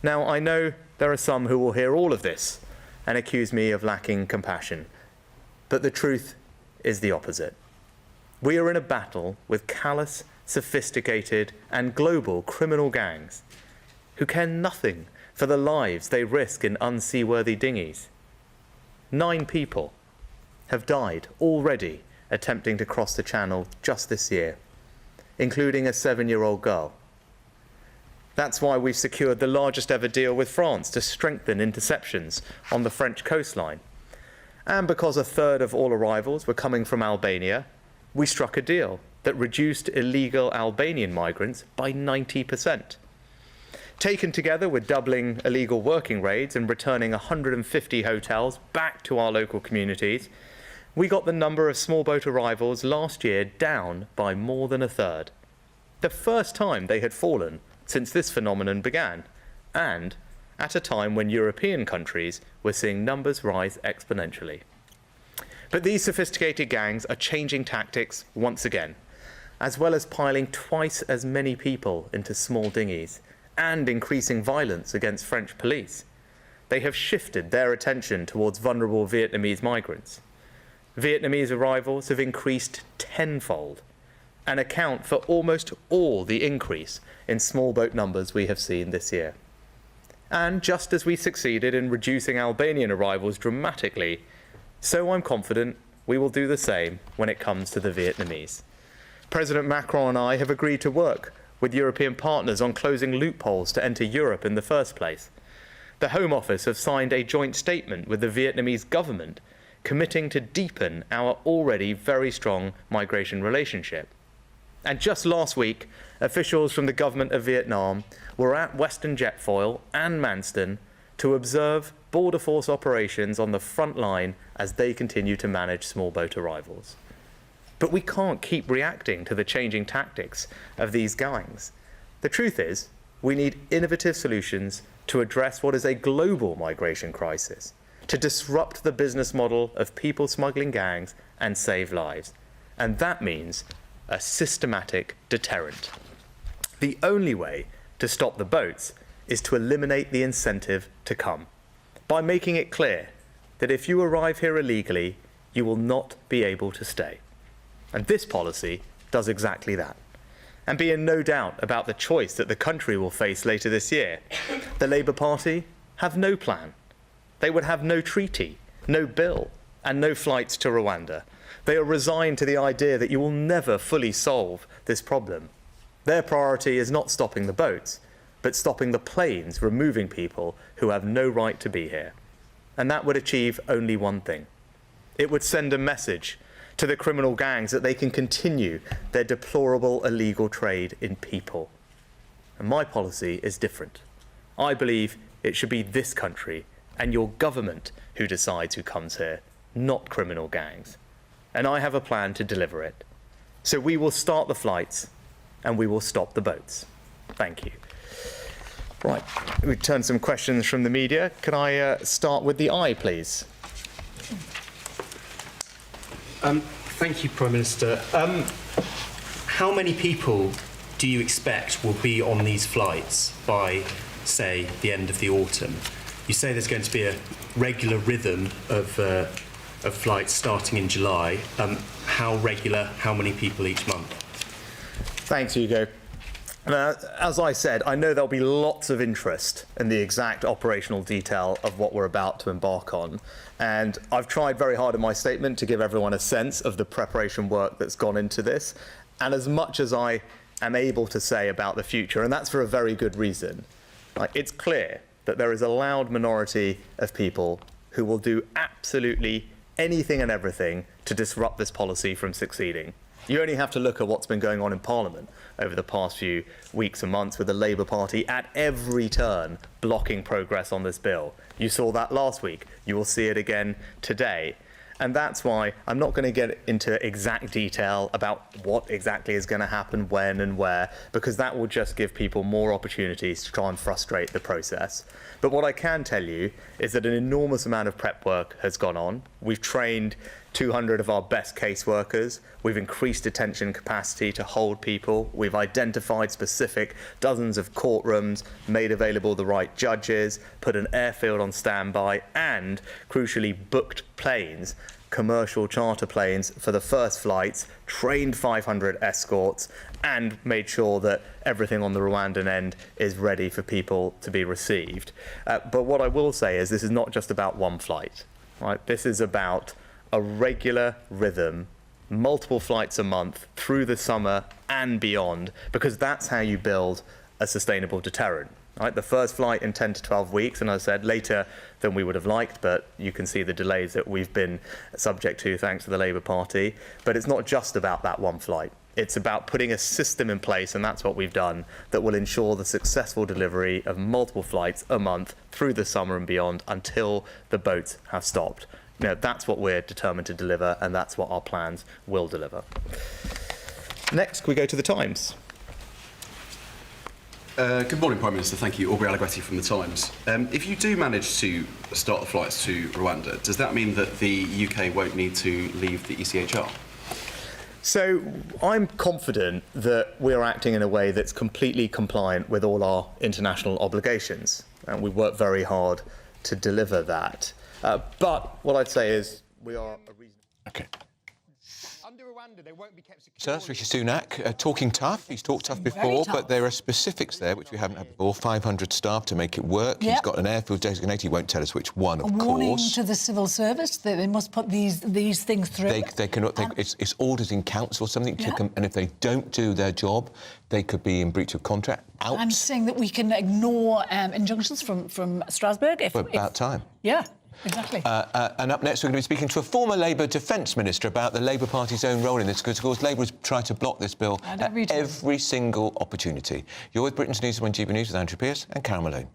Now, I know there are some who will hear all of this and accuse me of lacking compassion, but the truth is the opposite. We are in a battle with callous, sophisticated and global criminal gangs who care nothing for the lives they risk in unseaworthy dinghies. 9 people have died already attempting to cross the channel just this year, including a 7-year-old girl. That's why we've secured the largest ever deal with France to strengthen interceptions on the French coastline. And because a third of all arrivals were coming from Albania, we struck a deal that reduced illegal Albanian migrants by 90%. Taken together with doubling illegal working raids and returning 150 hotels back to our local communities, we got the number of small boat arrivals last year down by more than a third. The first time they had fallen since this phenomenon began, and at a time when European countries were seeing numbers rise exponentially. But these sophisticated gangs are changing tactics once again, as well as piling twice as many people into small dinghies and increasing violence against French police. They have shifted their attention towards vulnerable Vietnamese migrants. Vietnamese arrivals have increased tenfold and account for almost all the increase in small boat numbers we have seen this year. And just as we succeeded in reducing Albanian arrivals dramatically, so I'm confident we will do the same when it comes to the Vietnamese. President Macron and I have agreed to work with European partners on closing loopholes to enter Europe in the first place. The Home Office have signed a joint statement with the Vietnamese government committing to deepen our already very strong migration relationship. And just last week, officials from the government of Vietnam were at Western Jetfoil and Manston to observe border force operations on the front line as they continue to manage small boat arrivals. But we can't keep reacting to the changing tactics of these gangs. The truth is, we need innovative solutions to address what is a global migration crisis, to disrupt the business model of people smuggling gangs and save lives. And that means a systematic deterrent. The only way to stop the boats is to eliminate the incentive to come, by making it clear that if you arrive here illegally, you will not be able to stay. And this policy does exactly that. And be in no doubt about the choice that the country will face later this year. The Labour Party have no plan. They would have no treaty, no bill, and no flights to Rwanda. They are resigned to the idea that you will never fully solve this problem. Their priority is not stopping the boats, but stopping the planes removing people who have no right to be here. And that would achieve only one thing. It would send a message to the criminal gangs that they can continue their deplorable illegal trade in people. And my policy is different. I believe it should be this country and your government who decides who comes here, not criminal gangs. And I have a plan to deliver it. So we will start the flights and we will stop the boats. Thank you. Right, we turn some questions from the media. Can I start with the eye, please? Thank you, Prime Minister. How many people do you expect will be on these flights by, say, the end of the autumn? You say there's going to be a regular rhythm of flights starting in July. How regular? How many people each month? Thanks, Hugo. Now, as I said, I know there'll be lots of interest in the exact operational detail of what we're about to embark on. And I've tried very hard in my statement to give everyone a sense of the preparation work that's gone into this, and as much as I am able to say about the future, and that's for a very good reason. It's clear that there is a loud minority of people who will do absolutely anything and everything to disrupt this policy from succeeding. You only have to look at what's been going on in Parliament over the past few weeks and months with the Labour Party at every turn blocking progress on this bill. You saw that last week. You will see it again today. And that's why I'm not going to get into exact detail about what exactly is going to happen when and where, because that will just give people more opportunities to try and frustrate the process. But what I can tell you is that an enormous amount of prep work has gone on. We've trained 200 of our best caseworkers. We've increased detention capacity to hold people. We've identified specific dozens of courtrooms, made available the right judges, put an airfield on standby, and, crucially, booked planes, commercial charter planes for the first flights, trained 500 escorts, and made sure that everything on the Rwandan end is ready for people to be received. But what I will say is this is not just about one flight, right? This is about a regular rhythm, multiple flights a month through the summer and beyond, because that's how you build a sustainable deterrent. Right? The first flight in 10 to 12 weeks, and as I said, later than we would have liked, but you can see the delays that we've been subject to thanks to the Labour Party. But it's not just about that one flight. It's about putting a system in place, and that's what we've done, that will ensure the successful delivery of multiple flights a month through the summer and beyond until the boats have stopped. You know, that's what we're determined to deliver, and that's what our plans will deliver. Next, we go to the Times. Good morning, Prime Minister. Thank you. Aubrey Allegretti from the Times. If you do manage to start the flights to Rwanda, does that mean that the UK won't need to leave the ECHR? So I'm confident that we're acting in a way that's completely compliant with all our international obligations, and we work very hard to deliver that. But what I'd say is we are a reasonable... OK. So that's Rishi Sunak talking tough. He's talked tough before, but there are specifics there which we haven't had before. 500 staff to make it work. Yep. He's got an airfield designated. He won't tell us which one, of course. A warning to the civil service that they must put these things through. It's orders in council or something, and if they don't do their job, they could be in breach of contract. Out. I'm saying that we can ignore injunctions from Strasbourg. About time. Yeah. Exactly. And up next, we're going to be speaking to a former Labour Defence Minister about the Labour Party's own role in this, because, of course, Labour has tried to block this bill at every single opportunity. You're with Britain's Newsroom on GB News with Andrew Pearce and Karen Malone.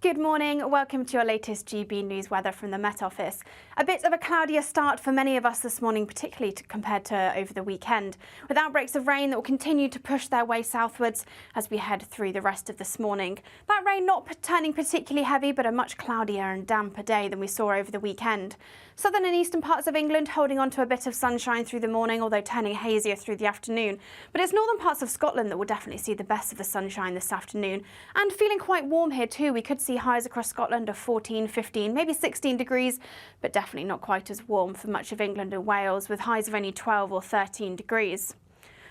Good morning. Welcome to your latest GB News weather from the Met Office. A bit of a cloudier start for many of us this morning, particularly compared to over the weekend, with outbreaks of rain that will continue to push their way southwards as we head through the rest of this morning. That rain not turning particularly heavy, but a much cloudier and damper day than we saw over the weekend. Southern and eastern parts of England holding on to a bit of sunshine through the morning, although turning hazier through the afternoon. But it's northern parts of Scotland that will definitely see the best of the sunshine this afternoon. And feeling quite warm here too. We could see highs across Scotland of 14, 15, maybe 16 degrees, but definitely not quite as warm for much of England and Wales, with highs of only 12 or 13 degrees.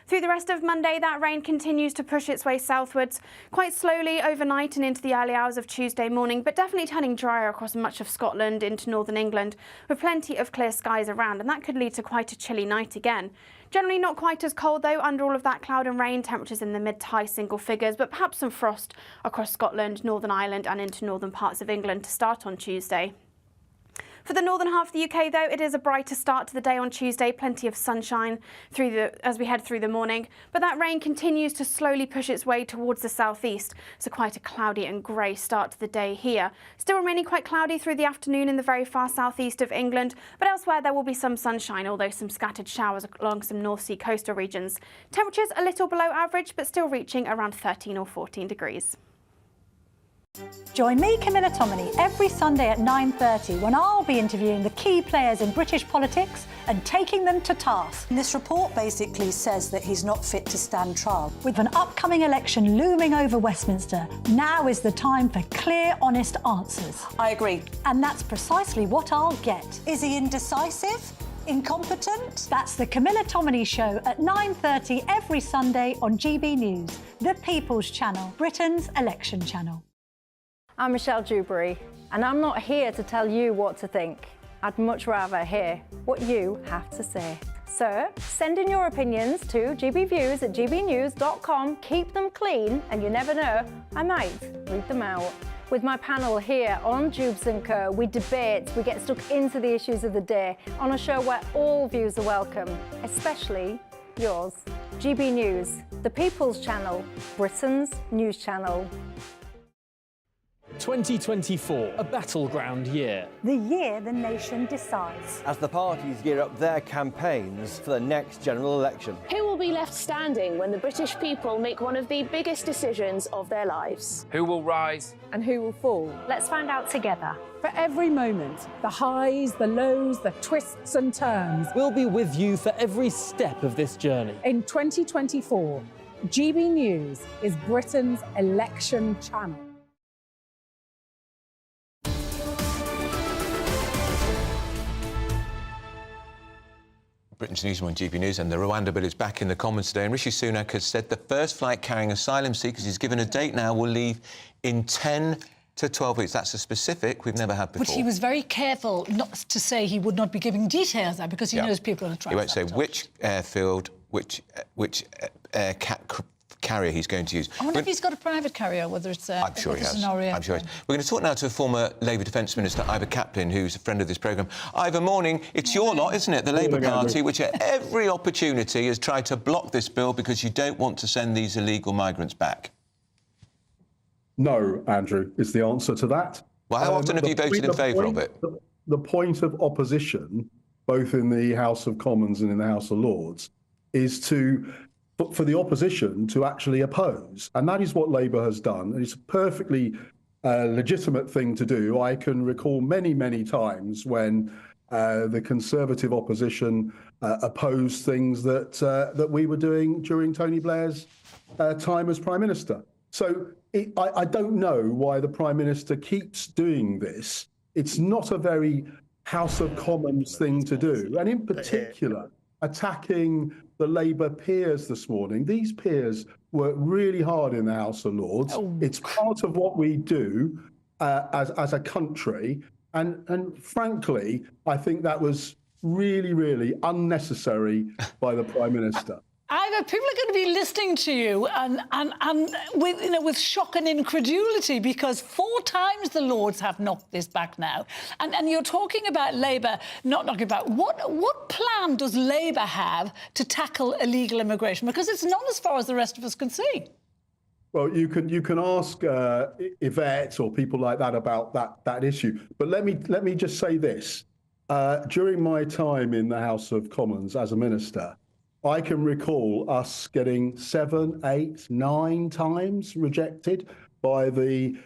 Through the rest of Monday, that rain continues to push its way southwards, quite slowly overnight and into the early hours of Tuesday morning, but definitely turning drier across much of Scotland into northern England, with plenty of clear skies around, and that could lead to quite a chilly night again. Generally not quite as cold, though, under all of that cloud and rain, temperatures in the mid to high single figures, but perhaps some frost across Scotland, Northern Ireland and into northern parts of England to start on Tuesday. For the northern half of the UK, though, it is a brighter start to the day on Tuesday. Plenty of sunshine as we head through the morning. But that rain continues to slowly push its way towards the southeast. So quite a cloudy and grey start to the day here. Still remaining quite cloudy through the afternoon in the very far southeast of England. But elsewhere, there will be some sunshine, although some scattered showers along some North Sea coastal regions. Temperatures a little below average, but still reaching around 13 or 14 degrees. Join me, Camilla Tominey, every Sunday at 9:30 when I'll be interviewing the key players in British politics and taking them to task. This report basically says that he's not fit to stand trial. With an upcoming election looming over Westminster, now is the time for clear, honest answers. I agree. And that's precisely what I'll get. Is he indecisive? Incompetent? That's the Camilla Tominey Show at 9:30 every Sunday on GB News, the People's Channel, Britain's election channel. I'm Michelle Dewberry, and I'm not here to tell you what to think. I'd much rather hear what you have to say. So, send in your opinions to gbviews@gbnews.com. Keep them clean, and you never know, I might read them out. With my panel here on Jubes & Co, we debate, we get stuck into the issues of the day on a show where all views are welcome, especially yours. GB News, the People's Channel, Britain's news channel. 2024, a battleground year. The year the nation decides. As the parties gear up their campaigns for the next general election. Who will be left standing when the British people make one of the biggest decisions of their lives? Who will rise? And who will fall? Let's find out together. For every moment, the highs, the lows, the twists and turns. We'll be with you for every step of this journey. In 2024, GB News is Britain's election channel. Britain's Newsroom on GB News, and the Rwanda bill is back in the Commons today, and Rishi Sunak has said the first flight carrying asylum seekers, he's given a date now, will leave in 10 to 12 weeks. That's a specific we've never had before. But he was very careful not to say he would not be giving details there, because he knows people are trying to... He won't say which airfield, which carrier he's going to use. I wonder if he's got a private carrier, whether it's I'm sure he has. scenario. I'm sure he has. We're going to talk now to former Labour Defence Minister Ivor Kaplan, who's a friend of this programme. Ivor, morning. It's your lot, isn't it? The Labour Party, which at every opportunity has tried to block this bill because you don't want to send these illegal migrants back. No, Andrew, is the answer to that. Well, how often have you voted in favour of it? The point of opposition, both in the House of Commons and in the House of Lords, is for the opposition to actually oppose. And that is what Labour has done. And it's a perfectly legitimate thing to do. I can recall many, many times when the Conservative opposition opposed things that we were doing during Tony Blair's time as Prime Minister. So I don't know why the Prime Minister keeps doing this. It's not a very House of Commons thing to do. And in particular, attacking the Labour peers this morning. These peers work really hard in the House of Lords. It's part of what we do as a country. And frankly, I think that was really, really unnecessary by the Prime Minister. Ivor, people are going to be listening to you and with shock and incredulity, because 4 times the Lords have knocked this back now. And you're talking about Labour not knocking back. What plan does Labour have to tackle illegal immigration? Because it's not as far as the rest of us can see. Well, you can ask Yvette or people like that about that issue. But let me just say this. During my time in the House of Commons as a minister, I can recall us getting 7, 8, 9 times rejected by the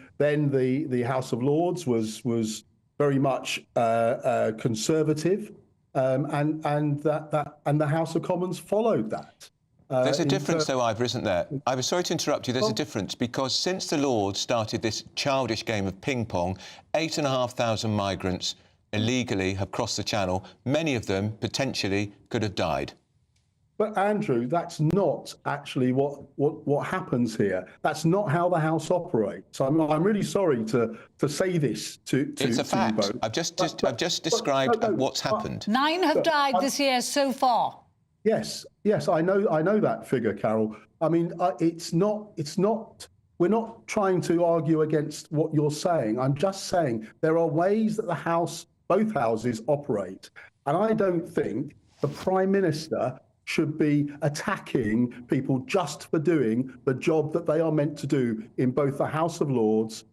House of Lords was very much conservative, and the House of Commons followed that. There's a difference, though, Ivor, isn't there? Ivor, sorry to interrupt you. There's a difference, because since the Lords started this childish game of ping-pong, 8,500 migrants illegally have crossed the Channel. Many of them potentially could have died. But Andrew, that's not actually what happens here. That's not how the House operates. I'm really sorry to say this to it's a fact. You both. I've just described what's happened. 9 have died this year so far. Yes, I know that figure, Carol. I mean, it's not. We're not trying to argue against what you're saying. I'm just saying there are ways that both houses operate, and I don't think the Prime Minister should be attacking people just for doing the job that they are meant to do in both the House of Lords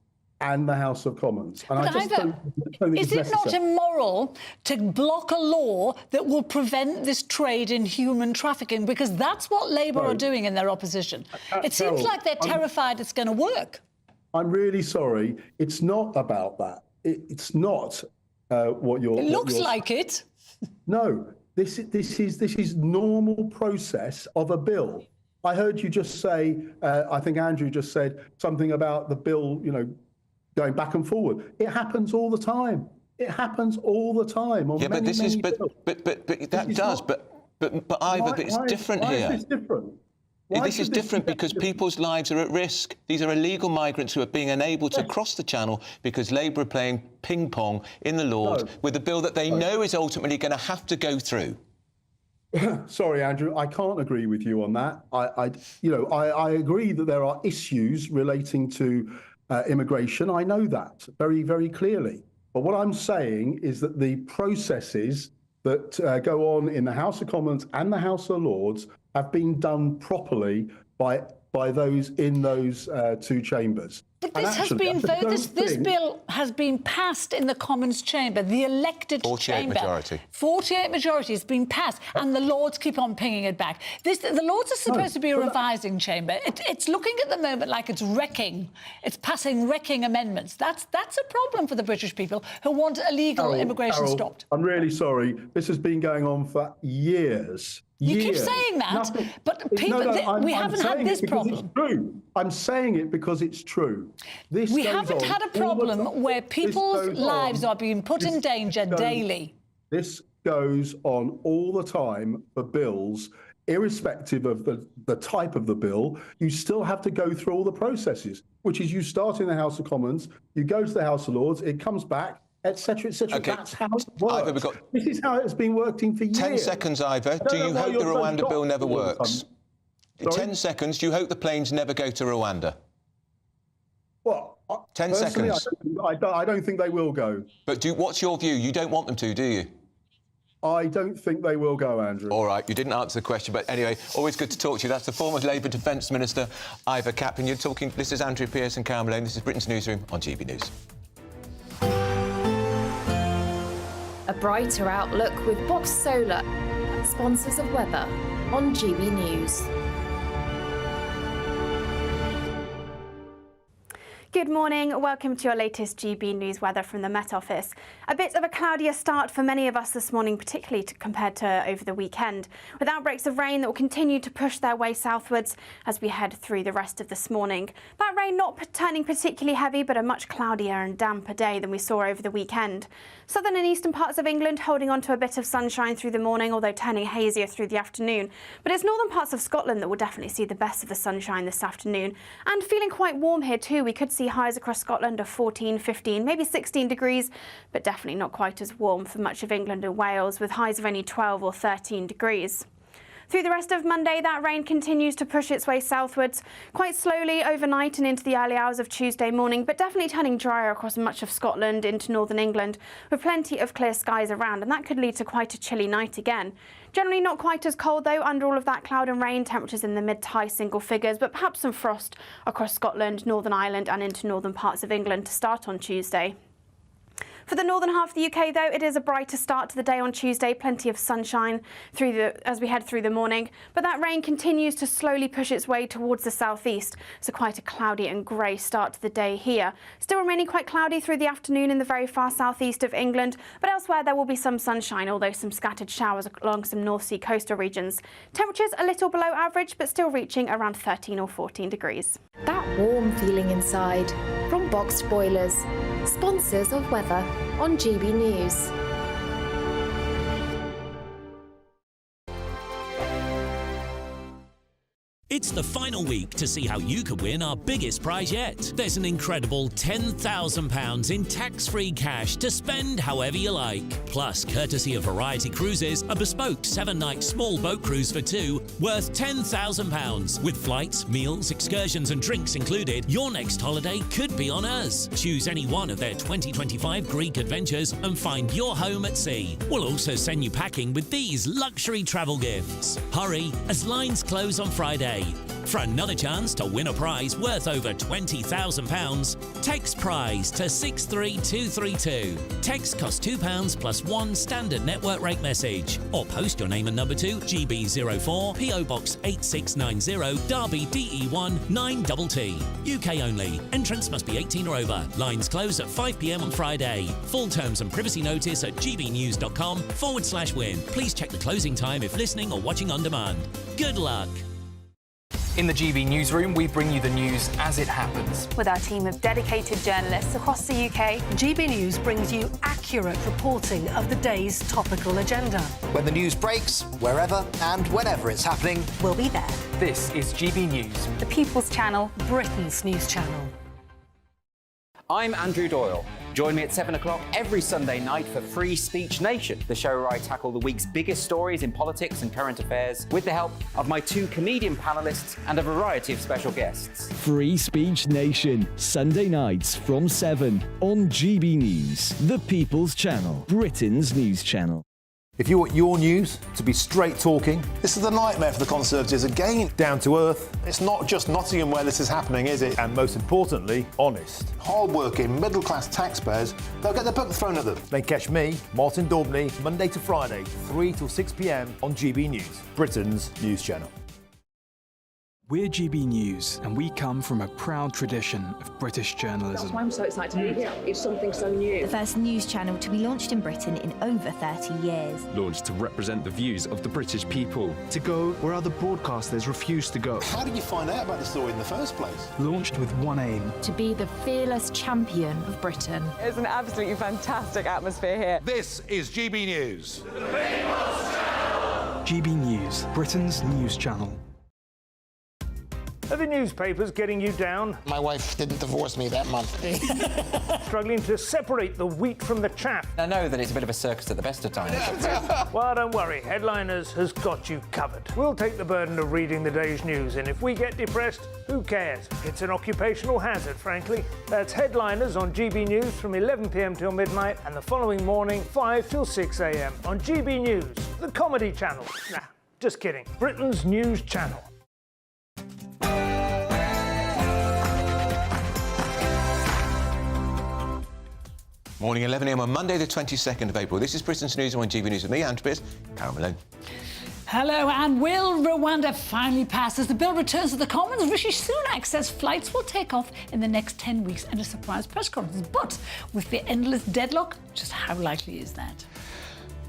and the House of Commons. And I just don't think is it not immoral to block a law that will prevent this trade in human trafficking? Because that's what Labour are doing in their opposition. It seems like they're terrified it's going to work. I'm really sorry. It's not about that. It's not what you're... It looks like it. No. This is normal process of a bill. I heard you just say, I think Andrew just said something about the bill, going back and forward. It happens all the time. It happens all the time. On Yeah, many, but this many is, bills. but that does, but Ivor, but it's different here. Why is this different? This is different because people's lives are at risk. These are illegal migrants who are being unable to cross the channel because Labour are playing ping-pong in the Lords with a bill that they know is ultimately going to have to go through. Sorry, Andrew, I can't agree with you on that. I agree that there are issues relating to immigration. I know that very, very clearly. But what I'm saying is that the processes that go on in the House of Commons and the House of Lords have been done properly by those in those two chambers. But this bill has been passed in the Commons chamber, the elected 48 chamber. majority. 48 majority has been passed, and the Lords keep on pinging it back. The Lords are supposed to be a revising chamber. It's looking at the moment like it's wrecking. It's passing wrecking amendments. That's a problem for the British people who want illegal immigration stopped. I'm really sorry. This has been going on for years. You keep saying that, but people, we haven't had this problem. True. I'm saying it because it's true. We haven't had a problem where people's lives are being put in danger daily. This goes on all the time for bills, irrespective of the type of the bill. You still have to go through all the processes, which is you start in the House of Commons, you go to the House of Lords, it comes back, etc., etc. Okay. That's how it works. Ivor, this is how it's been working for years. 10 seconds, Ivor. Do you hope the Rwanda bill never works? 10 seconds. Do you hope the planes never go to Rwanda? Well, 10 seconds. I don't think they will go. But what's your view? You don't want them to, do you? I don't think they will go, Andrew. All right, you didn't answer the question, but anyway, always good to talk to you. That's the former Labour Defence Minister, Ivor Kaplan. You're talking. This is Andrew Pearce and Karen Malone. This is Britain's Newsroom on GB News. A brighter outlook with Box Solar, sponsors of weather on GB News. Good morning. Welcome to your latest GB News weather from the Met Office. A bit of a cloudier start for many of us this morning, particularly compared to over the weekend, with outbreaks of rain that will continue to push their way southwards as we head through the rest of this morning. That rain not turning particularly heavy, but a much cloudier and damper day than we saw over the weekend. Southern and eastern parts of England holding on to a bit of sunshine through the morning, although turning hazier through the afternoon. But it's northern parts of Scotland that will definitely see the best of the sunshine this afternoon. And feeling quite warm here too. We could see highs across Scotland of 14, 15, maybe 16 degrees, but definitely not quite as warm for much of England and Wales, with highs of only 12 or 13 degrees. Through the rest of Monday, that rain continues to push its way southwards, quite slowly overnight and into the early hours of Tuesday morning, but definitely turning drier across much of Scotland into northern England, with plenty of clear skies around, and that could lead to quite a chilly night again. Generally not quite as cold, though, under all of that cloud and rain, temperatures in the mid to high single figures, but perhaps some frost across Scotland, Northern Ireland and into northern parts of England to start on Tuesday. For the northern half of the UK, though, it is a brighter start to the day on Tuesday. Plenty of sunshine as we head through the morning. But that rain continues to slowly push its way towards the southeast. So quite a cloudy and grey start to the day here. Still remaining quite cloudy through the afternoon in the very far southeast of England. But elsewhere, there will be some sunshine, although some scattered showers along some North Sea coastal regions. Temperatures a little below average, but still reaching around 13 or 14 degrees. That warm feeling inside from Boxed Boilers, sponsors of weather on GB News. It's the final week to see how you could win our biggest prize yet. There's an incredible £10,000 in tax-free cash to spend however you like. Plus, courtesy of Variety Cruises, a bespoke 7-night small boat cruise for two worth £10,000. With flights, meals, excursions and drinks included, your next holiday could be on us. Choose any one of their 2025 Greek adventures and find your home at sea. We'll also send you packing with these luxury travel gifts. Hurry, as lines close on Friday. For another chance to win a prize worth over £20,000, text prize to 63232. Text costs £2 plus one standard network rate message. Or post your name and number to GB04 PO Box 8690 Derby DE1 9TT. UK only. Entrance must be 18 or over. Lines close at 5 p.m. on Friday. Full terms and privacy notice at gbnews.com/win. Please check the closing time if listening or watching on demand. Good luck. In the GB Newsroom, we bring you the news as it happens. With our team of dedicated journalists across the UK, GB News brings you accurate reporting of the day's topical agenda. When the news breaks, wherever and whenever it's happening, We'll be there. This is GB News. the People's Channel. Britain's news channel. I'm Andrew Doyle. Join me at 7 o'clock every Sunday night for Free Speech Nation, the show where I tackle the week's biggest stories in politics and current affairs with the help of my 2 comedian panellists and a variety of special guests. Free Speech Nation, Sunday nights from 7 on GB News, the People's Channel, Britain's news channel. If you want your news to be straight talking, This is a nightmare for the Conservatives again. down to earth, It's not just Nottingham where this is happening, is it? and most importantly, honest, Hard-working, middle-class taxpayers, they'll get the book thrown at them. then catch me, Martin Daubney, Monday to Friday, 3 till 6 p.m. on GB News, Britain's news channel. We're GB News, and we come from a proud tradition of British journalism. I'm so excited to be here. It's something so new. The first news channel to be launched in Britain in over 30 years. Launched to represent the views of the British people. To go where other broadcasters refuse to go. How did you find out about the story in the first place? Launched with one aim. To be the fearless champion of Britain. It's an absolutely fantastic atmosphere here. This is GB News. GB News, Britain's news channel. Are the newspapers getting you down? My wife didn't divorce me that month. Struggling to separate the wheat from the chaff? I know that it's a bit of a circus at the best of times. Well, don't worry, Headliners has got you covered. We'll take the burden of reading the day's news, and if we get depressed, who cares? It's an occupational hazard, frankly. That's Headliners on GB News from 11 p.m. till midnight, and the following morning, 5 till 6 a.m. on GB News, the comedy channel. Nah, just kidding. Britain's news channel. Morning, 11 a.m. on Monday, the 22nd of April. This is Britain's News on GB News with me, Andrew Pierce, Carol Malone. Hello, and will Rwanda finally pass? As the bill returns to the Commons, Rishi Sunak says flights will take off in the next 10 weeks in a surprise press conference. But with the endless deadlock, just how likely is that?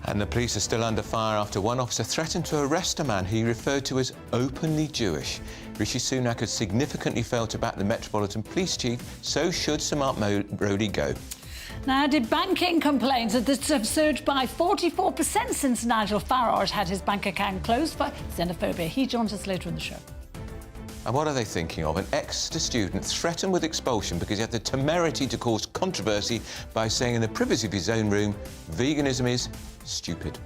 And the police are still under fire after one officer threatened to arrest a man he referred to as openly Jewish. Rishi Sunak has significantly failed to back the Metropolitan Police Chief, so should Sir Mark Rowley go. Now, debunking complaints that this have surged by 44% since Nigel Farage had his bank account closed for xenophobia. He joins us later in the show. And what are they thinking of? An Exeter student threatened with expulsion because he had the temerity to cause controversy by saying in the privacy of his own room, veganism is stupid.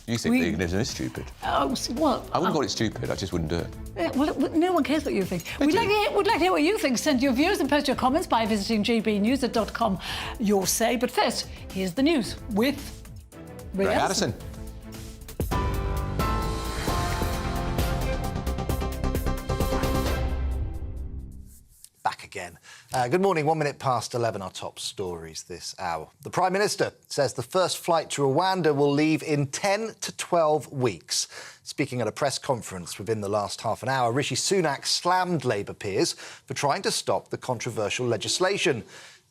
You think veganism is stupid? Oh, well... I wouldn't call it stupid, I just wouldn't do it. Well, no one cares what you think. We'd like to hear what you think. Send your views and post your comments by visiting gbnews.com. Your say. But first, here's the news with Ray Addison. Back again. Good morning. 1 minute past 11, our top stories this hour. The Prime Minister says the first flight to Rwanda will leave in 10 to 12 weeks. Speaking at a press conference within the last half an hour, Rishi Sunak slammed Labour peers for trying to stop the controversial legislation.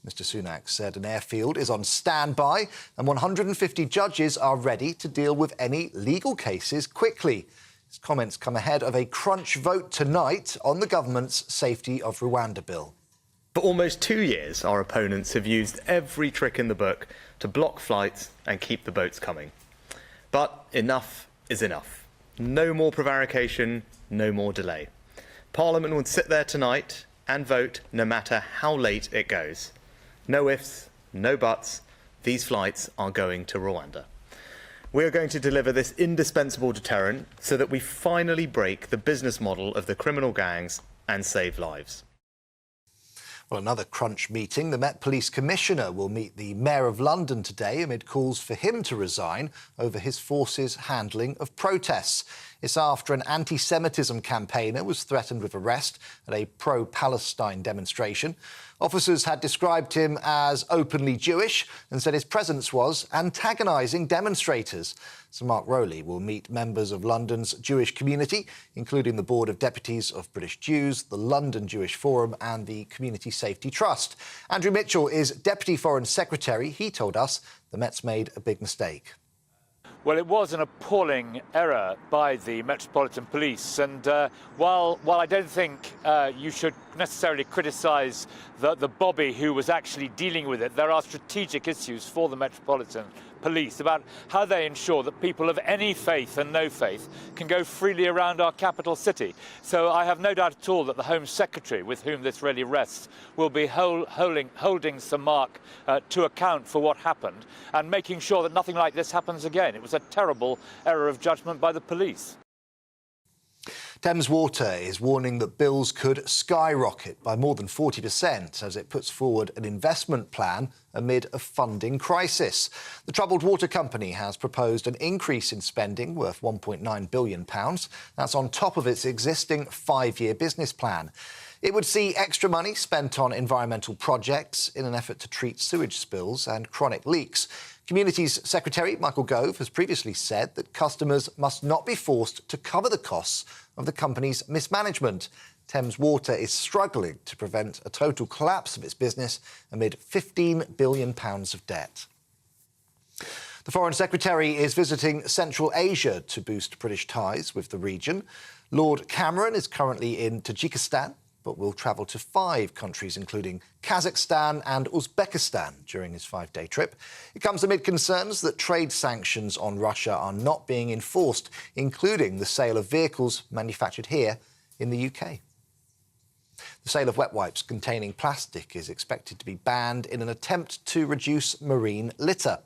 Mr Sunak said an airfield is on standby and 150 judges are ready to deal with any legal cases quickly. His comments come ahead of a crunch vote tonight on the government's Safety of Rwanda bill. For almost 2 years, our opponents have used every trick in the book to block flights and keep the boats coming. But enough is enough. No more prevarication, no more delay. Parliament will sit there tonight and vote no matter how late it goes. No ifs, no buts. These flights are going to Rwanda. We are going to deliver this indispensable deterrent so that we finally break the business model of the criminal gangs and save lives. Well, another crunch meeting. The Met Police Commissioner will meet the Mayor of London today amid calls for him to resign over his force's handling of protests. It's after an anti-Semitism campaigner was threatened with arrest at a pro-Palestine demonstration. Officers had described him as openly Jewish and said his presence was antagonising demonstrators. Sir Mark Rowley will meet members of London's Jewish community, including the Board of Deputies of British Jews, the London Jewish Forum and the Community Safety Trust. Andrew Mitchell is Deputy Foreign Secretary. He told us the Met's made a big mistake. Well, it was an appalling error by the Metropolitan Police, and while I don't think you should necessarily criticise the Bobby who was actually dealing with it, there are strategic issues for the Metropolitan Police about how they ensure that people of any faith and no faith can go freely around our capital city. So I have no doubt at all that the Home Secretary, with whom this really rests, will be holding Sir Mark to account for what happened and making sure that nothing like this happens again. It was a terrible error of judgment by the police. Thames Water is warning that bills could skyrocket by more than 40% as it puts forward an investment plan amid a funding crisis. The troubled water company has proposed an increase in spending worth £1.9 billion. That's on top of its existing 5-year business plan. It would see extra money spent on environmental projects in an effort to treat sewage spills and chronic leaks. Communities Secretary Michael Gove has previously said that customers must not be forced to cover the costs of the company's mismanagement. Thames Water is struggling to prevent a total collapse of its business amid £15 billion of debt. The Foreign Secretary is visiting Central Asia to boost British ties with the region. Lord Cameron is currently in Tajikistan, but will travel to 5 countries, including Kazakhstan and Uzbekistan, during his 5-day trip. It comes amid concerns that trade sanctions on Russia are not being enforced, including the sale of vehicles manufactured here in the UK. The sale of wet wipes containing plastic is expected to be banned in an attempt to reduce marine litter.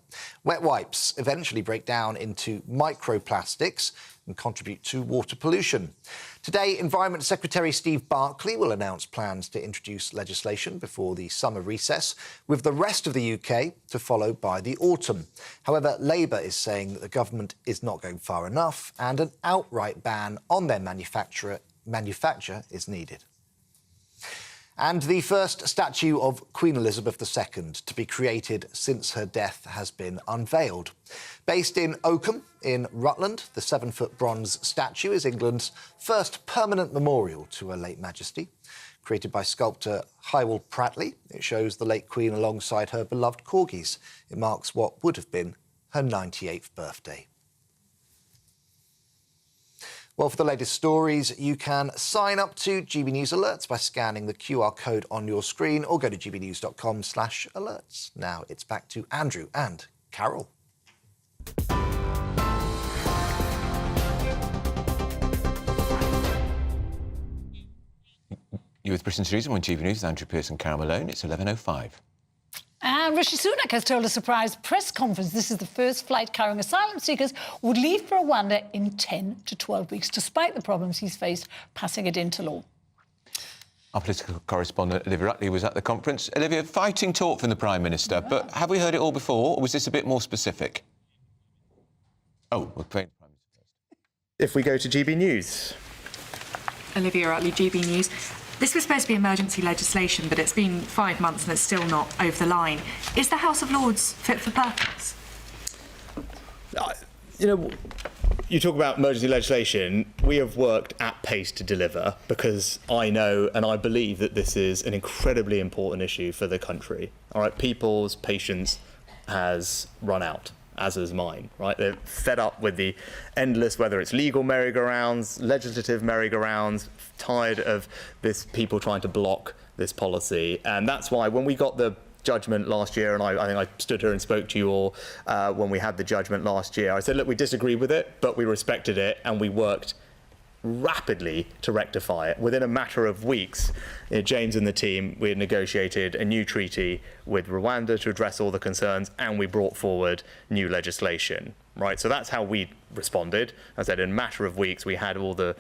Wet wipes eventually break down into microplastics and contribute to water pollution. Today, Environment Secretary Steve Barclay will announce plans to introduce legislation before the summer recess, with the rest of the UK to follow by the autumn. However, Labour is saying that the government is not going far enough and an outright ban on their manufacture is needed. And the first statue of Queen Elizabeth II to be created since her death has been unveiled. Based in Oakham, in Rutland, the 7-foot bronze statue is England's first permanent memorial to her late Majesty. Created by sculptor Hywel Pratley, it shows the late Queen alongside her beloved corgis. It marks what would have been her 98th birthday. Well, for the latest stories, you can sign up to GB News Alerts by scanning the QR code on your screen or go to gbnews.com/alerts. Now it's back to Andrew and Carol. You're with Britain's Newsroom on GB News with Andrew Pearce and Carol Malone. It's 11:05. And Rishi Sunak has told a surprise press conference this is the first flight carrying asylum seekers would leave for Rwanda in 10 to 12 weeks, despite the problems he's faced passing it into law. Our political correspondent Olivia Utley was at the conference. Olivia, fighting talk from the Prime Minister, but have we heard it all before, or was this a bit more specific? Oh, we're playing the Prime Minister first. If we go to GB News. Olivia Utley, GB News. This was supposed to be emergency legislation, but it's been 5 months and it's still not over the line. Is the House of Lords fit for purpose? You talk about emergency legislation. We have worked at pace to deliver because I know and I believe that this is an incredibly important issue for the country. All right, people's patience has run out, as is mine, right? They're fed up with the endless, whether it's legal merry-go-rounds, legislative merry-go-rounds, tired of this people trying to block this policy. And that's why when we got the judgment last year, and I think I stood here and spoke to you all when we had the judgment last year, I said, look, we disagree with it, but we respected it and we worked rapidly to rectify it. Within a matter of weeks, James and the team, we had negotiated a new treaty with Rwanda to address all the concerns, and we brought forward new legislation. Right, so that's how we responded. As I said, in a matter of weeks, we had all the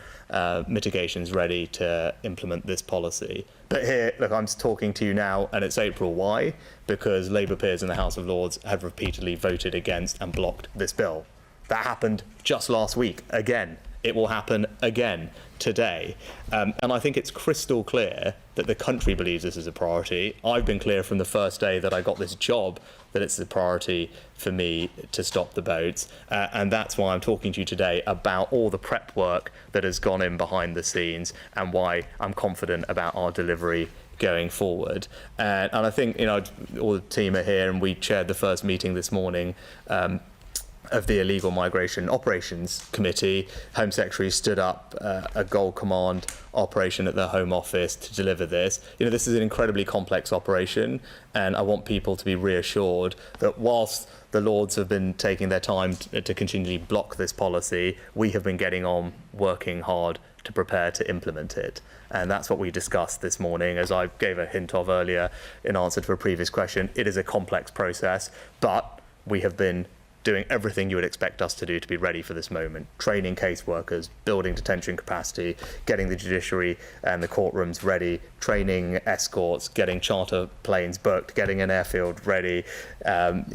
mitigations ready to implement this policy. But here, look, I'm talking to you now, and it's April. Why? Because Labour peers in the House of Lords have repeatedly voted against and blocked this bill. That happened just last week, again. It will happen again today. And I think it's crystal clear that the country believes this is a priority. I've been clear from the first day that I got this job that it's a priority for me to stop the boats. And that's why I'm talking to you today about all the prep work that has gone in behind the scenes and why I'm confident about our delivery going forward. And I think, all the team are here and we chaired the first meeting this morning of the Illegal Migration Operations Committee. Home Secretary stood up a Gold Command operation at the Home Office to deliver this. This is an incredibly complex operation, and I want people to be reassured that whilst the Lords have been taking their time to continually block this policy, we have been getting on working hard to prepare to implement it. And that's what we discussed this morning, as I gave a hint of earlier in answer to a previous question. It is a complex process, but we have been doing everything you would expect us to do to be ready for this moment. Training caseworkers, building detention capacity, getting the judiciary and the courtrooms ready, training escorts, getting charter planes booked, getting an airfield ready,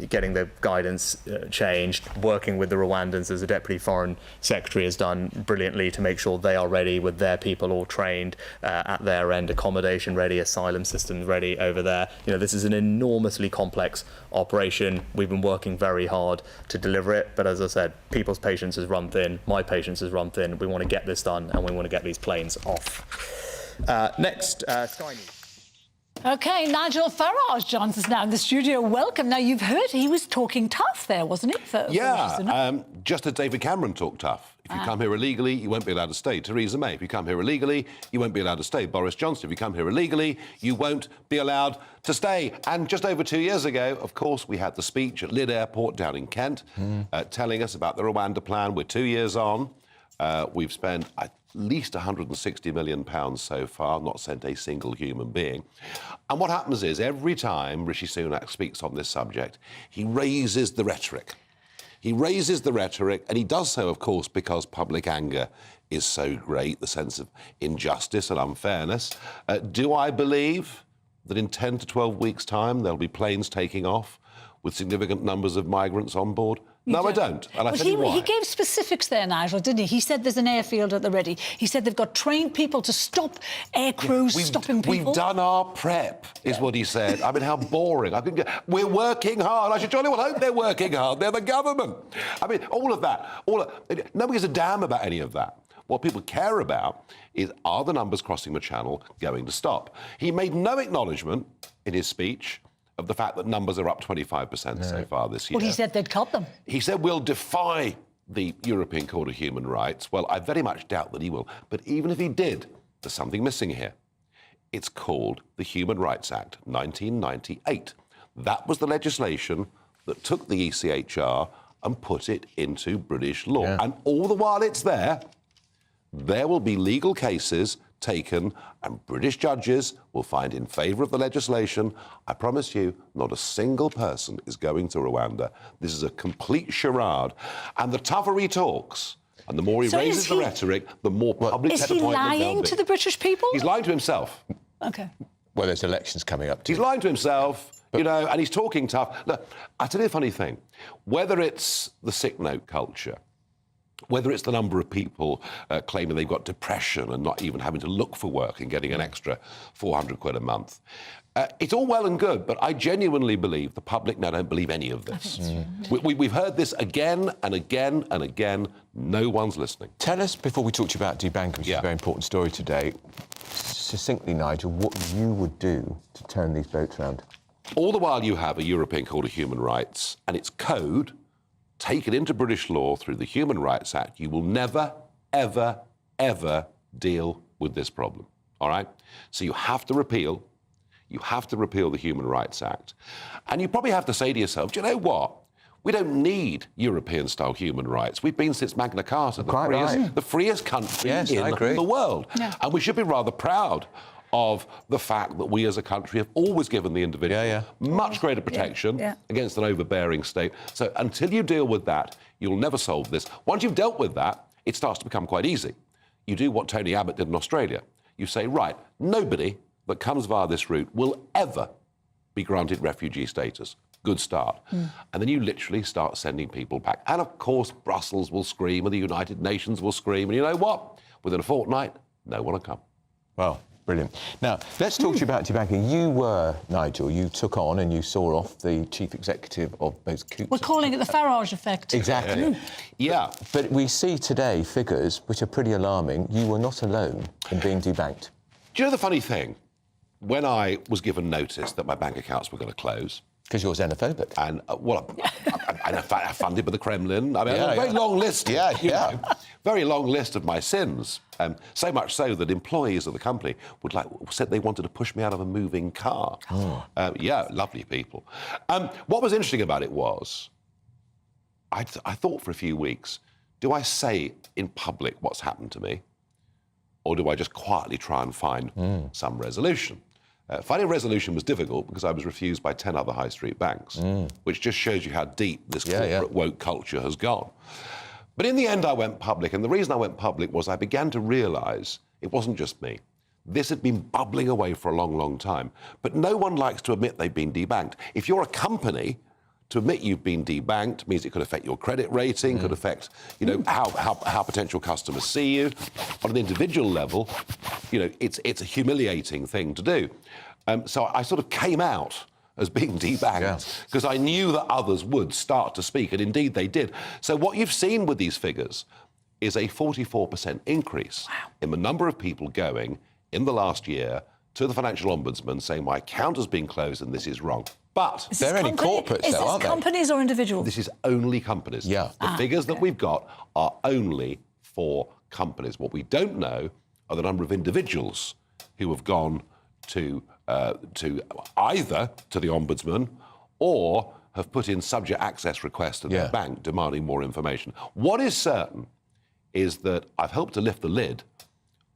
getting the guidance changed, working with the Rwandans, as the Deputy Foreign Secretary has done brilliantly, to make sure they are ready with their people all trained at their end, accommodation ready, asylum systems ready over there. This is an enormously complex operation. We've been working very hard to deliver it, but as I said, people's patience has run thin, my patience has run thin. We want to get this done and we want to get these planes off. Next, Sky News. OK, Nigel Farage joins us now in the studio. Welcome. Now, you've heard he was talking tough there, wasn't he? Just as David Cameron talked tough. If you come here illegally, you won't be allowed to stay. Theresa May, if you come here illegally, you won't be allowed to stay. Boris Johnson, if you come here illegally, you won't be allowed to stay. And just over 2 years ago, of course, we had the speech at Lyd Airport down in Kent, telling us about the Rwanda plan. We're 2 years on. We've spent at least £160 million so far, not sent a single human being. And what happens is, every time Rishi Sunak speaks on this subject, he raises the rhetoric. He raises the rhetoric, and he does so, of course, because public anger is so great, the sense of injustice and unfairness. Do I believe that in 10 to 12 weeks' time there'll be planes taking off with significant numbers of migrants on board? No, I don't. And I tell you why. He gave specifics there, Nigel, didn't he? He said there's an airfield at the ready. He said they've got trained people to stop air crews stopping people. We've done our prep, is what he said. I mean, how boring. We're working hard. I should jolly well hope they're working hard. They're the government. I mean, all of that. Nobody gives a damn about any of that. What people care about is, are the numbers crossing the channel going to stop? He made no acknowledgement in his speech of the fact that numbers are up 25% so far this year. Well, he said they'd cut them. He said we'll defy the European Court of Human Rights. Well, I very much doubt that he will. But even if he did, there's something missing here. It's called the Human Rights Act, 1998. That was the legislation that took the ECHR and put it into British law. Yeah. And all the while it's there will be legal cases taken, and British judges will find in favour of the legislation. I promise you, not a single person is going to Rwanda. This is a complete charade. And the tougher he talks, and the more he raises the rhetoric, the more public disappointment there'll be. Is he lying to the British people? He's lying to himself. OK. Well, there's elections coming up too. He's lying to himself, and he's talking tough. Look, I'll tell you a funny thing. Whether it's the sick note culture, whether it's the number of people claiming they've got depression and not even having to look for work and getting an extra 400 quid a month, it's all well and good, but I genuinely believe the public now don't believe any of this. We've heard this again and again and again. No one's listening. Tell us, before we talk to you about debanking, which is a very important story today, succinctly, Nigel, what you would do to turn these boats around. All the while you have a European Court of Human Rights and its code taken into British law through the Human Rights Act, you will never, ever, ever deal with this problem, all right? So you have to repeal the Human Rights Act. And you probably have to say to yourself, do you know what? We don't need European-style human rights. We've been since Magna Carta, the freest country in the world. Yeah. And we should be rather proud of the fact that we as a country have always given the individual much greater protection against an overbearing state. So until you deal with that, you'll never solve this. Once you've dealt with that, it starts to become quite easy. You do what Tony Abbott did in Australia. You say, right, nobody that comes via this route will ever be granted refugee status. Good start. And then you literally start sending people back. And of course, Brussels will scream and the United Nations will scream. And you know what? Within a fortnight, no one will come. Well, brilliant. Now, let's talk to you about debanking. You were, Nigel, you took on and you saw off the chief executive of both Coops. We're calling it the Farage effect. Exactly. Yeah. But we see today figures which are pretty alarming. You were not alone in being debanked. Do you know the funny thing? When I was given notice that my bank accounts were going to close... Because you're xenophobic. And, I'm funded by the Kremlin. I mean, a very long list. Very long list of my sins. So much so that employees of the company said they wanted to push me out of a moving car. Lovely people. What was interesting about it was, I thought for a few weeks, do I say in public what's happened to me? Or do I just quietly try and find some resolution? Finding a resolution was difficult because I was refused by 10 other high street banks, which just shows you how deep this corporate woke culture has gone. But in the end, I went public, and the reason I went public was I began to realise it wasn't just me. This had been bubbling away for a long, long time, but no one likes to admit they've been debanked. If you're a company, to admit you've been debanked means it could affect your credit rating, could affect, how potential customers see you. On an individual level, it's a humiliating thing to do. So I sort of came out as being debanked because I knew that others would start to speak, and indeed they did. So what you've seen with these figures is a 44% increase in the number of people going in the last year to the Financial Ombudsman saying my account has been closed and this is wrong. But they're only corporates, though, aren't they? Is this companies or individuals? This is only companies. The figures that we've got are only for companies. What we don't know are the number of individuals who have gone to either to the Ombudsman or have put in subject access requests to their bank demanding more information. What is certain is that I've helped to lift the lid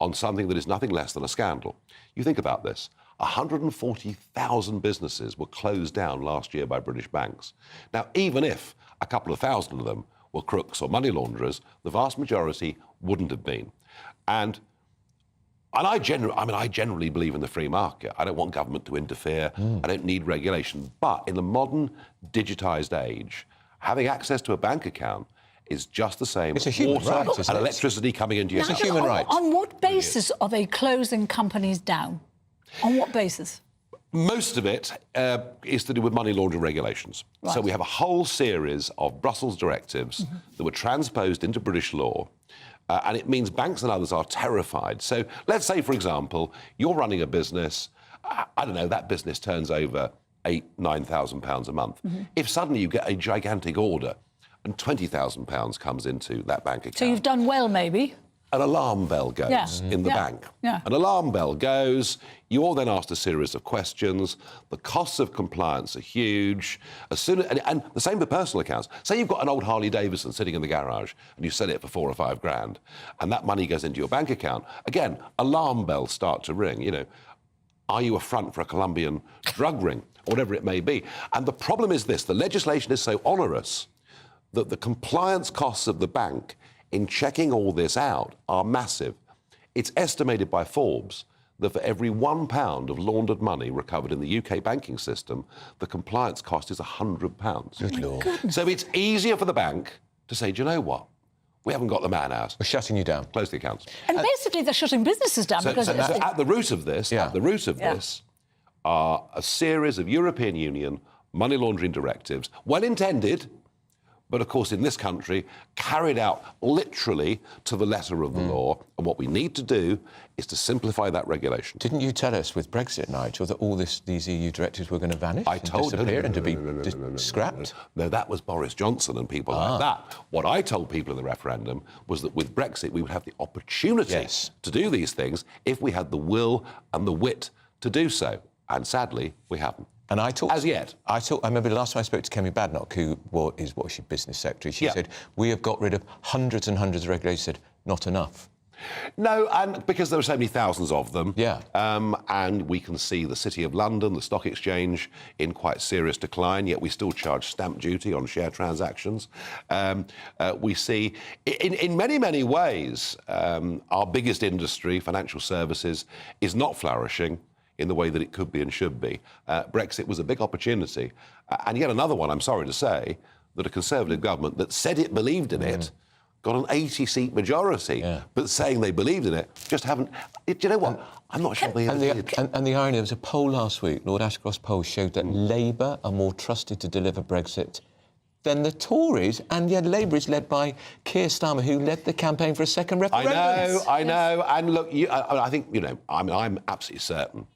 on something that is nothing less than a scandal. You think about this. 140,000 businesses were closed down last year by British banks. Now, even if a couple of thousand of them were crooks or money launderers, the vast majority wouldn't have been. And I generally believe in the free market. I don't want government to interfere. I don't need regulation. But in the modern digitised age, having access to a bank account is just the same as water and electricity coming into your house. It's a human right. On what basis are they closing companies down? On what basis? Most of it is to do with money laundering regulations. So we have a whole series of Brussels directives that were transposed into British law, and it means banks and others are terrified. So let's say, for example, you're running a business, I don't know, that business turns over £9,000 a month. If suddenly you get a gigantic order and £20,000 comes into that bank account... So you've done well, maybe? An alarm bell goes in the bank. An alarm bell goes, you're then asked a series of questions, the costs of compliance are huge, and the same for personal accounts. Say you've got an old Harley Davidson sitting in the garage and you sell it for £4 or £5 grand, and that money goes into your bank account. Again, alarm bells start to ring, Are you a front for a Colombian drug ring, or whatever it may be? And the problem is this, the legislation is so onerous that the compliance costs of the bank in checking all this out are massive. It's estimated by Forbes that for every £1 of laundered money recovered in the UK banking system, the compliance cost is £100. Good Lord. So it's easier for the bank to say, do you know what? We haven't got the man out. We're shutting you down. Close the accounts. And basically they're shutting businesses down because... So at the root of this, this are a series of European Union money laundering directives, well-intended, but of course in this country carried out literally to the letter of the law. And what we need to do is to simplify that regulation. Didn't you tell us with Brexit, Nigel, that all these EU directives were going to vanish? I told disappear and to be scrapped? No, that was Boris Johnson and people like that. What I told people in the referendum was that with Brexit we would have the opportunity to do these things if we had the will and the wit to do so. And sadly, we haven't. And I talked... As yet. I remember the last time I spoke to Kemi Badnock, who is business secretary, she said, we have got rid of hundreds and hundreds of regulations. She said, not enough. No, and because there are so many thousands of them, and we can see the City of London, the Stock Exchange, in quite serious decline, yet we still charge stamp duty on share transactions. We see, in many, many ways, our biggest industry, financial services, is not flourishing. in the way that it could be and should be. Brexit was a big opportunity. And yet another one, I'm sorry to say, that a Conservative government that said it believed in it got an 80-seat majority, but saying they believed in it just haven't... Do you know what? I'm not sure they ever did. And the irony, there was a poll last week, Lord Ashcroft's poll showed that Labour are more trusted to deliver Brexit than the Tories, and yet Labour is led by Keir Starmer, who led the campaign for a second referendum. I know. And look, I think, you know, I'm absolutely certain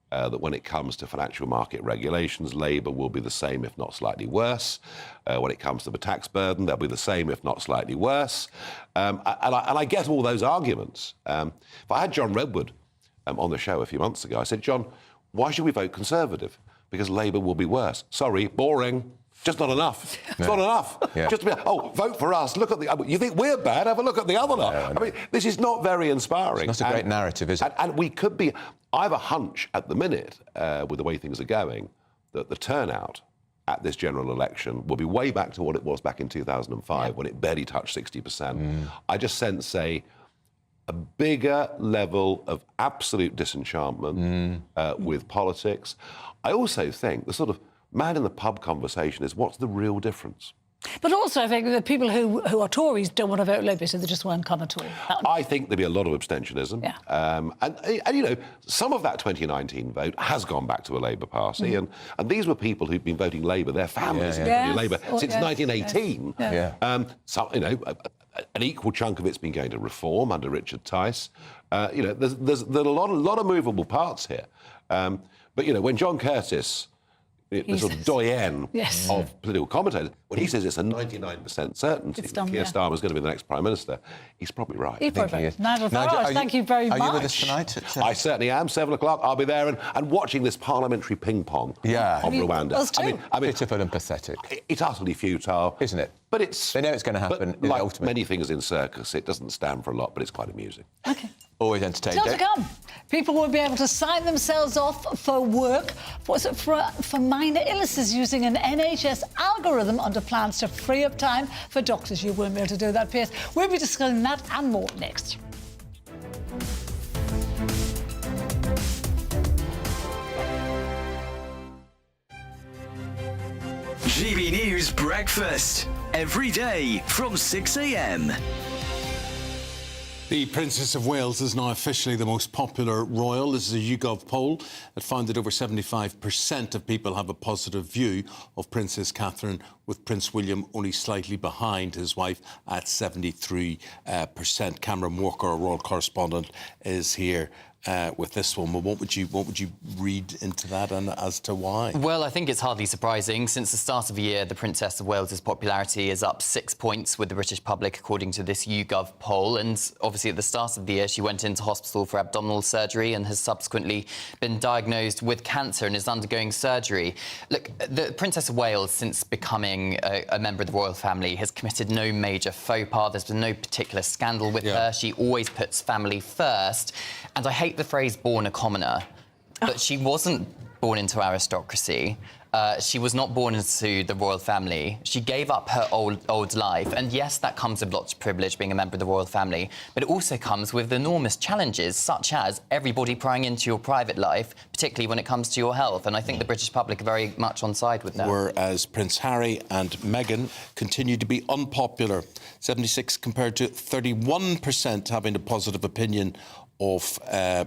that when it comes to financial market regulations, Labour will be the same, if not slightly worse. When it comes to the tax burden, they'll be the same, if not slightly worse. And I get all those arguments. If I had John Redwood on the show a few months ago, I said, John, why should we vote Conservative? Because Labour will be worse. Sorry, boring. Just not enough. It's not enough. Just to be, vote for us. Look at the... You think we're bad? Have a look at the other lot. I mean, this is not very inspiring. It's not a great narrative, is it? And we could be... I have a hunch at the minute, with the way things are going, that the turnout at this general election will be way back to what it was back in 2005, when it barely touched 60%. I just sense a bigger level of absolute disenchantment with politics. I also think the sort of man-in-the-pub conversation is, what's the real difference? But also, I think the people who are Tories don't want to vote Labour, so they just won't come at all. I think there'll be a lot of abstentionism. And, you know, some of that 2019 vote has gone back to a Labour Party, and these were people who've been voting Labour, their families have been voting Labour since 1918. So, you know, an equal chunk of it's been going to Reform under Richard Tice. You know, there's a lot of movable parts here. But, you know, when John Curtis... the sort of doyen of political commentators, when he says it's a 99% certainty that Keir Starmer is going to be the next Prime Minister, he's probably right. He's probably right. Nigel Farage, thank you very much. Are you with us tonight? I certainly am. 7 o'clock, I'll be there and watching this parliamentary ping-pong of Rwanda. Us too. I mean, pitiful and pathetic. It's utterly futile. Isn't it? But it's... They know it's going to happen. But like many things in circus, it doesn't stand for a lot, but it's quite amusing. OK. Always entertaining. Still to come. People will be able to sign themselves off for work for minor illnesses using an NHS algorithm under plans to free up time for doctors. You won't be able to do that, Piers. We'll be discussing that and more next. GB News Breakfast. Every day from 6 a.m. The Princess of Wales is now officially the most popular royal. This is a YouGov poll that found that over 75% of people have a positive view of Princess Catherine, with Prince William only slightly behind his wife at 73%. Cameron Walker, our royal correspondent, is here with this one. But what would you read into that, and as to why? Well, I think it's hardly surprising. Since the start of the year, the Princess of Wales's popularity is up 6 points with the British public, according to this YouGov poll. And obviously, at the start of the year, she went into hospital for abdominal surgery and has subsequently been diagnosed with cancer and is undergoing surgery. Look, the Princess of Wales, since becoming a member of the royal family, has committed no major faux pas. There's been no particular scandal with her. She always puts family first. And I hate the phrase born a commoner, but she wasn't born into aristocracy. She was not born into the royal family. She gave up her old life. And yes, that comes with lots of privilege, being a member of the royal family, but it also comes with enormous challenges, such as everybody prying into your private life, particularly when it comes to your health. And I think the British public are very much on side with that. Whereas Prince Harry and Meghan continue to be unpopular. 76 compared to 31% having a positive opinion of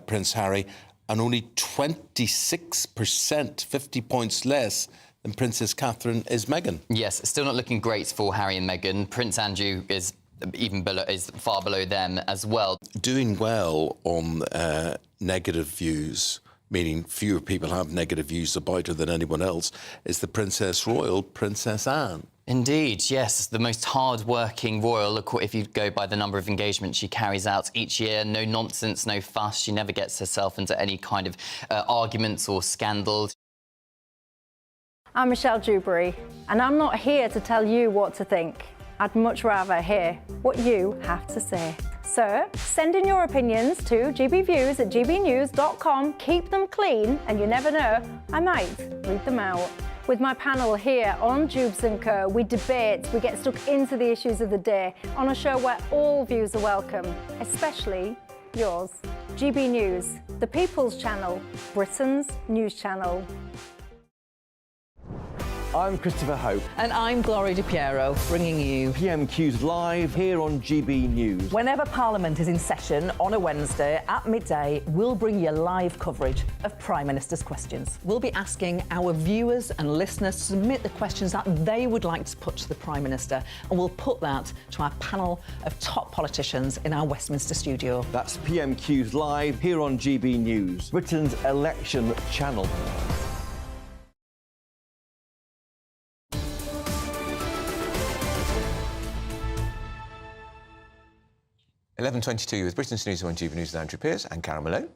Prince Harry, and only 26%, 50 points less than Princess Catherine, is Meghan. Yes, still not looking great for Harry and Meghan. Prince Andrew is far below them as well. Doing well on negative views, meaning fewer people have negative views about her than anyone else, is the Princess Royal, Princess Anne. Indeed, yes. The most hard-working royal, if you go by the number of engagements she carries out each year. No nonsense, no fuss. She never gets herself into any kind of arguments or scandals. I'm Michelle Dewberry, and I'm not here to tell you what to think. I'd much rather hear what you have to say. So, send in your opinions to gbviews@gbnews.com. Keep them clean, and you never know, I might read them out. With my panel here on Jubes & Co, we debate, we get stuck into the issues of the day on a show where all views are welcome, especially yours. GB News, The People's Channel, Britain's news channel. I'm Christopher Hope. And I'm Gloria Di Piero, bringing you PMQ's live here on GB News. Whenever Parliament is in session on a Wednesday at midday, we'll bring you live coverage of Prime Minister's questions. We'll be asking our viewers and listeners to submit the questions that they would like to put to the Prime Minister, and we'll put that to our panel of top politicians in our Westminster studio. That's PMQ's live here on GB News, Britain's election channel. 11:22 with Britain's News on GB News with Andrew Pearce and Karen Malone.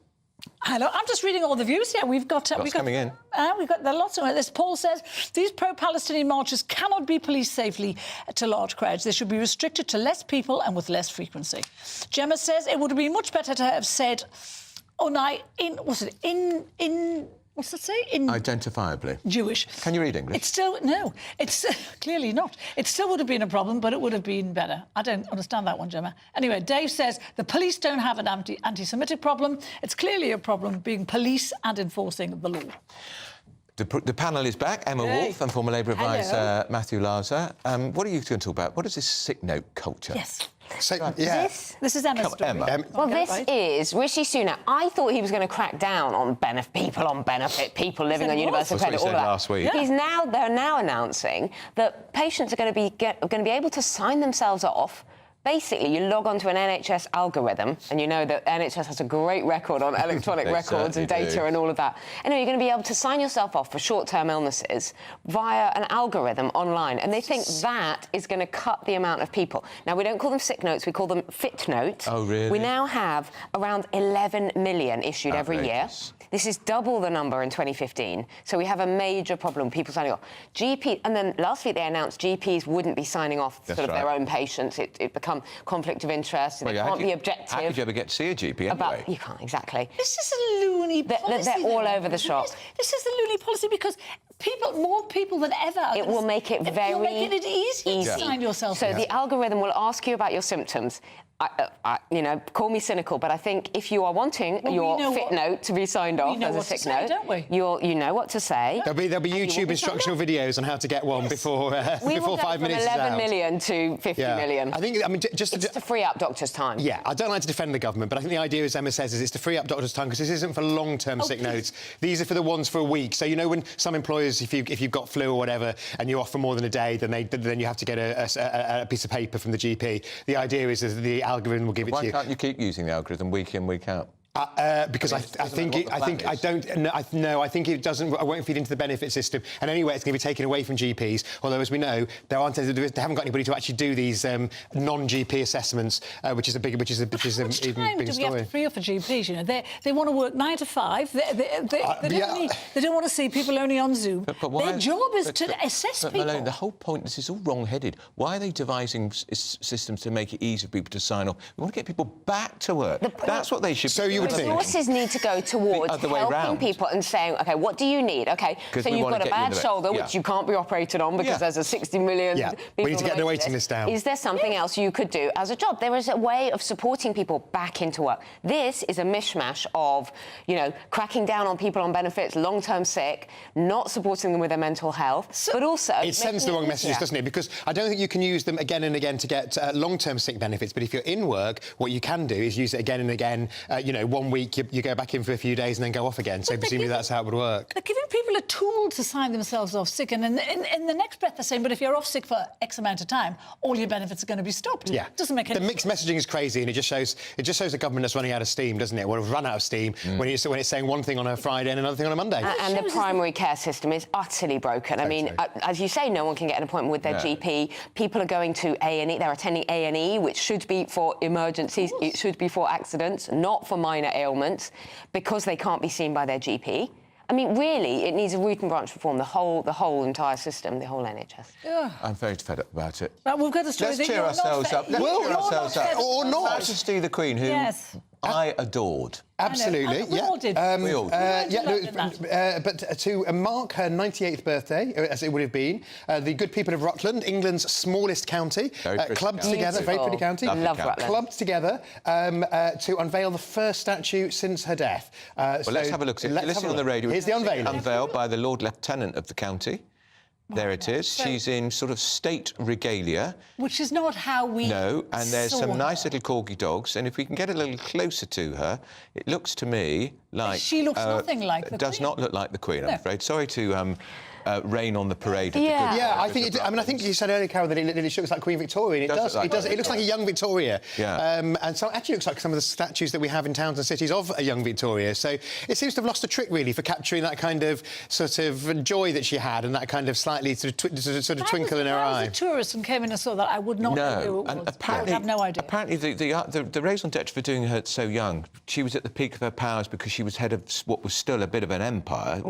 Hello, I'm just reading all the views here. We've got coming in. We've got lots of this. Paul says these pro-Palestinian marches cannot be policed safely to large crowds. They should be restricted to less people and with less frequency. Gemma says it would have been much better to have said, what's it say? Identifiably. Jewish. Can you read English? It's clearly not. It still would have been a problem, but it would have been better. I don't understand that one, Gemma. Anyway, Dave says the police don't have an anti-Semitic problem. It's clearly a problem being police and enforcing the law. The panel is back. Emma Wolfe and former Labour advisor Matthew Larser. What are you going to talk about? What is this sick note culture? Yes. This is Emma's story. Well, this is Rishi Sunak. I thought he was going to crack down on people on benefit, people living on universal credit, all of that. Last week. They're now announcing that patients are going to be able to sign themselves off. Basically, you log onto an NHS algorithm, and you know that NHS has a great record on electronic records and data and all of that. Anyway, you're going to be able to sign yourself off for short-term illnesses via an algorithm online, and they think that is going to cut the amount of people. Now, we don't call them sick notes, we call them fit notes. Oh, really? We now have around 11 million issued every year. This is double the number in 2015, so we have a major problem, people signing off. And then last week they announced GPs wouldn't be signing off their own patients. It becomes conflict of interest. They can't be objective. How could you ever get to see a GP anyway? You can't, exactly. This is a loony policy. They're all over the shop. This is the loony policy because more people than ever. It will make it easy to sign yourself. So the algorithm will ask you about your symptoms. Call me cynical, but I think if you are wanting your fit note to be signed off as a sick note, you know what to say. There'll be YouTube instructional videos on how to get one before 5 minutes is out. 11 million to 50 million. It's to free up doctors' time. Yeah, I don't like to defend the government, but I think the idea, as Emma says, is it's to free up doctors' time because this isn't for long-term sick notes. These are for the ones for a week. So you know when some employers, if you've got flu or whatever and you're off for more than a day, then you have to get a piece of paper from the GP. The idea is that the algorithm will give it to you. Why can't you keep using the algorithm week in, week out? Because I think it doesn't. I won't feed into the benefit system, and anyway, it's going to be taken away from GPs. Although, as we know, they haven't got anybody to actually do these non-GP assessments, which is even bigger story. Do we have to free up for GPs? You know, they want to work 9 to 5. They don't want to see people only on Zoom. But their job is to assess people. Malone, the whole point. This is all wrong-headed. Why are they devising systems to make it easy for people to sign off? We want to get people back to work. That's what they should. Resources need to go towards helping people and saying, OK, what do you need? OK, so you've got a bad shoulder, which you can't be operated on because there's a 60 million people we need to get the waiting list down. Is there something else you could do as a job? There is a way of supporting people back into work. This is a mishmash of, cracking down on people on benefits, long-term sick, not supporting them with their mental health, but also... It sends the wrong messages, doesn't it? Because I don't think you can use them again and again to get long-term sick benefits, but if you're in work, what you can do is use it again and again, 1 week you go back in for a few days and then go off again. So presumably that's how it would work. They're giving people a tool to sign themselves off sick, and in the next breath they're saying, but if you're off sick for X amount of time, all your benefits are going to be stopped. Yeah, it doesn't make any sense. The mixed messaging is crazy, and it just shows the government that's running out of steam, doesn't it? Well, it's run out of steam when it's saying one thing on a Friday and another thing on a Monday. And the primary care system is utterly broken. I mean, as you say, no one can get an appointment with their GP. People are going to A&E. They're attending A&E, which should be for emergencies. It should be for accidents, not for minor ailments, because they can't be seen by their GP. I mean, really, it needs a root and branch reform, the whole entire system, the whole NHS. Yeah. I'm very fed up about it. But we've got a story. Let's cheer ourselves up. Let's cheer ourselves up. Or not. Majesty the Queen, who I adored. Absolutely, We all did. We all did. But to mark her 98th birthday, as it would have been, the good people of Rutland, England's smallest county, clubbed together, very pretty county, clubbed together to unveil the first statue since her death. Well, let's have a look. Listening on the radio. Here's the unveiling. Unveiled by the Lord Lieutenant of the county. There it is. She's in sort of state regalia. Which is not how we No, and there's saw some her. nice little corgi dogs, and if we can get a little closer to her, it looks to me like... She looks nothing like the does Queen. not look like the Queen, I'm No. afraid. Sorry to rain on the parade. I think you said earlier, Carol, that it looks like Queen Victoria, and it does. It looks like a young Victoria. Yeah. And so it actually looks like some of the statues that we have in towns and cities of a young Victoria. So it seems to have lost a trick, really, for capturing that kind of sort of joy that she had and that kind of slightly sort of twinkle in her eye. If I was a tourist and came in and saw that, I would not know who it was. And apparently, I would have no idea. Apparently, the raison d'etre for doing her so young, she was at the peak of her powers because she was head of what was still a bit of an empire.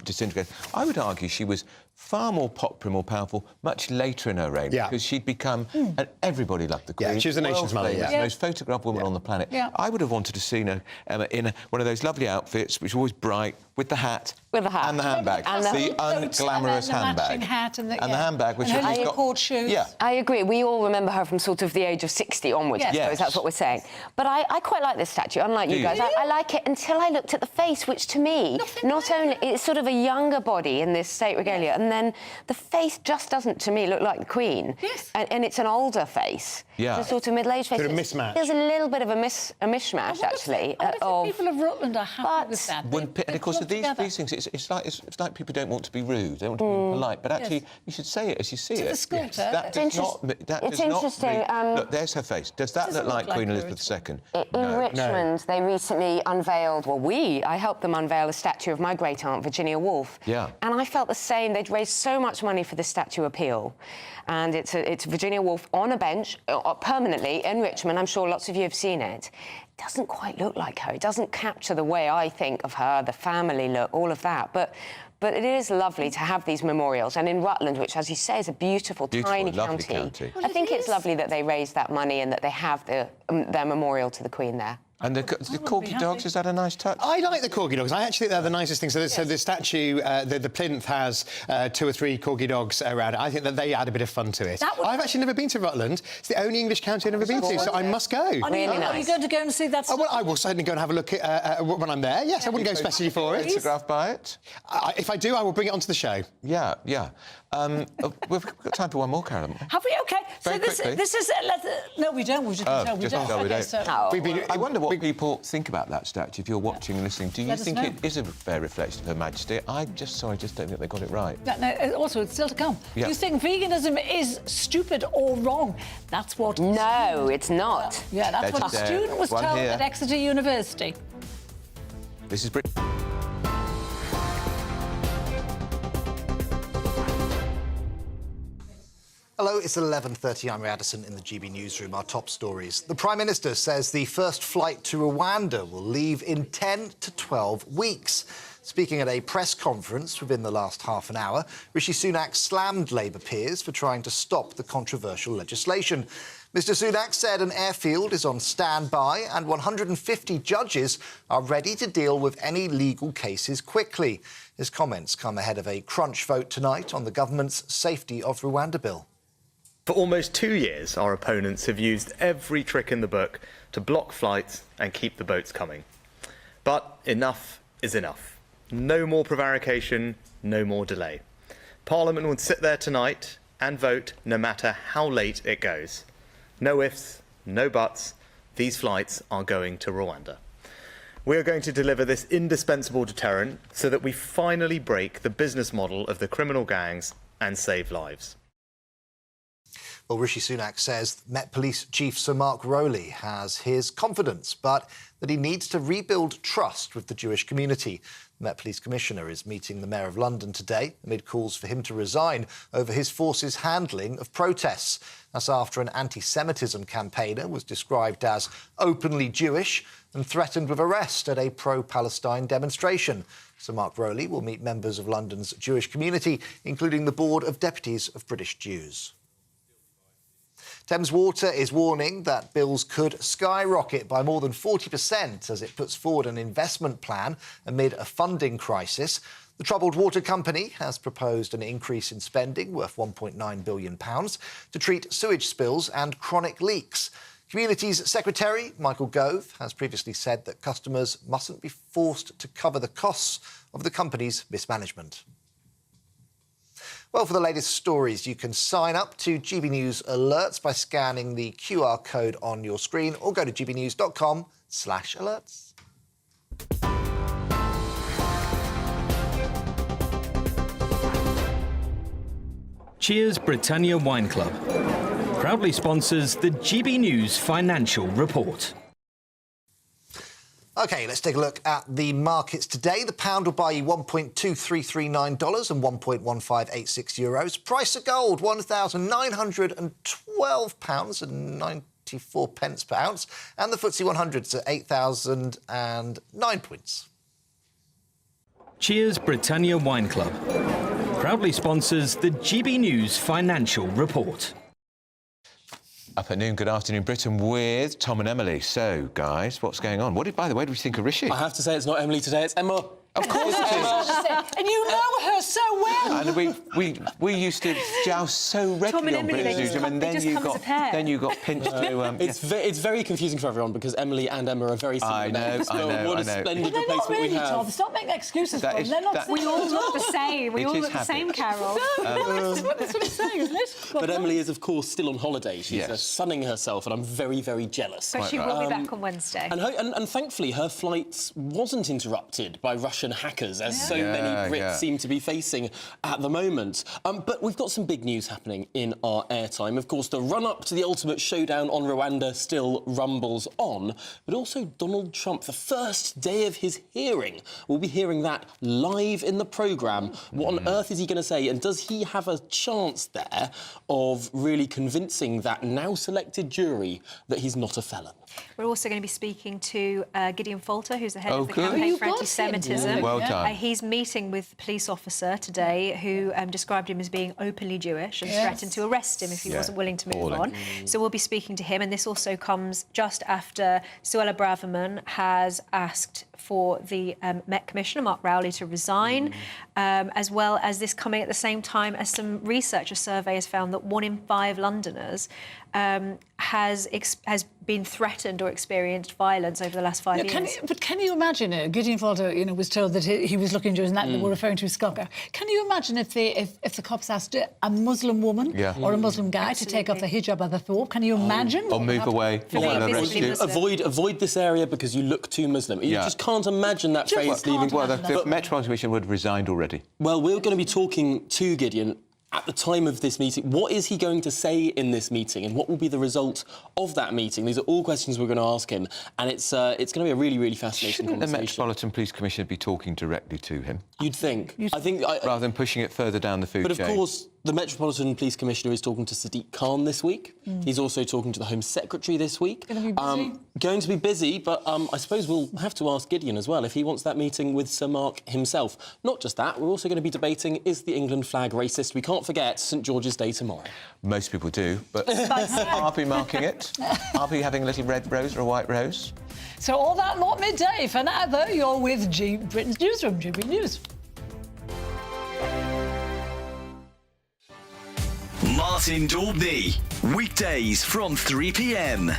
Disintegrated. I would argue she was far more popular, more powerful, much later in her reign, because she'd become... And everybody loved the Queen. Yeah, she was the nation's mother, the most photographed woman on the planet. Yeah. I would have wanted to see her in one of those lovely outfits, which are always bright, with the hat. With the hat. And the handbag. And the unglamorous handbag. Hat and the handbag, which and has her got... court shoes. Yeah. I agree. We all remember her from sort of the age of 60 onwards, I suppose. That's what we're saying. But I quite like this statue, unlike you guys. I like it until I looked at the face, which to me, not only... It's sort of a younger body in this state regalia, and then the face just doesn't, to me, look like the Queen. Yes. And it's an older face. Yeah. It's a sort of middle-aged face. Sort of mismatch. There's a little bit of a mishmash, actually. People of Rutland are happy with that. And of course, these things, it's like people don't want to be rude, they want to be polite, but actually, you should say it as you see it. To the sculptor. That does not... It's interesting. Look, there's her face. Does that look like Queen Elizabeth II? In Richmond, they recently unveiled... I helped them unveil a statue of my great-aunt, Virginia Woolf. Yeah. And I felt the same. They'd raised so much money for the statue appeal. And it's Virginia Woolf on a bench, permanently, in Richmond. I'm sure lots of you have seen it. It doesn't quite look like her. It doesn't capture the way I think of her, the family look, all of that. But it is lovely to have these memorials. And in Rutland, which, as you say, is a beautiful tiny lovely county. I think it's lovely that they raised that money and that they have their memorial to the Queen there. And the corgi dogs, is that a nice touch? I like the corgi dogs. I actually think they're the nicest thing. So the statue, the plinth has 2 or 3 corgi dogs around it. I think that they add a bit of fun to it. I've actually never been to Rutland. It's the only English county I've never been to, so I must go. Really nice. Are you going to go and see that? Well, I will certainly go and have a look at when I'm there. Yes, I wouldn't go especially for it. Photographed by it? If I do, I will bring it onto the show. Yeah. We've got time for one more, Carol. Have we? OK. Very quickly. This is... no, we don't. We don't. I wonder what people think about that statue. If you're watching and listening, do you think it is a fair reflection of Her Majesty? I just don't think they got it right. Also, it's still to come. Yeah. Do you think veganism is stupid or wrong? That's what... No, it's not. Yeah, that's what a student was told at Exeter University. This is Britain. Hello, it's 11:30. I'm Addison in the GB Newsroom. Our top stories. The Prime Minister says the first flight to Rwanda will leave in 10 to 12 weeks. Speaking at a press conference within the last half an hour, Rishi Sunak slammed Labour peers for trying to stop the controversial legislation. Mr Sunak said an airfield is on standby and 150 judges are ready to deal with any legal cases quickly. His comments come ahead of a crunch vote tonight on the government's Safety of Rwanda bill. For almost 2 years, our opponents have used every trick in the book to block flights and keep the boats coming. But enough is enough. No more prevarication, no more delay. Parliament would sit there tonight and vote no matter how late it goes. No ifs, no buts. These flights are going to Rwanda. We are going to deliver this indispensable deterrent so that we finally break the business model of the criminal gangs and save lives. Well, Rishi Sunak says Met Police Chief Sir Mark Rowley has his confidence, but that he needs to rebuild trust with the Jewish community. The Met Police Commissioner is meeting the Mayor of London today amid calls for him to resign over his force's handling of protests. That's after an anti-Semitism campaigner was described as openly Jewish and threatened with arrest at a pro-Palestine demonstration. Sir Mark Rowley will meet members of London's Jewish community, including the Board of Deputies of British Jews. Thames Water is warning that bills could skyrocket by more than 40% as it puts forward an investment plan amid a funding crisis. The troubled water company has proposed an increase in spending worth £1.9 billion to treat sewage spills and chronic leaks. Communities Secretary Michael Gove has previously said that customers mustn't be forced to cover the costs of the company's mismanagement. Well, for the latest stories, you can sign up to GB News alerts by scanning the QR code on your screen or go to gbnews.com/alerts. Cheers Britannia Wine Club proudly sponsors the GB News Financial Report. OK, let's take a look at the markets today. The pound will buy you $1.2339 and €1.1586. Price of gold, £1,912 and 94 per ounce. And the FTSE 100's at 8,009 points. Cheers Britannia Wine Club proudly sponsors the GB News Financial Report. Up at noon, good afternoon, Britain, with Tom and Emily. So, guys, what's going on? By the way, do we think of Rishi? I have to say it's not Emily today, it's Emma. Of course it is. And you know her so well. And we used to joust so regularly on British Newsroom, and then you got pinched to... It's very confusing for everyone because Emily and Emma are very similar. I know. What a splendid They're not replacement really, we have. Tom. Stop making excuses for them. They're not. We all look the same. We It all is look the same, habit. Carol. That's what it's saying, isn't it? But Emily is, of course, still on holiday. She's sunning herself, and I'm very, very jealous. But she will be back on Wednesday. And thankfully, her flight wasn't interrupted by Russian hackers, as so many Brits seem to be facing at the moment. But we've got some big news happening in our airtime. Of course, the run-up to the ultimate showdown on Rwanda still rumbles on, but also Donald Trump, the first day of his hearing. We'll be hearing that live in the programme. What on earth is he going to say, and does he have a chance there of really convincing that now-selected jury that he's not a felon? We're also going to be speaking to Gideon Falter, who's the head of the campaign for anti-Semitism. Well done. He's meeting with a police officer today who described him as being openly Jewish and threatened to arrest him if he wasn't willing to move on. So we'll be speaking to him, and this also comes just after Suella Braverman has asked for the Met Commissioner, Mark Rowley, to resign, as well as this coming at the same time as some research, a survey has found that 1 in 5 Londoners has been threatened or experienced violence over the last 5 years. But can you imagine it? Gideon Falter, was told that he was looking Jewish, and that they were referring to his skugga. Can you imagine if the cops asked a Muslim woman or a Muslim guy to take off the hijab or the thawb? Can you imagine? Or move away. Avoid this area because you look too Muslim. You just can't imagine that phrase leaving. Well, the Metropolitan Commission would have resigned already. Well, we're going to be talking to Gideon at the time of this meeting. What is he going to say in this meeting, and what will be the result of that meeting? These are all questions we're going to ask him, and it's going to be a really, really fascinating conversation. The Metropolitan Police Commissioner be talking directly to him? You'd think. Rather than pushing it further down the food chain. But of course, the Metropolitan Police Commissioner is talking to Sadiq Khan this week. He's also talking to the Home Secretary this week. Going to be busy. Going to be busy, but I suppose we'll have to ask Gideon as well if he wants that meeting with Sir Mark himself. Not just that, we're also going to be debating, is the England flag racist? We can't forget St George's Day tomorrow. Most people do, but I'll be marking it. I'll be having a little red rose or a white rose. So all that not midday. For now, though, you're with Britain's Newsroom, GB News. Martin Daubney, weekdays from 3 p.m.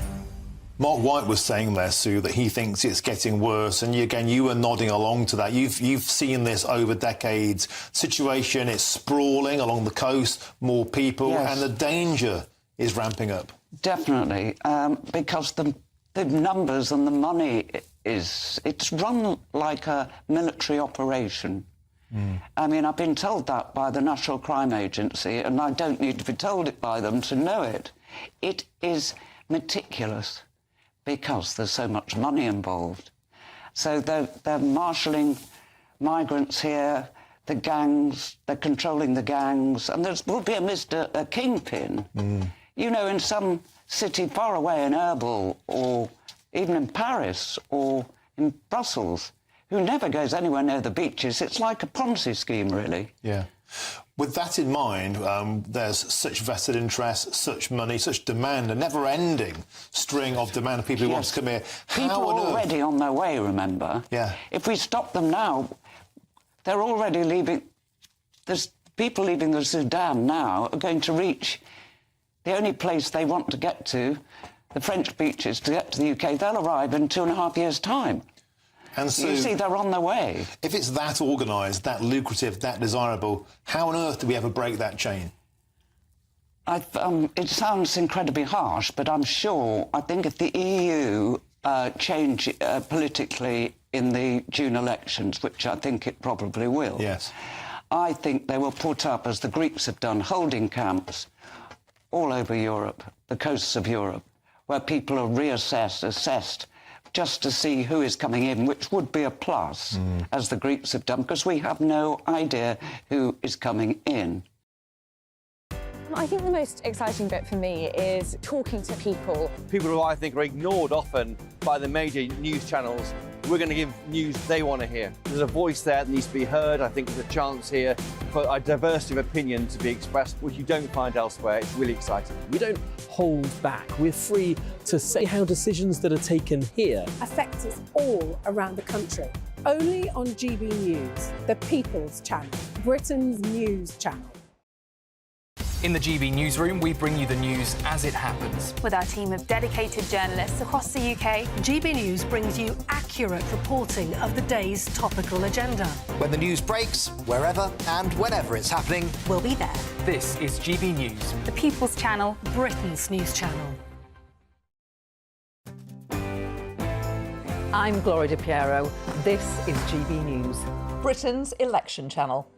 Mark White was saying there, Sue, that he thinks it's getting worse, and you were nodding along to that. You've seen this over decades. Situation is sprawling along the coast, more people, and the danger is ramping up. Definitely, because the numbers and the money it's run like a military operation. I mean, I've been told that by the National Crime Agency, and I don't need to be told it by them to know it. It is meticulous because there's so much money involved. So they're marshalling migrants here, the gangs, they're controlling the gangs, and there will be a kingpin. You know, in some city far away in Erbil, or even in Paris, or in Brussels, who never goes anywhere near the beaches. It's like a Ponzi scheme, really. Yeah. With that in mind, there's such vested interest, such money, such demand, a never-ending string of demand of people who want to come here. People are already on their way, remember? Yeah. If we stop them now, they're already leaving. There's people leaving the Sudan now are going to reach the only place they want to get to, the French beaches, to get to the UK. They'll arrive in 2.5 years' time. And so, you see, they're on their way. If it's that organised, that lucrative, that desirable, how on earth do we ever break that chain? It sounds incredibly harsh, but I'm sure, I think if the EU change politically in the June elections, which I think it probably will, yes, I think they will put up, as the Greeks have done, holding camps all over Europe, the coasts of Europe, where people are assessed, just to see who is coming in, which would be a plus, as the Greeks have done, because we have no idea who is coming in. I think the most exciting bit for me is talking to people. People who I think are ignored often by the major news channels. We're going to give news they want to hear. There's a voice there that needs to be heard. I think there's a chance here for a diversity of opinion to be expressed, which you don't find elsewhere. It's really exciting. We don't hold back. We're free to say how decisions that are taken here affect us all around the country. Only on GB News, the People's Channel, Britain's news channel. In the GB Newsroom, we bring you the news as it happens. With our team of dedicated journalists across the UK, GB News brings you accurate reporting of the day's topical agenda. When the news breaks, wherever and whenever it's happening, we'll be there. This is GB News, the People's Channel, Britain's news channel. I'm Gloria Di Piero. This is GB News, Britain's election channel.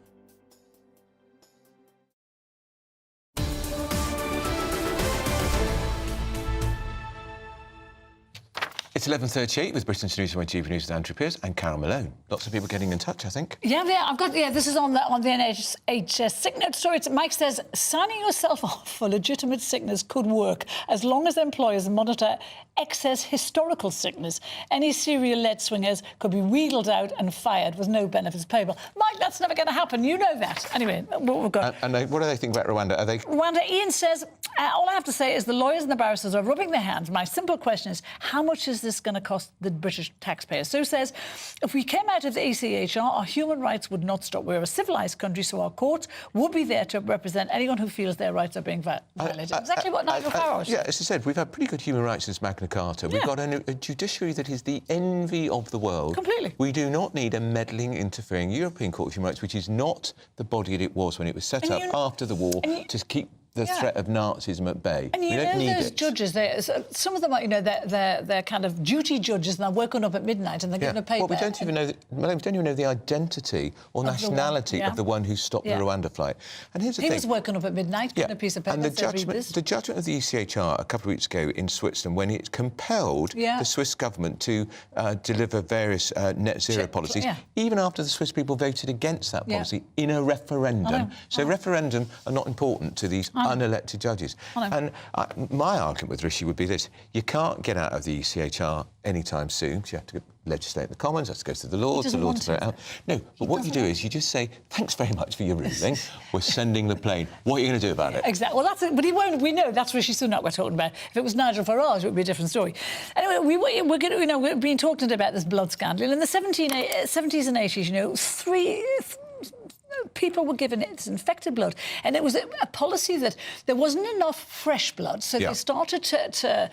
It's 11:38 with Britain's News on GB News with Andrew Pearce and Carol Malone. Lots of people getting in touch, I think. Yeah, I've got. Yeah, this is on the NHS sick note story. Mike says signing yourself off for legitimate sickness could work as long as employers monitor excess historical sickness. Any serial lead swingers could be wheedled out and fired with no benefits payable. Mike, that's never going to happen. You know that. Anyway, we've got. And what do they think about Rwanda? Are they? Rwanda. Ian says all I have to say is the lawyers and the barristers are rubbing their hands. My simple question is, how much is this going to cost the British taxpayer? Sue says, if we came out of the ECHR, our human rights would not stop. We're a civilised country, so our courts would be there to represent anyone who feels their rights are being violated. Exactly what Nigel Farage said. Yeah, as I said, we've had pretty good human rights since Magna Carta. We've got a judiciary that is the envy of the world. Completely. We do not need a meddling, interfering European Court of Human Rights, which is not the body that it was when it was set up after the war to keep the threat of Nazism at bay. And you know those judges, some of them are, they're kind of duty judges and they're working up at midnight and they're going to pay. Well, we don't even know the identity or nationality of the one who stopped the Rwanda flight. And here's the thing. He was working up at midnight, getting a piece of paper. And the judgment of the ECHR a couple of weeks ago in Switzerland, when it compelled the Swiss government to deliver various net zero policies, even after the Swiss people voted against that policy in a referendum. So referendum are not important to these unelected judges. And my argument with Rishi would be this: you can't get out of the ECHR anytime soon, because you have to legislate in the Commons, has to go to the Lords, to throw it out. No, but what you do is you just say, thanks very much for your ruling, we're sending the plane. What are you going to do about it? Exactly. Well, that's it. But he won't. We know that's Rishi Sunak we're talking about. If it was Nigel Farage, it would be a different story. Anyway, we're going to, we've been talking about this blood scandal. In the 70s and 80s, people were given infected blood, and it was a policy that there wasn't enough fresh blood, so they started to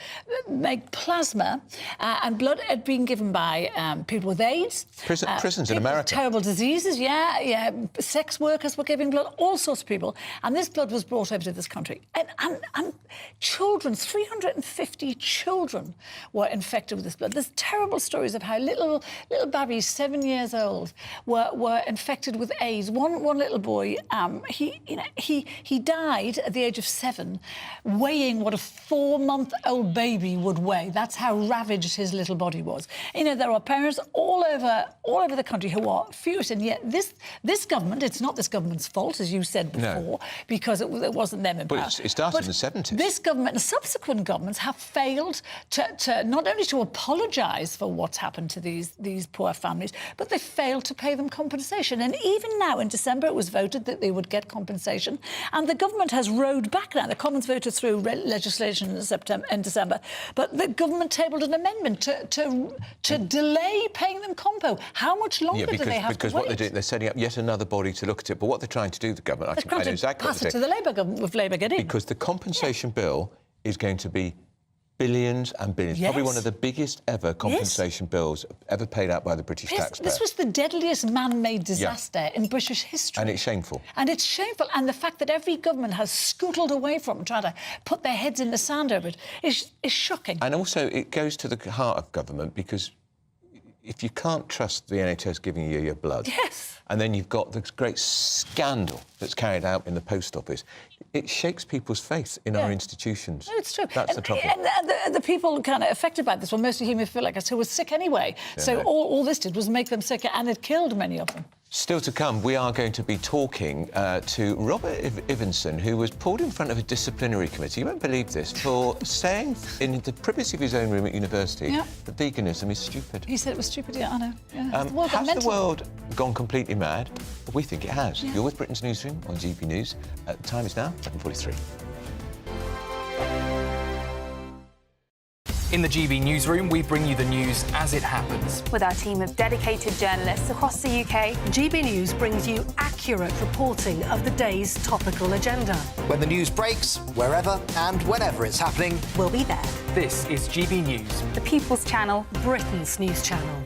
make plasma, and blood had been given by people with AIDS, prisons in America, with terrible diseases, sex workers were giving blood, all sorts of people, and this blood was brought over to this country, and children, 350 children were infected with this blood. There's terrible stories of how little babbies, 7 years old, were infected with AIDS. One little boy, he died at the age of 7, weighing what a 4-month-old baby would weigh. That's how ravaged his little body was. There are parents all over the country who are furious, and yet this government, it's not this government's fault, as you said before, because it wasn't them in power. But it started in the 70s. This government and subsequent governments have failed to not only to apologise for what's happened to these poor families, but they failed to pay them compensation. And even now, in December it was voted that they would get compensation, and the government has rowed back now. The Commons voted through legislation in December, but the government tabled an amendment to delay paying them compo. How much longer do they have to wait? Because what they're doing, they're setting up yet another body to look at it. But what they're trying to do, the government, I know exactly pass it to the Labour government with Labour get in. Because the compensation bill is going to be billions and billions. Yes. Probably one of the biggest ever compensation bills ever paid out by the British taxpayer. This was the deadliest man-made disaster in British history. And it's shameful. And it's shameful. And the fact that every government has scuttled away from it, trying to put their heads in the sand over it, is shocking. And also, it goes to the heart of government, because if you can't trust the NHS giving you your blood... Yes. And then you've got this great scandal that's carried out in the post office. It shakes people's faith in our institutions. No, it's true. That's the problem. And the people kind of affected by this, well, most of haemophiliacs who were sick anyway. Yeah, so no. all this did was make them sicker, and it killed many of them. Still to come, we are going to be talking to Robert Ivinson, who was pulled in front of a disciplinary committee, you won't believe this, for saying in the privacy of his own room at university that veganism is stupid. He said it was stupid, yeah, I know. Yeah. Has the world gone completely mad? We think it has. You're with Britain's Newsroom on GB News. The time is now 7:43. In the GB Newsroom, we bring you the news as it happens. With our team of dedicated journalists across the UK, GB News brings you accurate reporting of the day's topical agenda. When the news breaks, wherever and whenever it's happening, we'll be there. This is GB News, the People's Channel, Britain's news channel.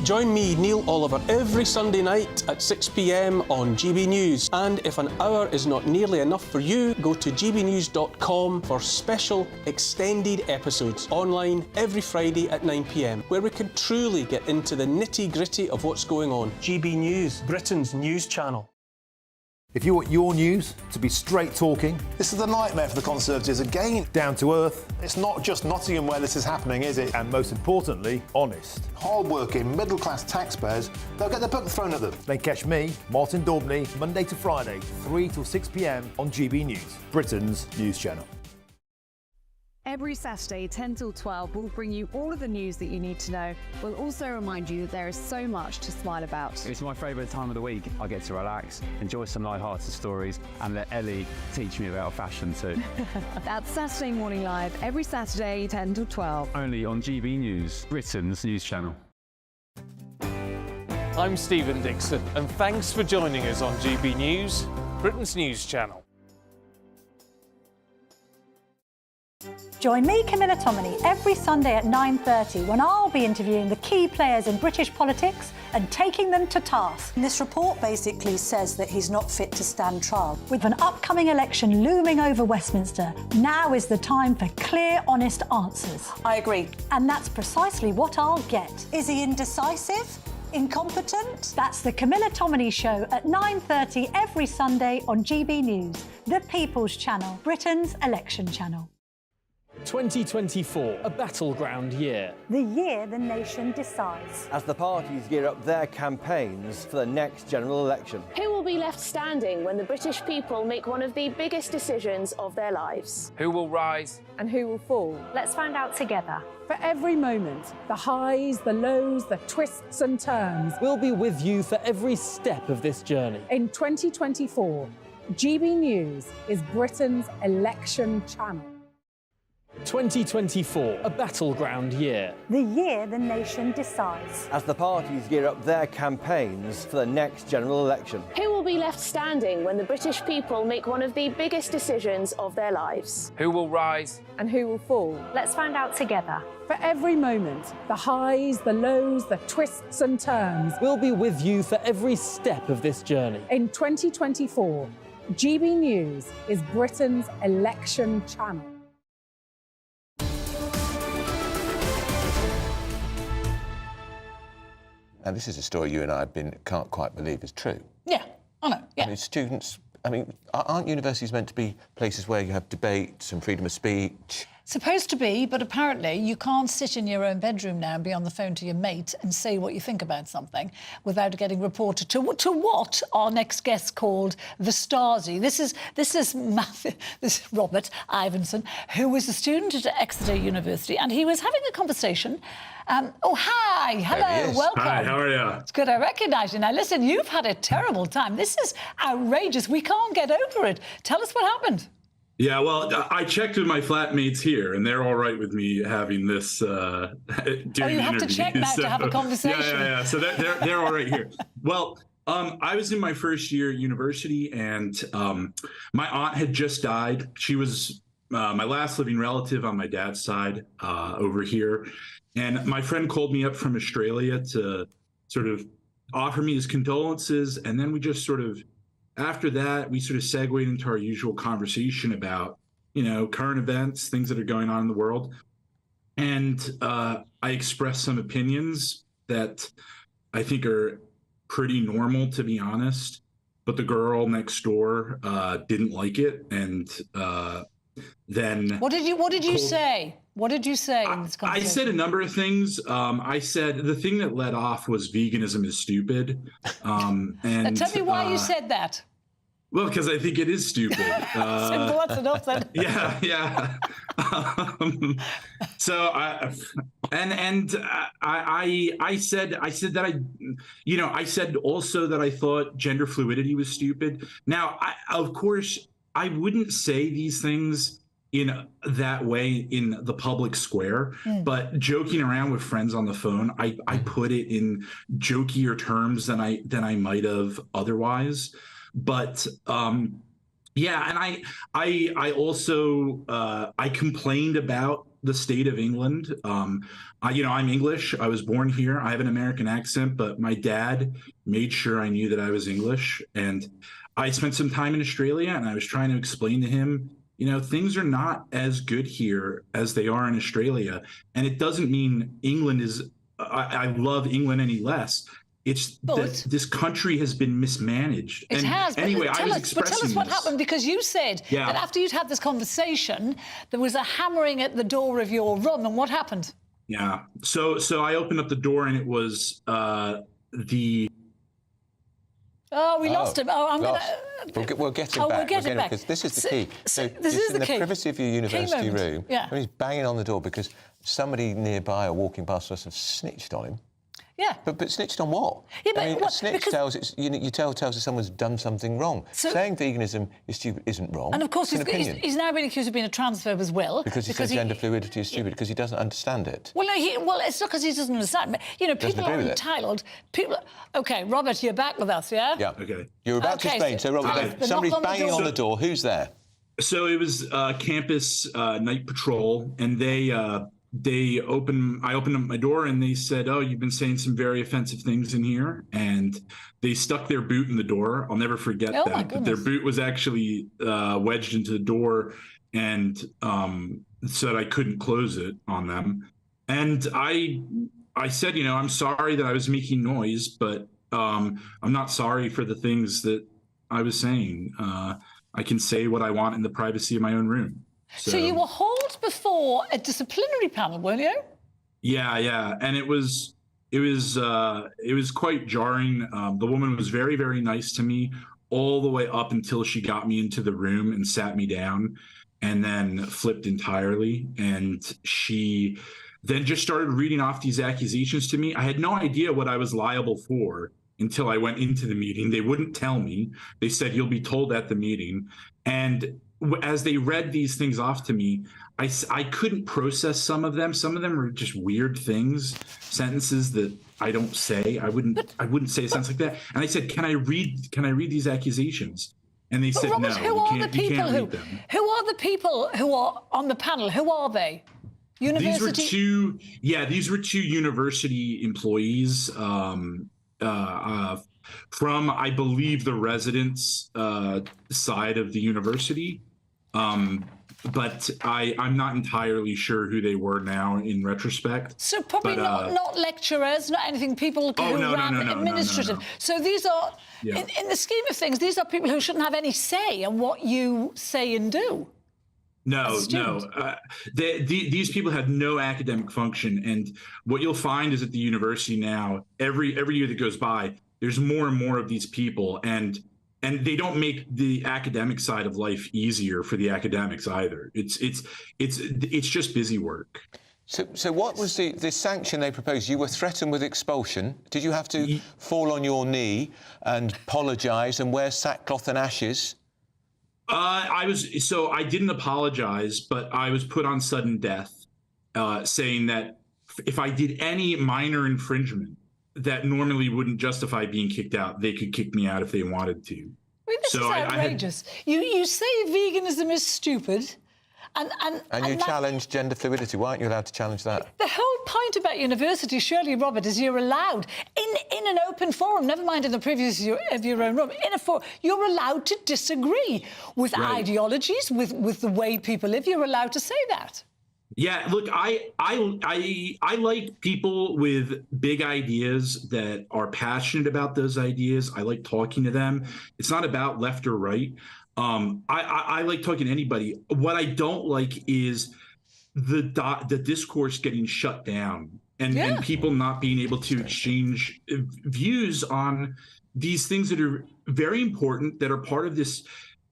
Join me, Neil Oliver, every Sunday night at 6 p.m. on GB News. And if an hour is not nearly enough for you, go to gbnews.com for special extended episodes online every Friday at 9 p.m, where we can truly get into the nitty-gritty of what's going on. GB News, Britain's news channel. If you want your news to be straight talking... This is a nightmare for the Conservatives again. Down to earth. It's not just Nottingham where this is happening, is it? And most importantly, honest. Hard-working, middle-class taxpayers, they'll get their book thrown at them. They catch me, Martin Daubney, Monday to Friday, 3 till 6 p.m. on GB News, Britain's news channel. Every Saturday, 10 till 12, we'll bring you all of the news that you need to know. We'll also remind you that there is so much to smile about. It's my favourite time of the week. I get to relax, enjoy some light-hearted stories, and let Ellie teach me about fashion too. That's Saturday Morning Live, every Saturday, 10 till 12. Only on GB News, Britain's news channel. I'm Stephen Dixon, and thanks for joining us on GB News, Britain's news channel. Join me, Camilla Tominey, every Sunday at 9:30 when I'll be interviewing the key players in British politics and taking them to task. This report basically says that he's not fit to stand trial. With an upcoming election looming over Westminster, now is the time for clear, honest answers. I agree. And that's precisely what I'll get. Is he indecisive? Incompetent? That's the Camilla Tominey Show at 9:30 every Sunday on GB News, the People's Channel, Britain's election channel. 2024, a battleground year. The year the nation decides. As the parties gear up their campaigns for the next general election. Who will be left standing when the British people make one of the biggest decisions of their lives? Who will rise? And who will fall? Let's find out together. For every moment, the highs, the lows, the twists and turns. We'll be with you for every step of this journey. In 2024, GB News is Britain's election channel. 2024, a battleground year. The year the nation decides. As the parties gear up their campaigns for the next general election. Who will be left standing when the British people make one of the biggest decisions of their lives? Who will rise? And who will fall? Let's find out together. For every moment, the highs, the lows, the twists and turns. We'll be with you for every step of this journey. In 2024, GB News is Britain's election channel. And this is a story you and I can't quite believe is true. Yeah, I know. Yeah. I mean, students, aren't universities meant to be places where you have debates and freedom of speech? Supposed to be, but apparently you can't sit in your own bedroom now and be on the phone to your mate and say what you think about something without getting reported to what our next guest called the Stasi. This is Robert Ivanson, who was a student at Exeter University, and he was having a conversation. Oh, hi. Hello. Welcome. Hi, how are you? It's good I recognise you. Now, listen, you've had a terrible time. This is outrageous. We can't get over it. Tell us what happened. Yeah, well, I checked with my flatmates here, and they're all right with me having this during you have to check now to have a conversation. Yeah. So they're all right here. Well, I was in my first year at university, and my aunt had just died. She was my last living relative on my dad's side over here. And my friend called me up from Australia to sort of offer me his condolences. And then we just sort of, after that, we sort of segued into our usual conversation about, current events, things that are going on in the world. And I expressed some opinions that I think are pretty normal, to be honest. But the girl next door didn't like it. And then... What did you say? What did you say in this conversation? I said a number of things. I said the thing that led off was veganism is stupid. And now tell me why you said that. Well, because I think it is stupid. Simple, that's enough then. Yeah. So I said that I said also that I thought gender fluidity was stupid. Now, of course, I wouldn't say these things in that way in the public square, but joking around with friends on the phone, I put it in jokier terms than I might have otherwise. But yeah, and I also I complained about the state of England. I'm English. I was born here. I have an American accent, but my dad made sure I knew that I was English. And I spent some time in Australia, and I was trying to explain to him, things are not as good here as they are in Australia. And it doesn't mean England is, I love England any less. It's that this country has been mismanaged. It has. Anyway, but tell us what happened, because you said that after you'd had this conversation, there was a hammering at the door of your room, and what happened? Yeah. So I opened up the door, and it was the... Oh, we lost him. Oh, I'm going to... We'll get him back. We'll get him back. Because this is the key. So this is in the privacy of your university room, yeah. He's banging on the door because somebody nearby or walking past us have snitched on him. Yeah. But snitched on what? Yeah, but I mean, a snitch tells us someone's done something wrong. So, saying veganism is stupid isn't wrong. And of course, he's now been accused of being a transphobe as well. Because he says gender fluidity is stupid, because he doesn't understand it. Well, no, it's not because he doesn't understand. People are entitled. OK, Robert, you're back with us, yeah? Yeah. OK. You're about to explain. So, Robert, somebody's banging on the door. Who's there? So it was campus night patrol, and I opened up my door, and they said, "Oh, you've been saying some very offensive things in here," and they stuck their boot in the door. I'll never forget that. But their boot was actually wedged into the door, and said I couldn't close it on them. And I said, I'm sorry that I was making noise, but I'm not sorry for the things that I was saying. I can say what I want in the privacy of my own room. So you were hauled before a disciplinary panel, weren't you? Yeah, and it was quite jarring. The woman was very, very nice to me all the way up until she got me into the room and sat me down, and then flipped entirely. And she then just started reading off these accusations to me. I had no idea what I was liable for until I went into the meeting. They wouldn't tell me. They said, "You'll be told at the meeting." And as they read these things off to me, I couldn't process some of them. Some of them are just weird things, sentences that I don't say. I wouldn't say a sentence like that. And I said, "Can I read these accusations?" And they said, Robert, "No, who are the people read them." Who are the people who are on the panel? Who are they? University? These were two university employees from, I believe, the residents' side of the university. But I'm not entirely sure who they were now in retrospect. So probably not lecturers, not anything, people who ran administrative. No. So these are, in the scheme of things, these are people who shouldn't have any say in what you say and do. No. These people have no academic function, and what you'll find is at the university now, every year that goes by, there's more and more of these people, and they don't make the academic side of life easier for the academics either. It's just busy work. So what was the sanction they proposed? You were threatened with expulsion. Did you have to fall on your knee and apologise and wear sackcloth and ashes? I didn't apologize, but I was put on sudden death, saying that if I did any minor infringement that normally wouldn't justify being kicked out, they could kick me out if they wanted to. I mean, this is outrageous. You say veganism is stupid, and you challenge gender fluidity. Why aren't you allowed to challenge that? The whole point about university, surely, Robert, is you're allowed in an open forum, never mind in the privacy of your own room, in a forum, you're allowed to disagree with ideologies, with the way people live. You're allowed to say that. Yeah, look, I like people with big ideas that are passionate about those ideas. I like talking to them. It's not about left or right. I like talking to anybody. What I don't like is the discourse getting shut down and people not being able to exchange views on these things that are very important, that are part of this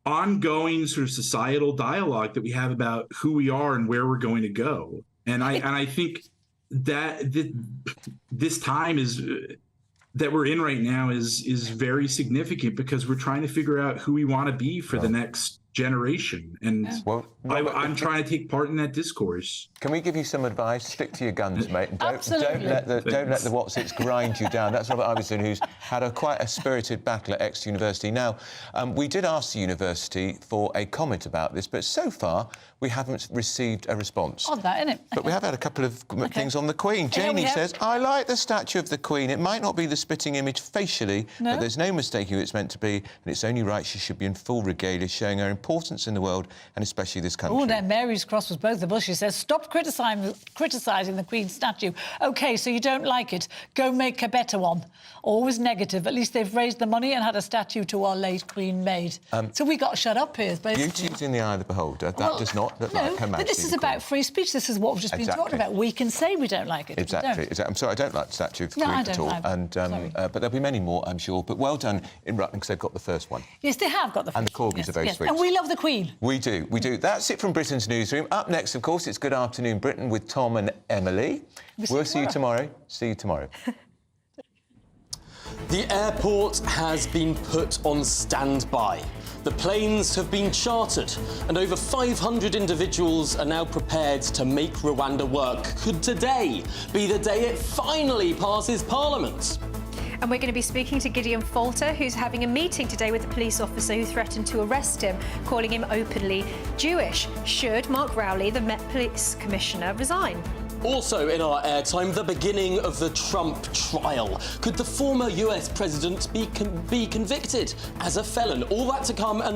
ongoing sort of societal dialogue that we have about who we are and where we're going to go. And I think that this time that we're in right now is very significant, because we're trying to figure out who we want to be for the next generation. And I'm trying to take part in that discourse. Can we give you some advice? Stick to your guns, mate. And don't let the what's-its grind you down. That's Robert Iveson, who's had quite a spirited battle at Exeter University. Now, we did ask the university for a comment about this, but so far we haven't received a response. Odd that, isn't it? But we have had a couple of things on the Queen. Janie says, I like the statue of the Queen. It might not be the spitting image facially, but there's no mistaking who it's meant to be, and it's only right she should be in full regalia, showing her importance in the world, and especially this country. Oh, now Mary's cross was both of us. She says, stop criticising the Queen's statue. OK, so you don't like it. Go make a better one. Always negative. At least they've raised the money and had a statue to our late Queen made. So we got to shut up here, basically. Beauty's in the eye of the beholder. That does not look like Her Majesty. But this is about free speech. This is what we've just been talking about. We can say we don't like it. Exactly. I'm sorry, I don't like the statue of the Queen at all. But there'll be many more, I'm sure. But well done in Rutland, because they've got the first one. Yes, they have got the first one. And the corgis are very sweet. And we love the Queen. We do. That's it from Britain's Newsroom. Up next, of course, it's Good Afternoon Britain with Tom and Emily. We'll see you tomorrow. See you tomorrow. The airport has been put on standby. The planes have been chartered, and over 500 individuals are now prepared to make Rwanda work. Could today be the day it finally passes Parliament? And we're going to be speaking to Gideon Falter, who's having a meeting today with the police officer who threatened to arrest him, calling him openly Jewish. Should Mark Rowley, the Met Police Commissioner, resign? Also in our airtime, the beginning of the Trump trial. Could the former US president be convicted as a felon? All that to come and more.